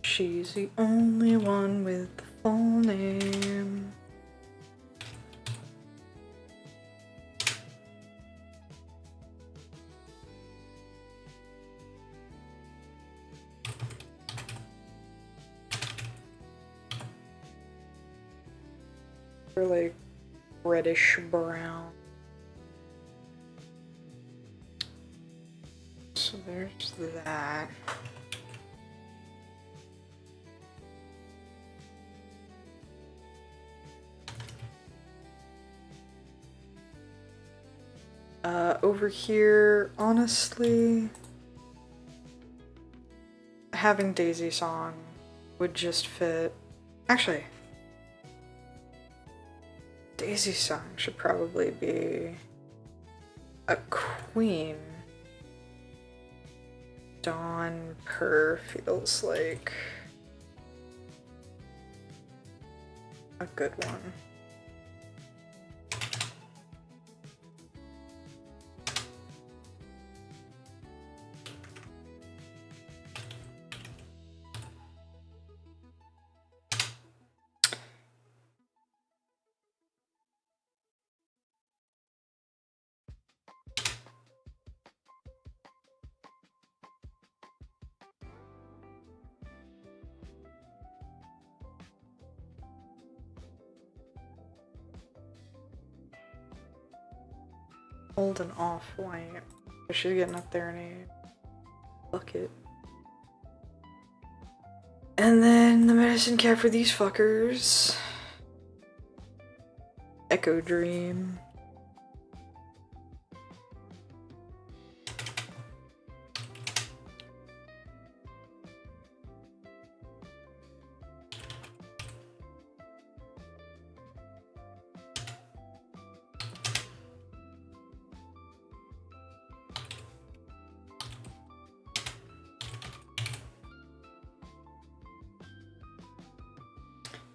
She's the only one with the full name. They're like reddish brown. So there's that. Over here, honestly, having Daisy Song would just fit. Actually, Daisy Song should probably be a queen. Dawn Purr feels like a good one. Old and off-white. She's getting up there in a bucket. And then the medicine cat for these fuckers. Echo Dream.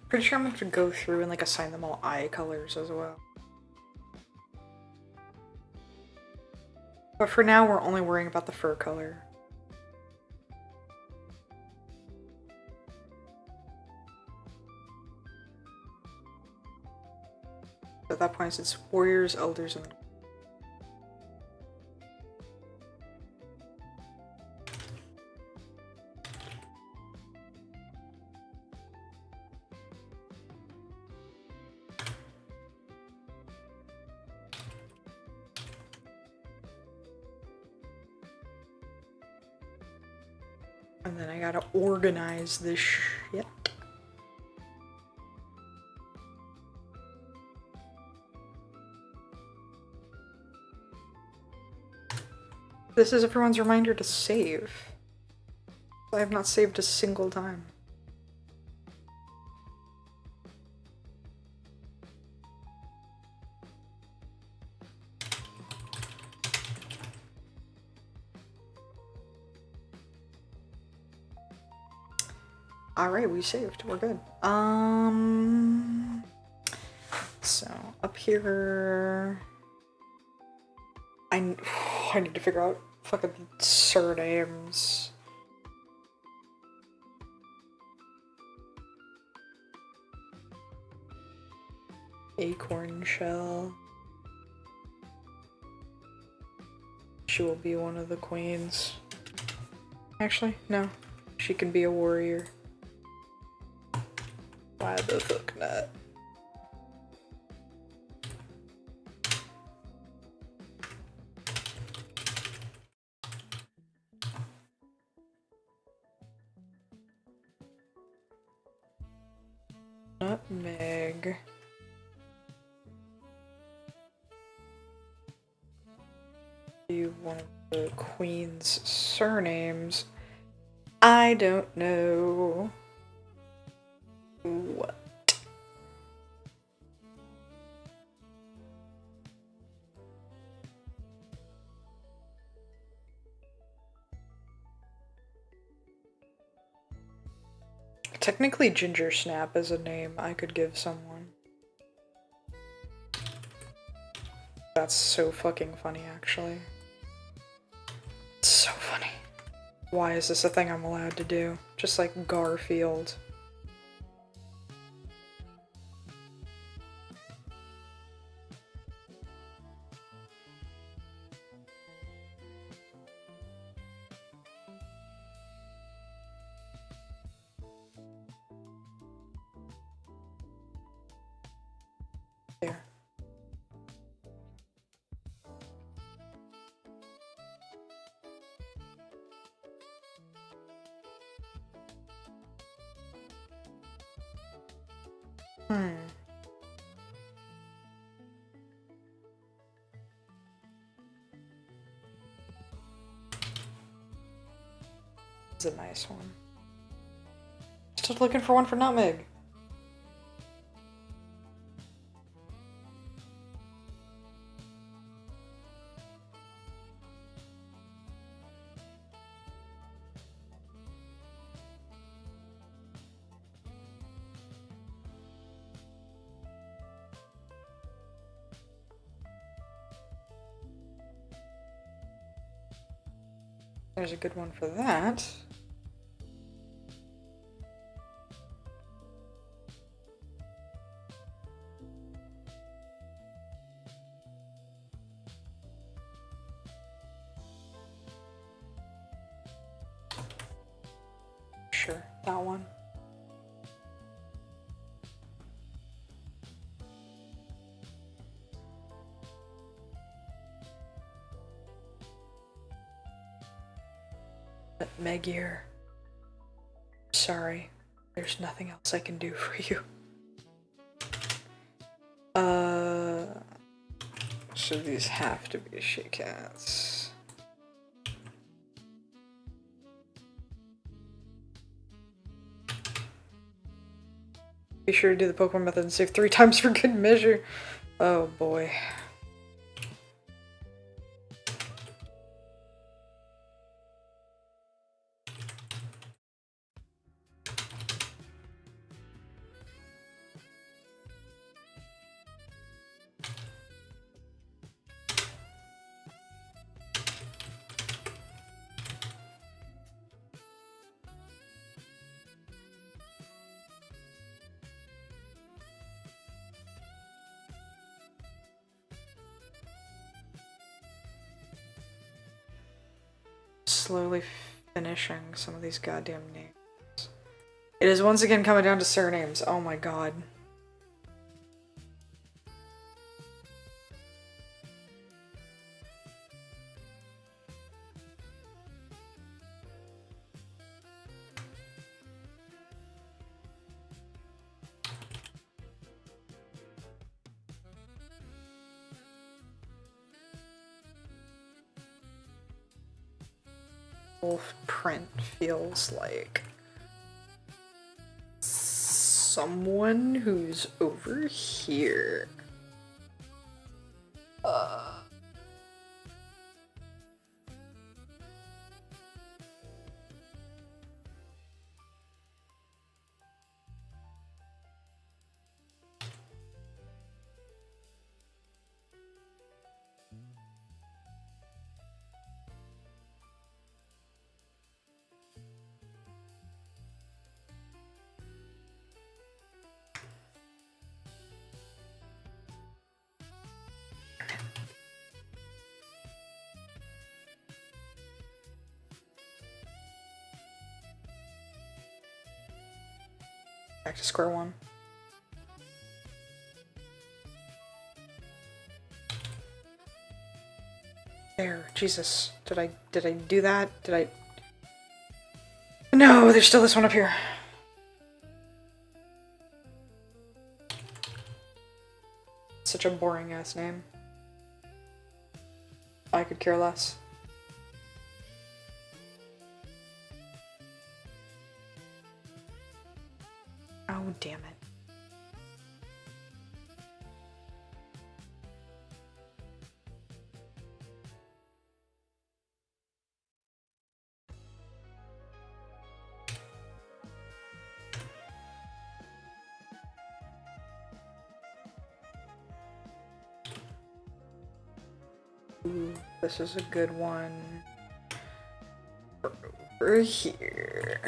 Pretty sure I'm gonna have to go through and like assign them all eye colors as well. But for now, we're only worrying about the fur color. So at that point, it's warriors, elders, and then I gotta organize this shit. This is everyone's reminder to save. I have not saved a single time. Alright, we saved. We're good. So, up here... I need to figure out fucking surnames. Acorn Shell. She will be one of the queens. Actually, no. She can be a warrior. Why the fuck not? Nutmeg. Be one of the queen's surnames. I don't know. What? Technically, Ginger Snap is a name I could give someone. That's so fucking funny, actually. It's so funny. Why is this a thing I'm allowed to do? Just like Garfield. There. It's a nice one. Still looking for one for Nutmeg. There's a good one for that. Sure, that one. Megier. Sorry, there's nothing else I can do for you. So these have to be she cats. Be sure to do the Pokemon method and save 3 times for good measure. Oh boy. Slowly finishing some of these goddamn names. It is once again coming down to surnames. Oh my god. Wolf print feels like someone who's over here. Back to square one. There, Jesus. Did I do that? Did I? No, there's still this one up here. Such a boring ass name. I could care less. Oh, damn it. Ooh, this is a good one. Over here.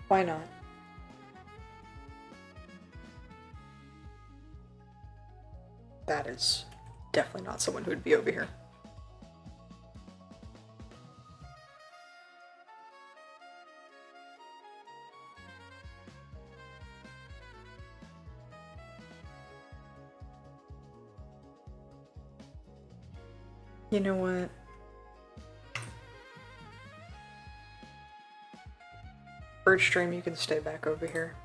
Why not? That is definitely not someone who would be over here. You know what? Birdstream, you can stay back over here.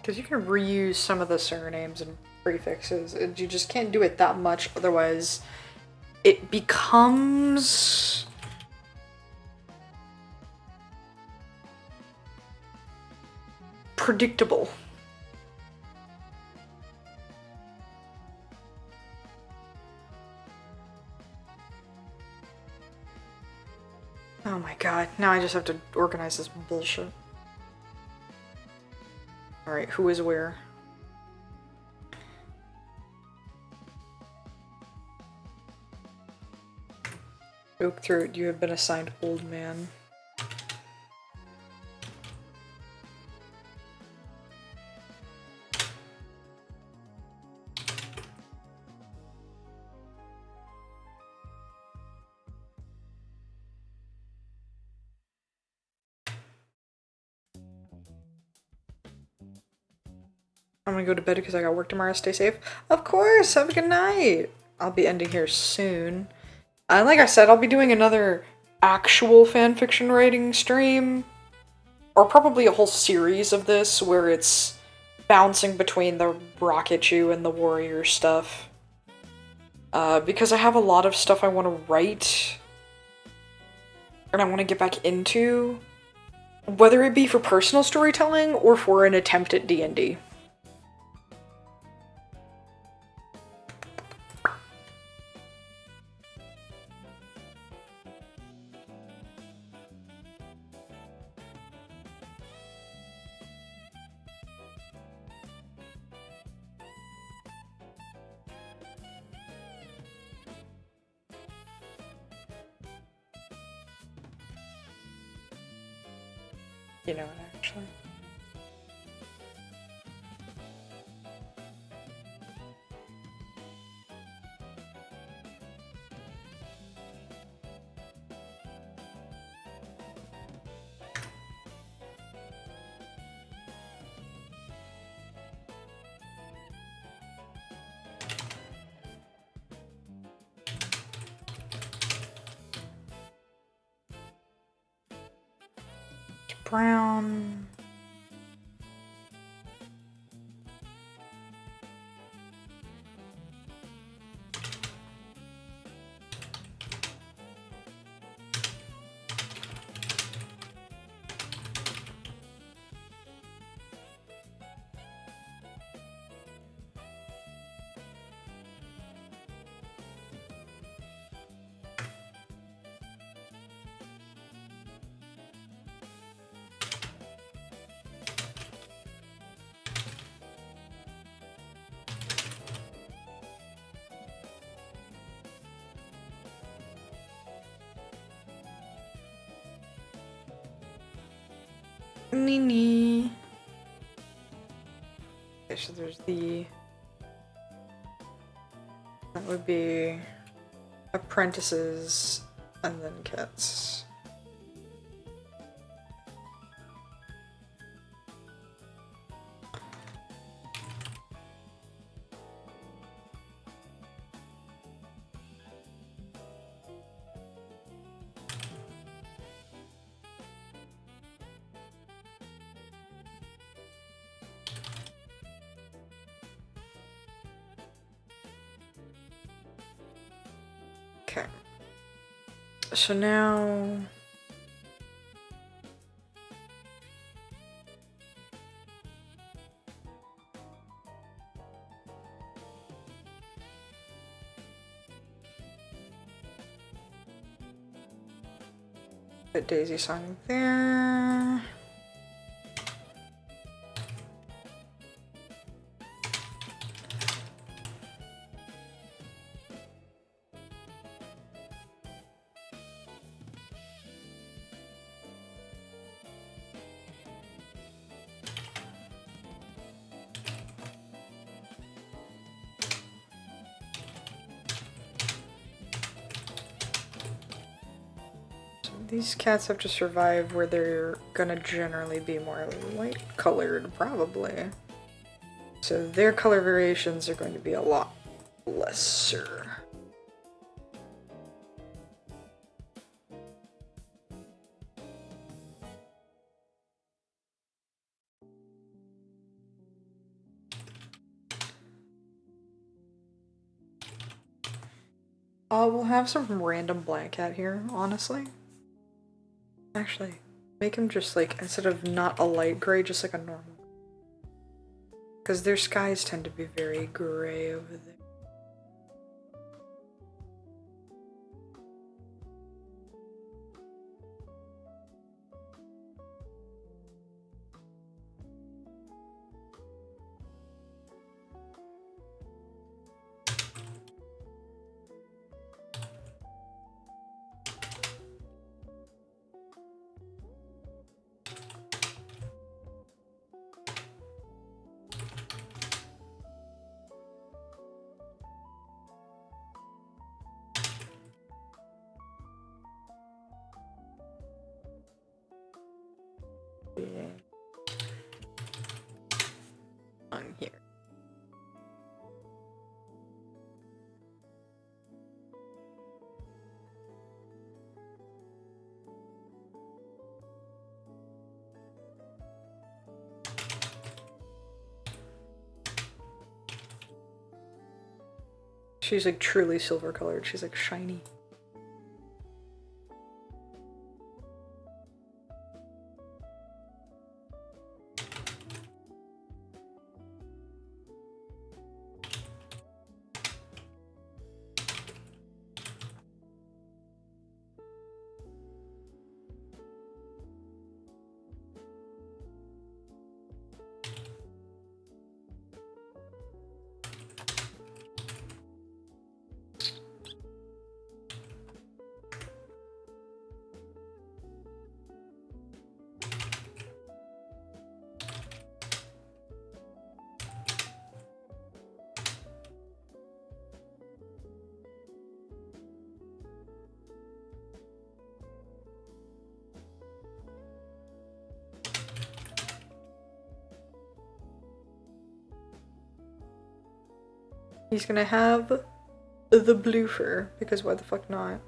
Because you can reuse some of the surnames and prefixes, and you just can't do it that much, otherwise it becomes predictable. Oh my god, now I just have to organize this bullshit. Alright, who is where? Oak Throat, you have been assigned Old Man. I'm gonna go to bed because I got work tomorrow. Stay safe. Of course, have a good night. I'll be ending here soon. And like I said, I'll be doing another actual fanfiction writing stream. Or probably a whole series of this where it's bouncing between the Rocketchu and the Warrior stuff. Because I have a lot of stuff I want to write. And I want to get back into. Whether it be for personal storytelling or for an attempt at D&D. You know what, actually? Brown. Nee. Okay, so there's the... That would be apprentices and then kits. Okay. So now... Put Daisy Song there. These cats have to survive where they're gonna generally be more light colored, probably. So their color variations are going to be a lot lesser. We'll have some random black cat here, honestly. Actually, make him just like, instead of not a light gray, just like a normal. Because their skies tend to be very gray over there. On here. She's like truly silver colored. She's like shiny. He's gonna have the blue fur, because why the fuck not?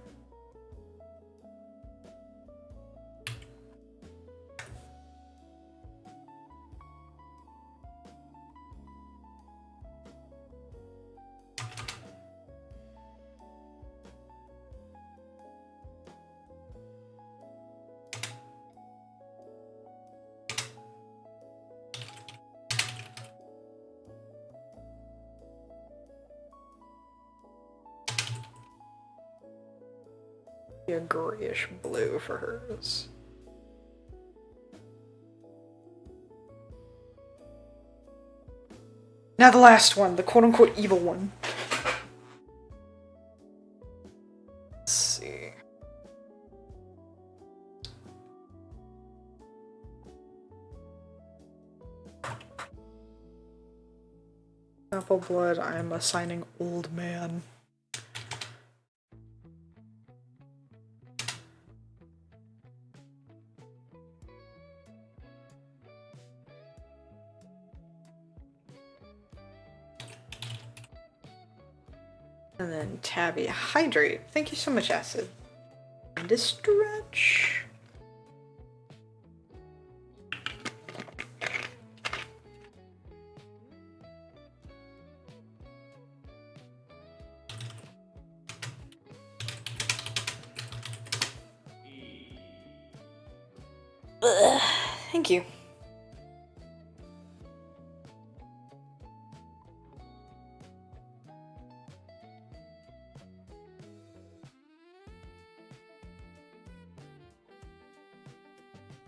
A grayish blue for hers. Now the last one, the quote-unquote evil one. Let's see. Apple blood, I am assigning old man. And then Tabby, hydrate. Thank you so much, Acid. And a stretch. Ugh, thank you.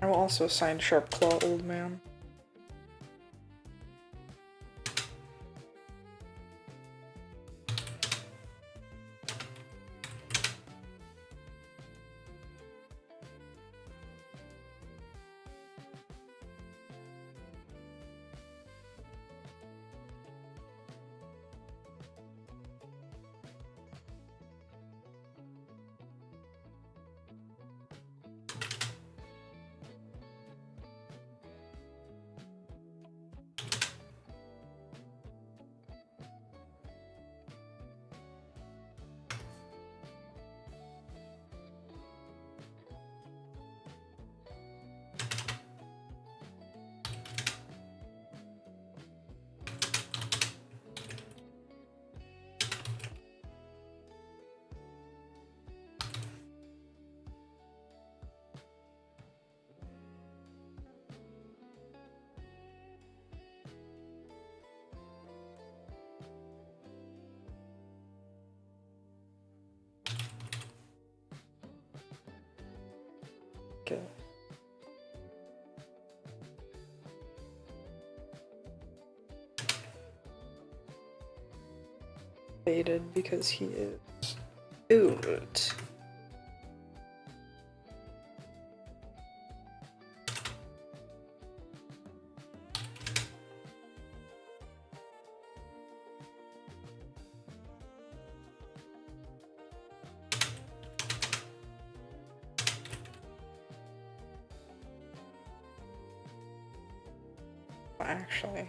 I will also assign Sharp Claw Old Man. Okay. Baited because he is old. Actually.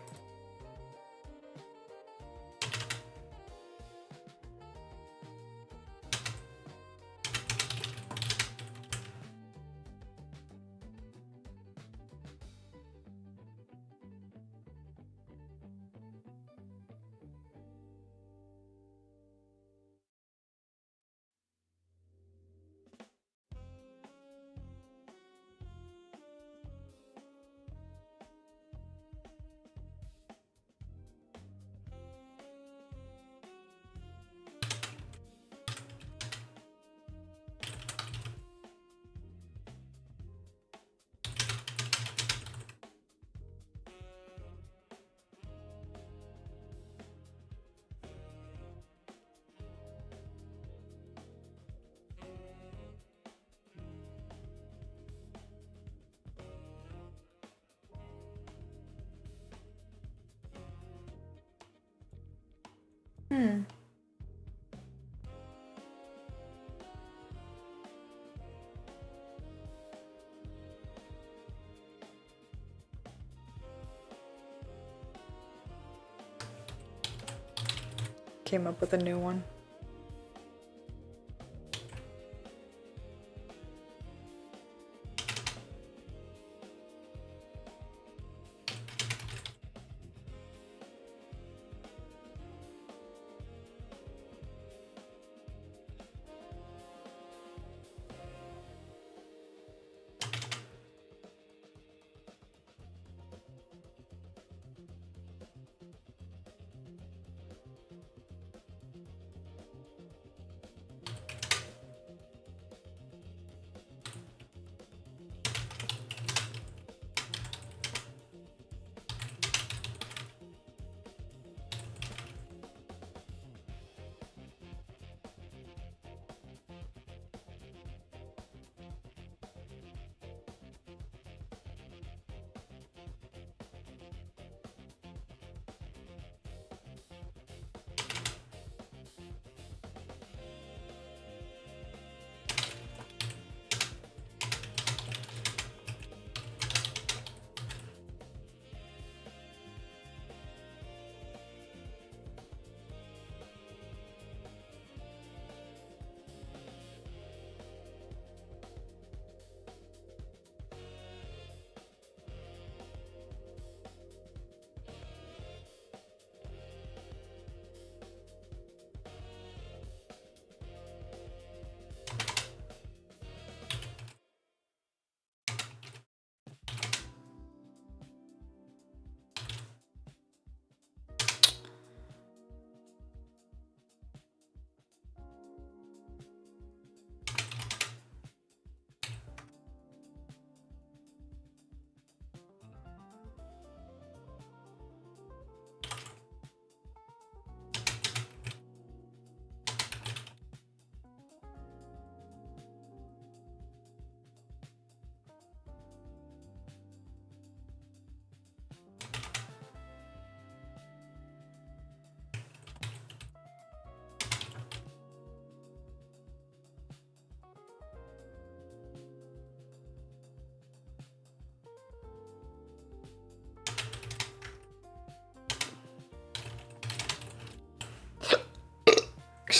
Came up with a new one.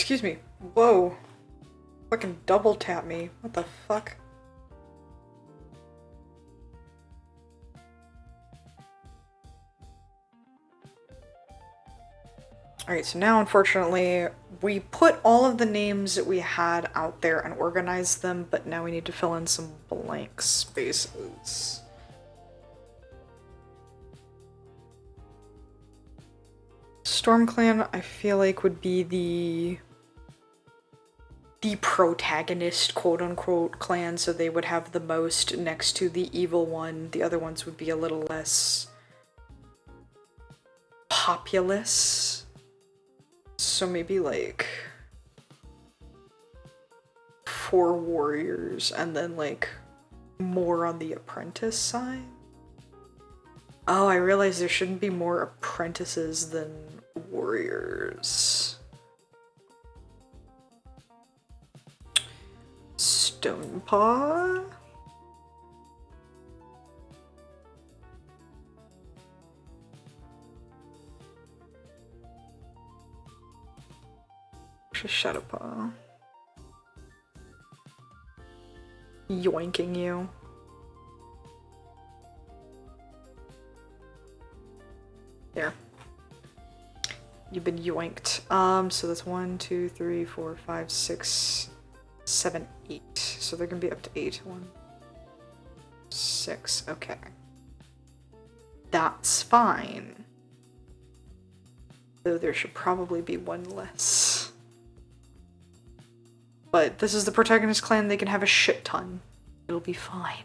excuse me. Whoa. Fucking double tap me. What the fuck? Alright, so now unfortunately we put all of the names that we had out there and organized them, but now we need to fill in some blank spaces. Storm Clan, I feel like, would be the protagonist, quote-unquote, clan, so they would have the most next to the evil one. The other ones would be a little less populous. So maybe, like, 4 warriors, and then, like, more on the apprentice side? Oh, I realized there shouldn't be more apprentices than warriors. Stonepaw? Shadowpaw. Yoinking you. There. You've been yoinked. So that's 1, 2, 3, 4, 5, 6, 7, 8. So they're gonna be up to 8. 1, 6. Okay. That's fine. Though there should probably be 1 less. But this is the protagonist clan, they can have a shit ton. It'll be fine.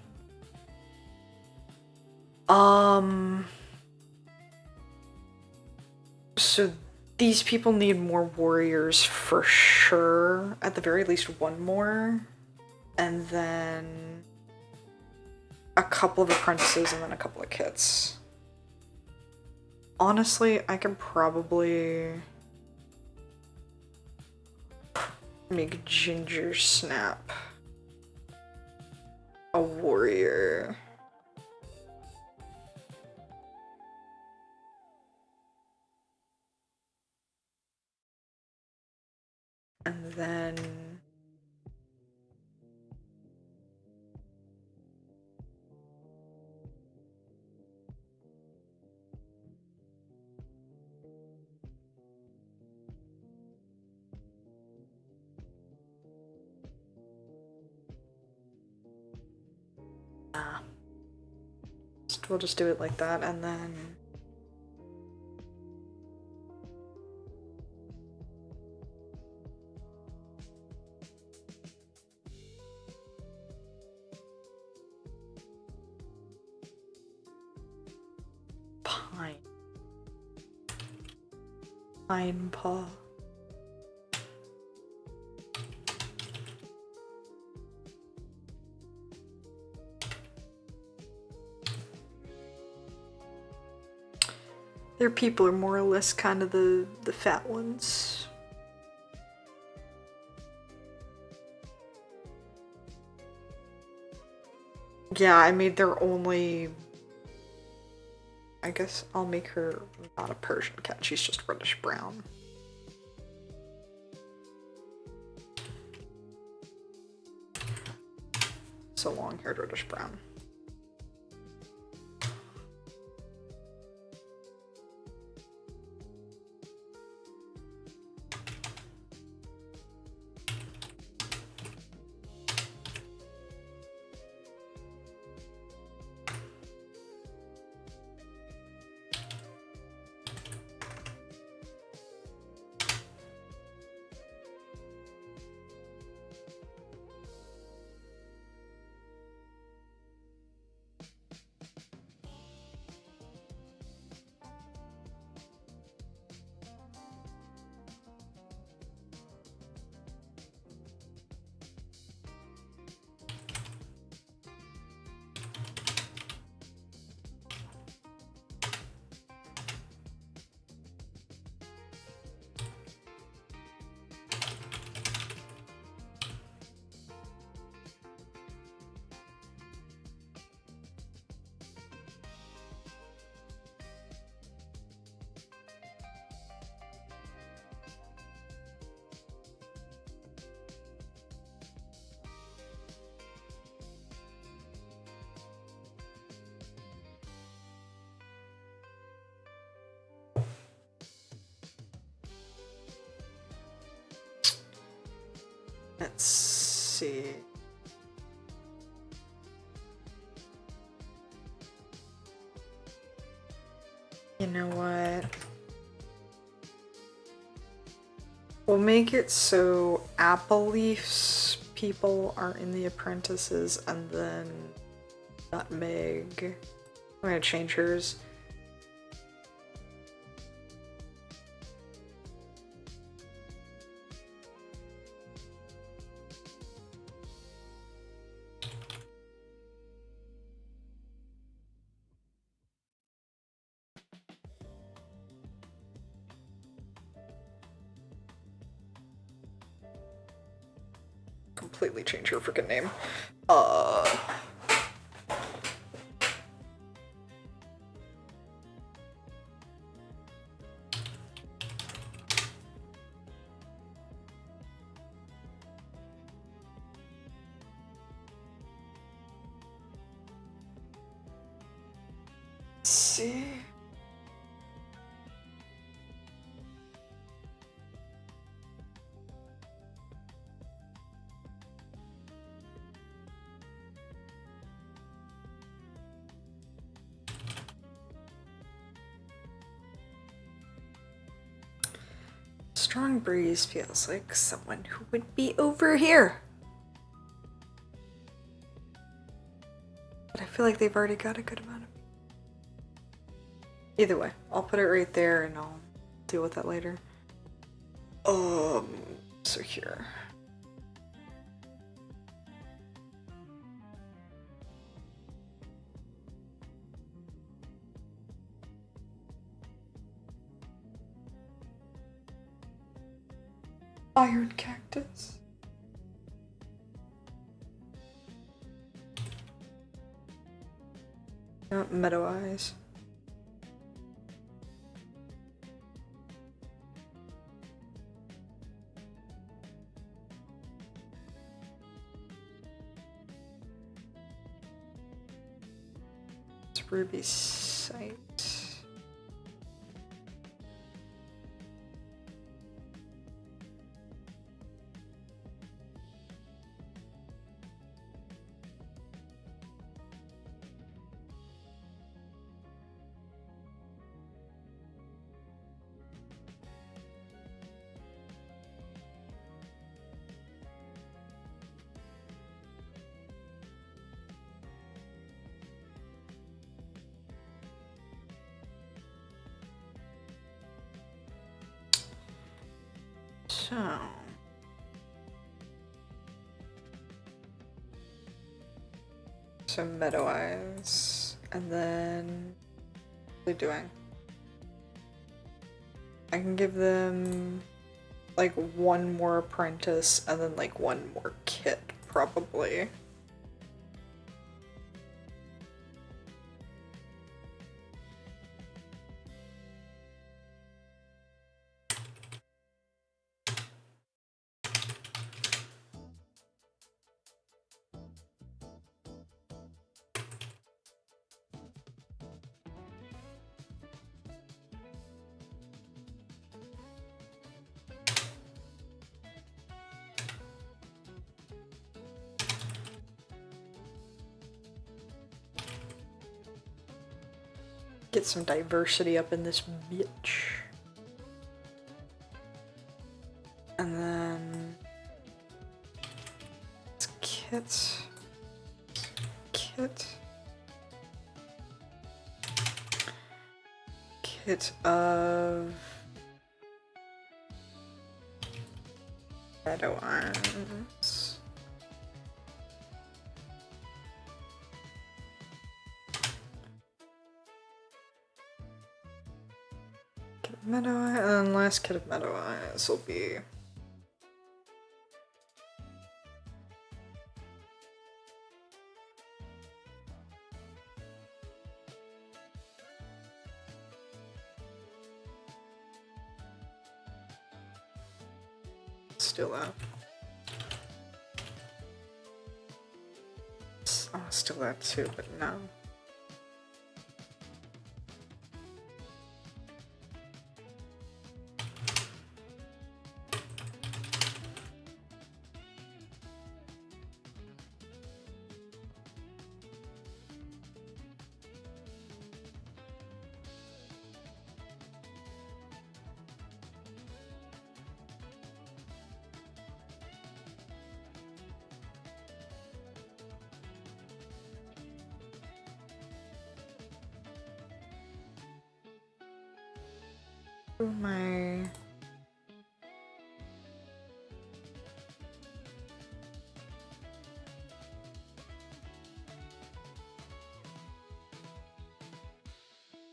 So these people need more warriors for sure. At the very least 1 more. And then a couple of apprentices and then a couple of kits. Honestly, I can probably make Ginger Snap a warrior. And then we'll just do it like that, and then Pine Paw. Their people are more or less kind of the fat ones. Yeah, I made their only... I guess I'll make her not a Persian cat, she's just reddish brown. So long-haired reddish brown. Let's see. You know what? We'll make it so apple leaves people are in the apprentices, and then nutmeg. I'm gonna change hers. Completely change her freaking name. Let's see. Strong breeze feels like someone who would be over here. But I feel like they've already got a good amount of... Either way, I'll put it right there and I'll deal with that later. So here. Iron cactus. Meadow eyes. It's ruby sight. So meadow eyes, and then what are they doing? I can give them like one more apprentice and then like one more kit, probably. Get some diversity up in this bitch. And then it's kit of meadow irons. Meadow eye, and last kit of meadow eyes will be still that. Oh, still that too, but no. Who am I?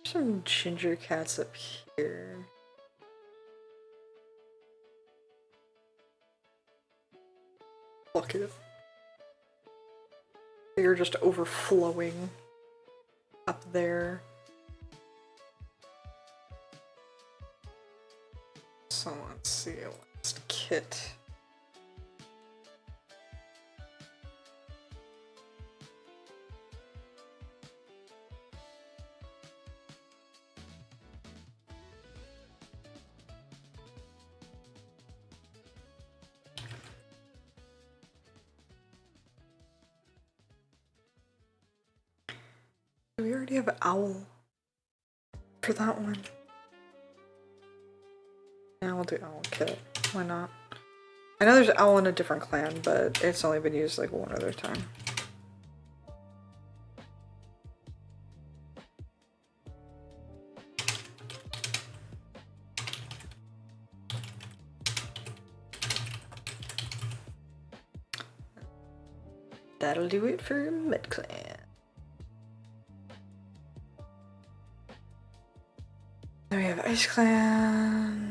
Some ginger cats up here. Bucket. They're just overflowing up there. So let's see, last kit. Do we already have owl for that one? Yeah, we'll do owl kit. Why not? I know there's owl in a different clan, but it's only been used like one other time. That'll do it for Mid Clan. Then we have Ice Clan.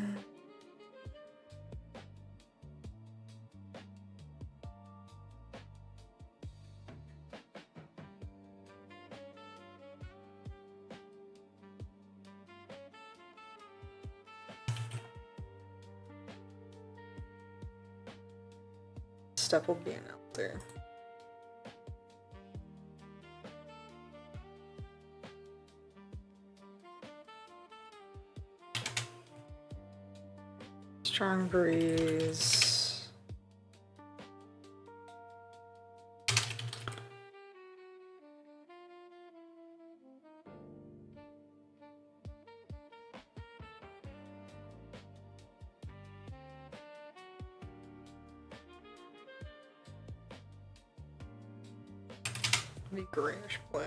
Step will be an elder. Strong breeze. Be greenish blue.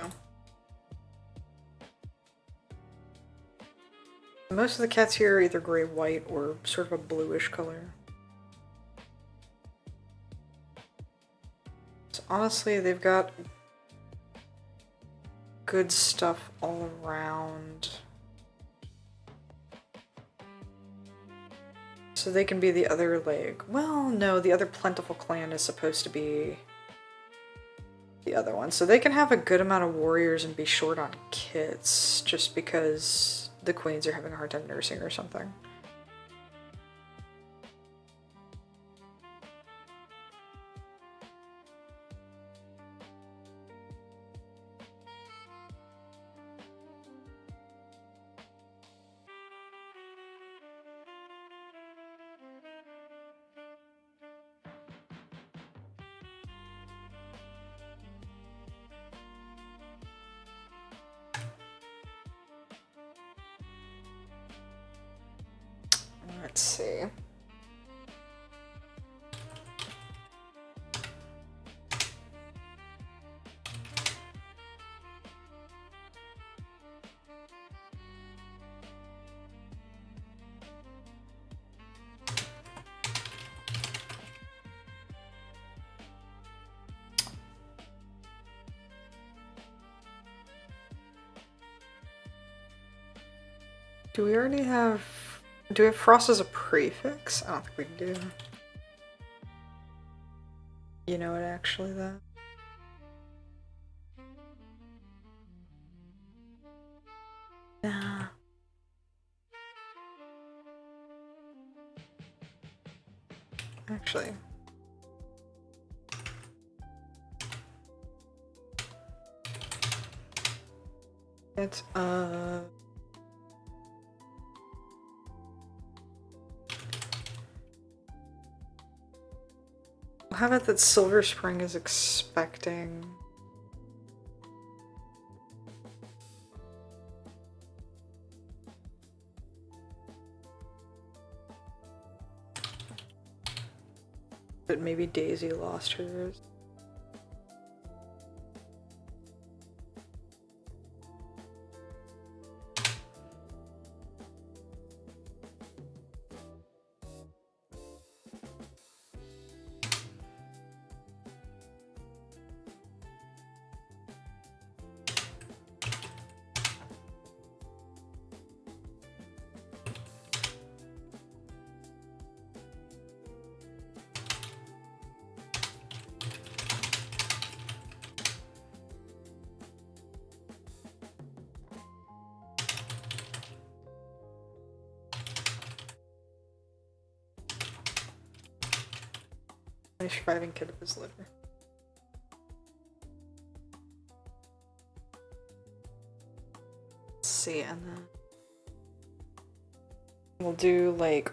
Most of the cats here are either gray-white or sort of a bluish color. So honestly, they've got good stuff all around. So they can be the other leg. Well, no, the other plentiful clan is supposed to be the other one. So they can have a good amount of warriors and be short on kits just because the queens are having a hard time nursing or something. Let's see. Do we already have... Do we have frost as a prefix? I don't think we do. You know what, actually, that? Nah. Actually. It's, how about that Silver Spring is expecting? But maybe Daisy lost hers. A surviving kid of his litter. Let's see, and then we'll do like.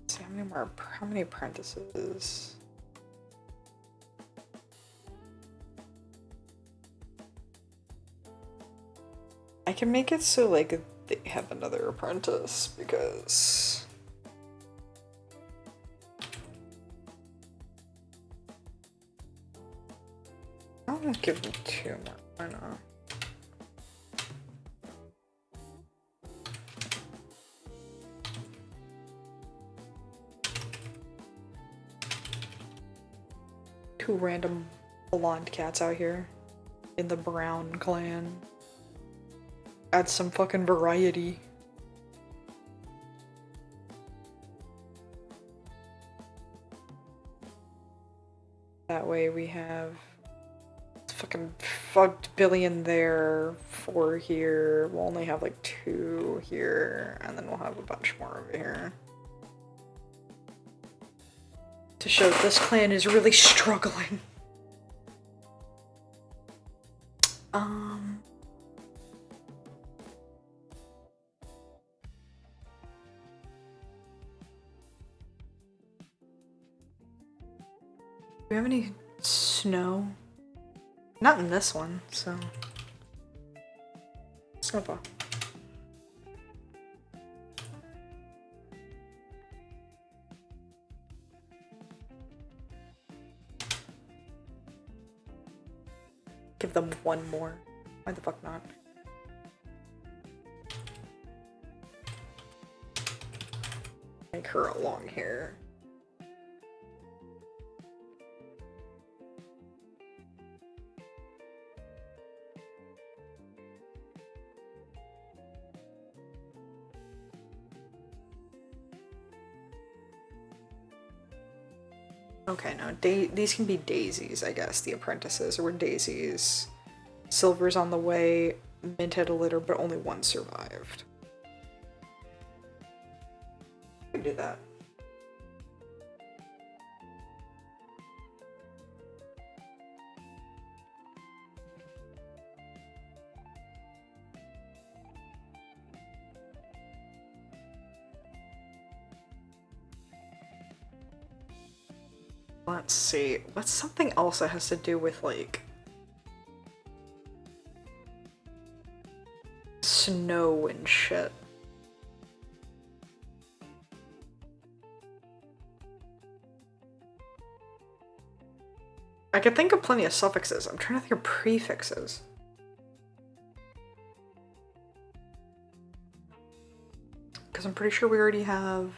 Let's see how many apprentices? I can make it so like they have another apprentice because I'll just give them 2 more. Why not? Two random blonde cats out here in the Brown clan. Add some fucking variety. That way we have fucking fucked billion there, 4 here. We'll only have like 2 here, and then we'll have a bunch more over here. To show that this clan is really struggling. Do we have any snow? Not in this one, so. Snowball. Give them 1 more. Why the fuck not? Make her a long hair. Okay, no, these can be daisies, I guess, the apprentices, or daisies. Silver's on the way, Mint had a litter, but only 1 survived. We can do that. Let's see, what's something else that has to do with, like, snow and shit? I could think of plenty of suffixes. I'm trying to think of prefixes. Because I'm pretty sure we already have...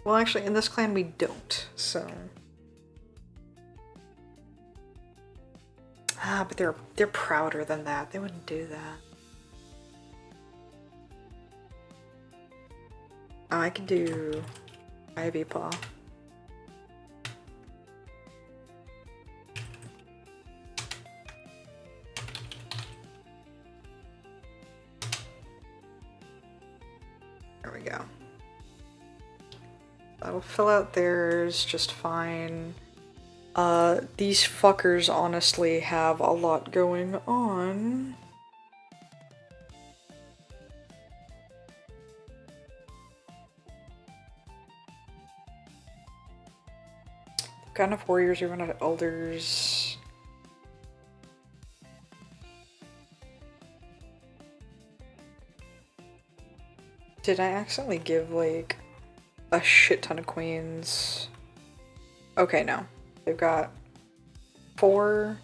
Well, actually, in this clan we don't, so... Ah, but they're prouder than that. They wouldn't do that. Oh, I could do Ivy Paw. There we go. That'll fill out theirs just fine. These fuckers honestly have a lot going on. They've got enough warriors, we've got enough elders. Did I accidentally give, like, a shit ton of queens? Okay, no. They've got 4,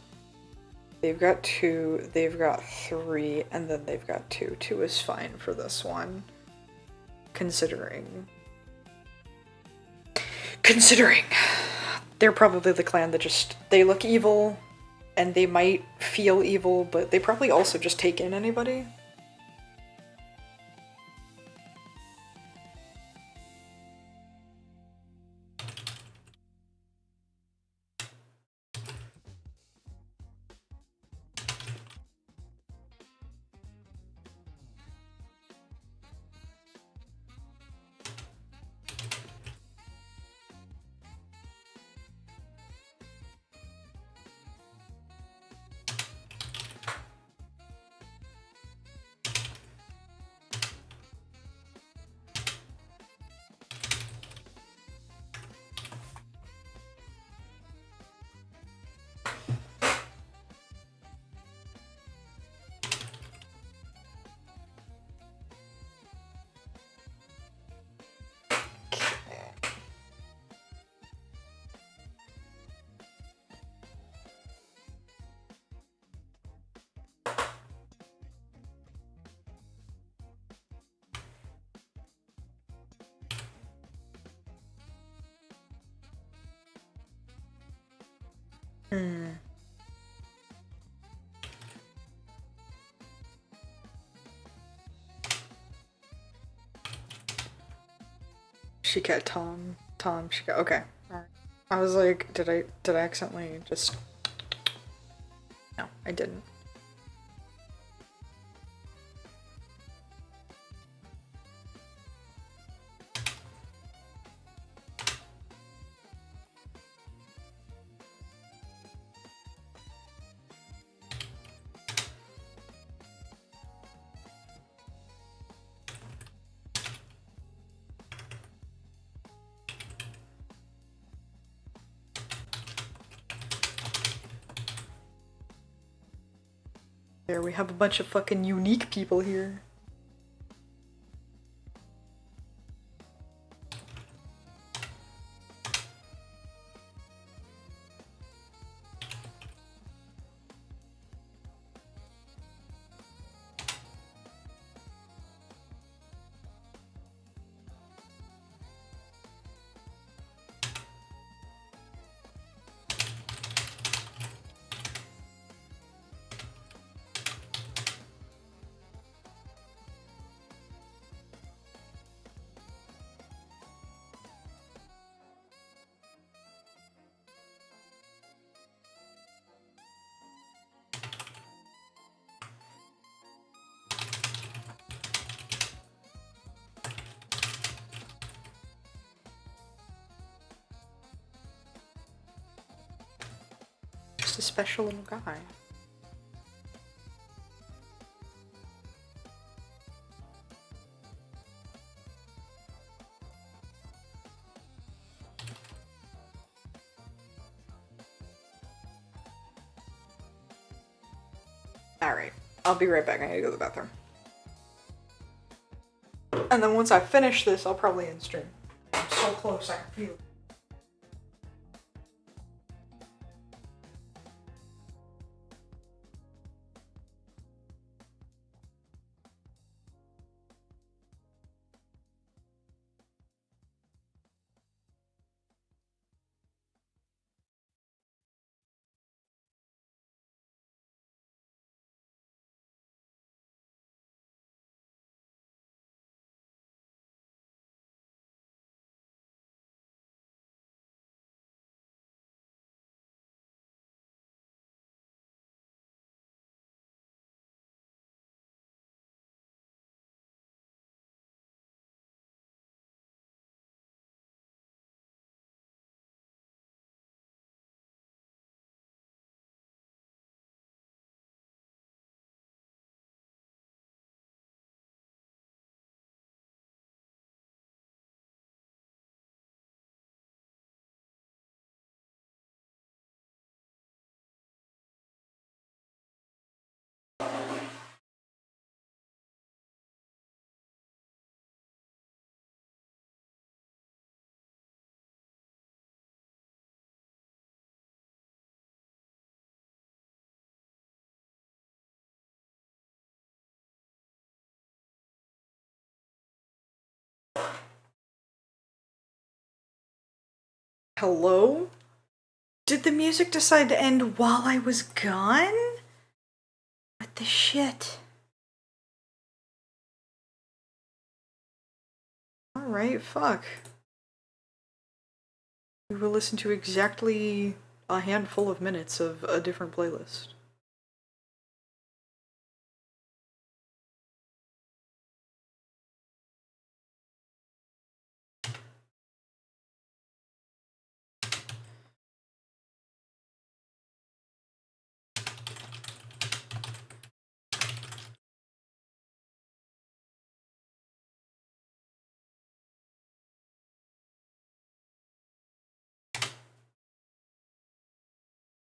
they've got 2, they've got 3, and then they've got 2. 2 is fine for this one. Considering they're probably the clan that just, they look evil, and they might feel evil, but they probably also just take in anybody. She got Tom, she got, okay. Alright. I was like, did I accidentally just... No, I didn't. There, we have a bunch of fucking unique people here. Just a special little guy. Alright, I'll be right back. I need to go to the bathroom. And then once I finish this, I'll probably end stream. I'm so close, I can feel it. Hello? Did the music decide to end while I was gone? What the shit? Alright, fuck. We will listen to exactly a handful of minutes of a different playlist.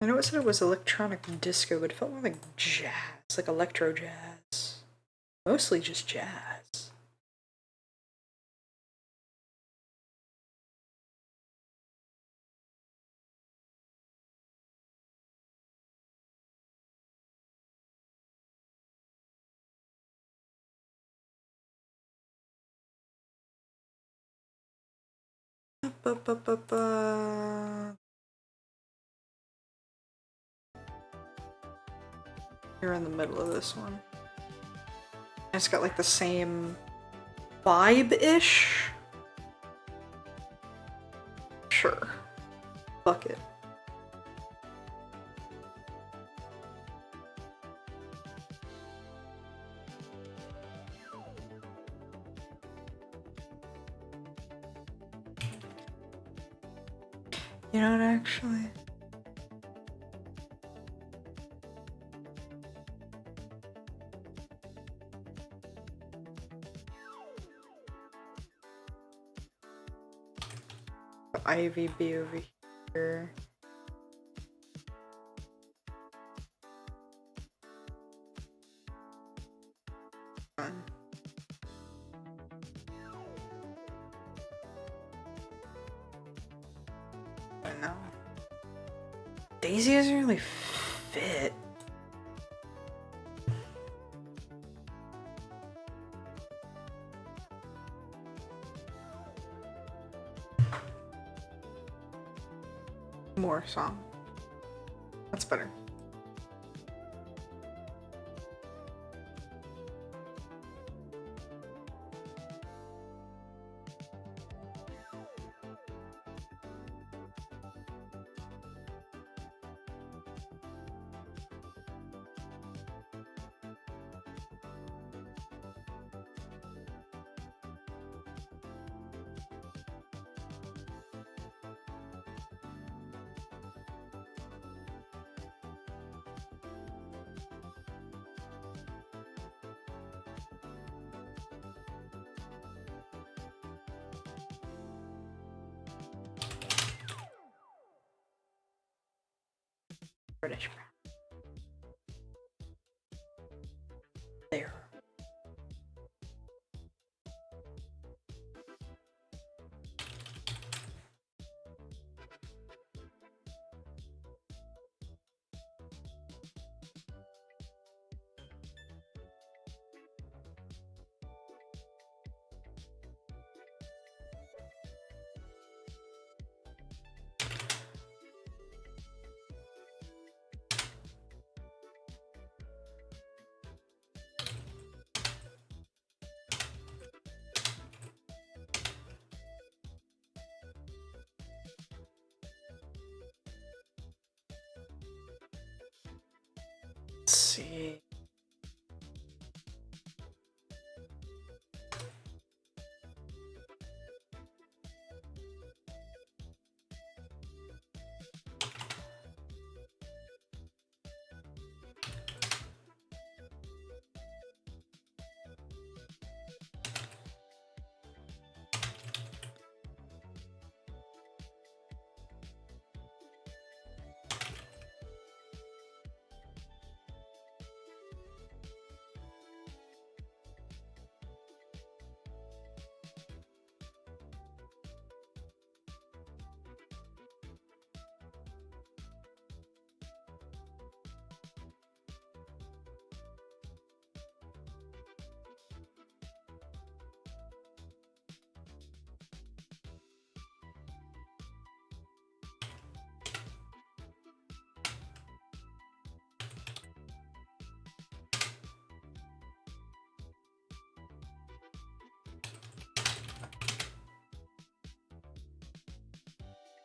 I know it said it was electronic disco, but it felt more like jazz, like electro jazz. Mostly just jazz. Ba, ba, ba, ba. You're in the middle of this one. It's got like the same vibe-ish. Sure. Fuck it. You know what, actually? Ivy be over here. Fun. I know. Daisy doesn't really fit. More song. That's better. British brown. There. Let's see.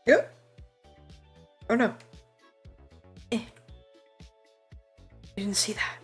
Yep. Oh no. You didn't see that.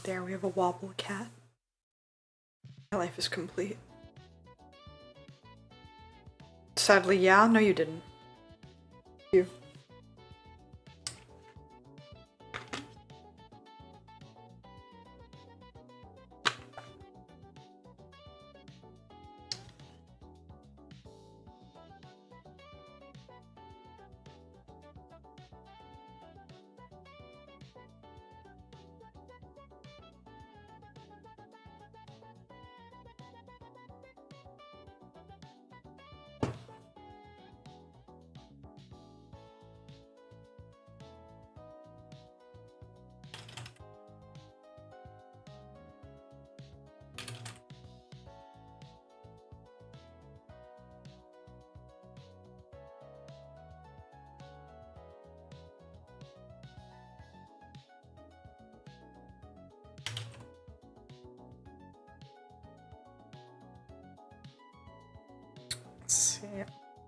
There, we have a wobble cat. My life is complete. Sadly, yeah. No, you didn't. You.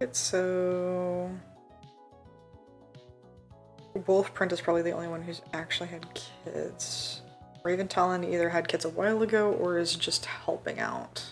It's so... Wolfprint is probably the only one who's actually had kids. Raven Talon either had kids a while ago or is just helping out.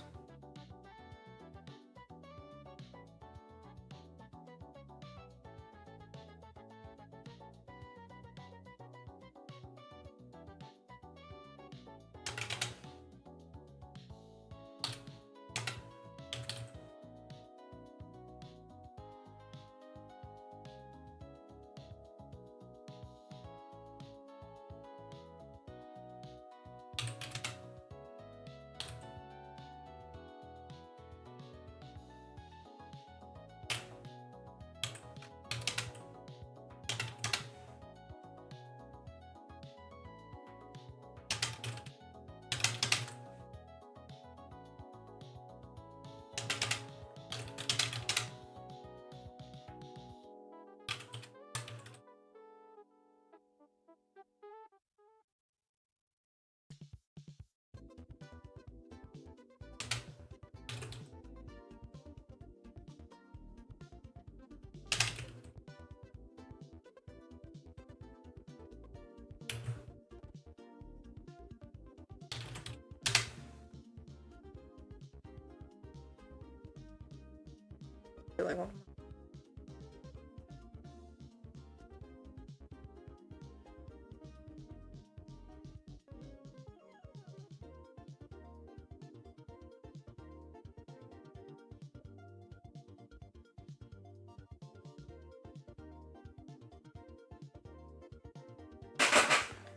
Really want.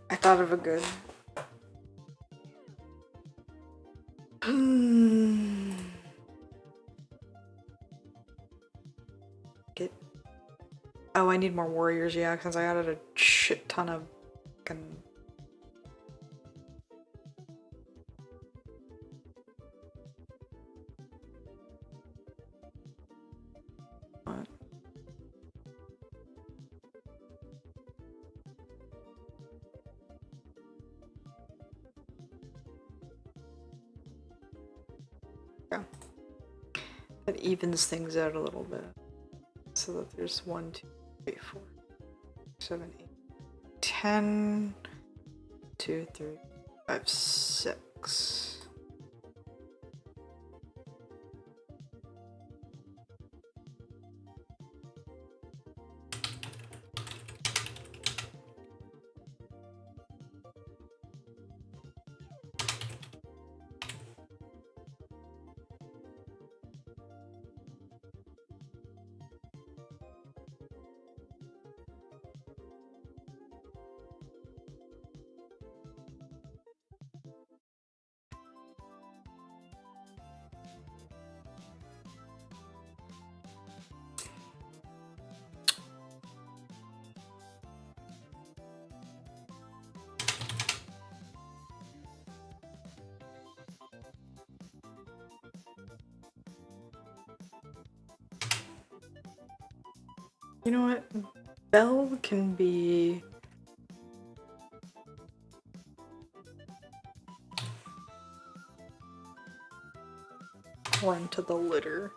I thought of a good. Get. Oh, I need more warriors, yeah, since I added a shit ton of fucking. What? Yeah. That evens things out a little bit. So that there's 1, 2, 3, 4, 7, 8, 10, 2, 3, 5, 6. You know what? Belle can be... run to the litter.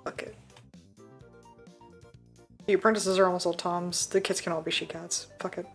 Fuck it. The apprentices are almost all toms. The kids can all be she-cats. Fuck it.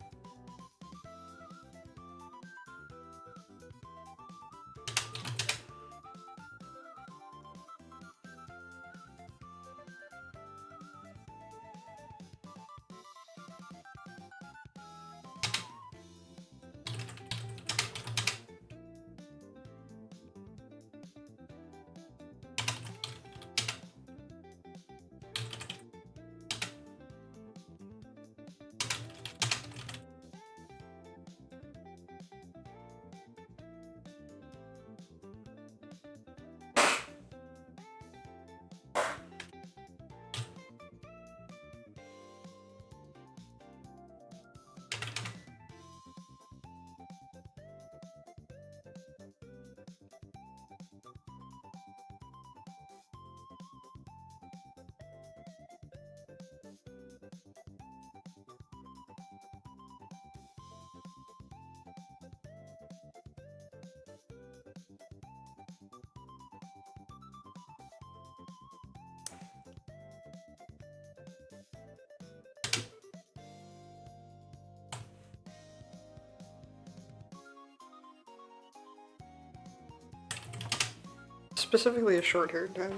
Specifically a short-haired tabby.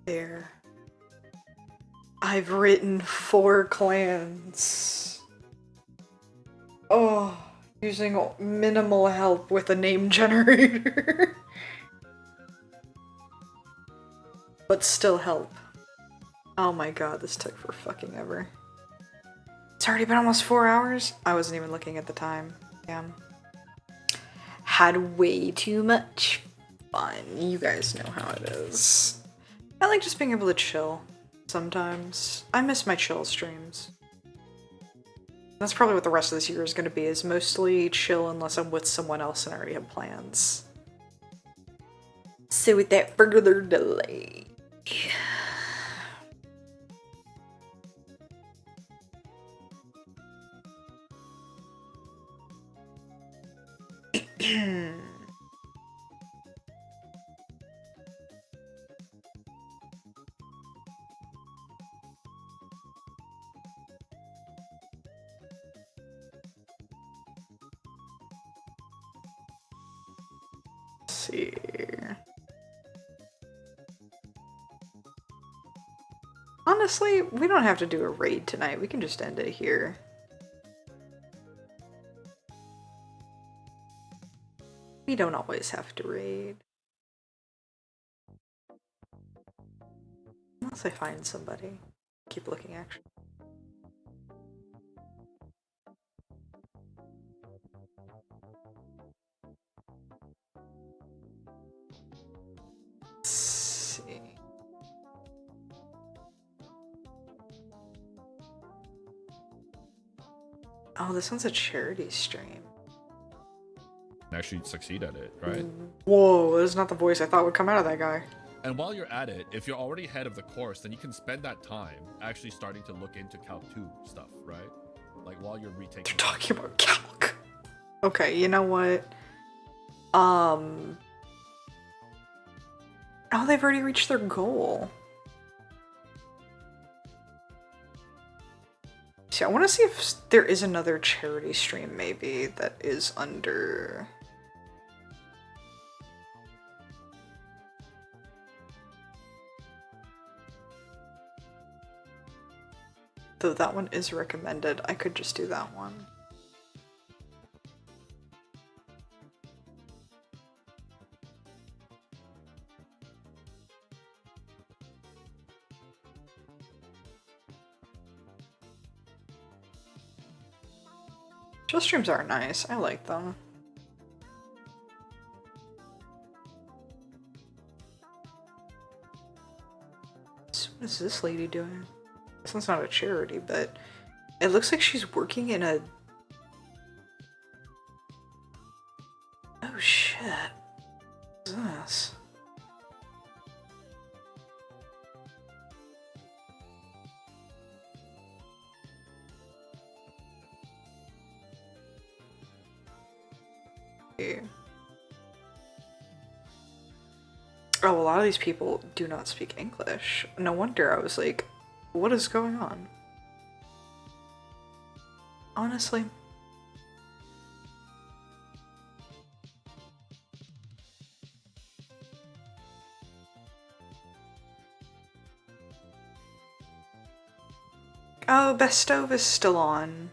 There. I've written 4 clans. Oh, using minimal help with a name generator. But still help. Oh my god, this took for fucking ever. It's already been almost 4 hours? I wasn't even looking at the time. Damn. Had way too much fun. You guys know how it is. I like just being able to chill sometimes. I miss my chill streams. That's probably what the rest of this year is going to be, is mostly chill unless I'm with someone else and I already have plans. So without further delay... see. Honestly, we don't have to do a raid tonight. We can just end it here. We don't always have to raid. Unless I find somebody. Keep looking, actually. Let's see. Oh, this one's a charity stream. Actually succeed at it, right? Whoa, that's not the voice I thought would come out of that guy. And while you're at it, if you're already ahead of the course, then you can spend that time actually starting to look into Calc 2 stuff, right? Like while you're retaking. They're talking about Calc. Okay, you know what? Oh, they've already reached their goal. See, I want to see if there is another charity stream, maybe, that is under... Though that one is recommended, I could just do that one. Chill streams are nice. I like them. So what is this lady doing? This one's not a charity, but it looks like she's working in a... Oh shit. What is this? Oh, a lot of these people do not speak English. No wonder I was like, what is going on? Honestly. Oh, Best Stove is still on.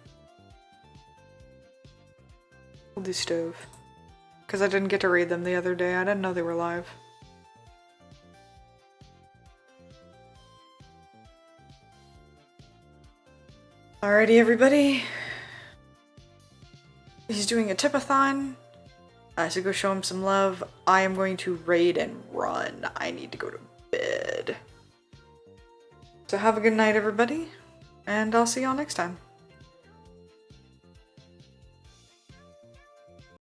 We'll do Stove. Because I didn't get to raid them the other day. I didn't know they were live. Alrighty, everybody. He's doing a tip-a-thon. So go show him some love. I am going to raid and run. I need to go to bed. So have a good night, everybody. And I'll see y'all next time.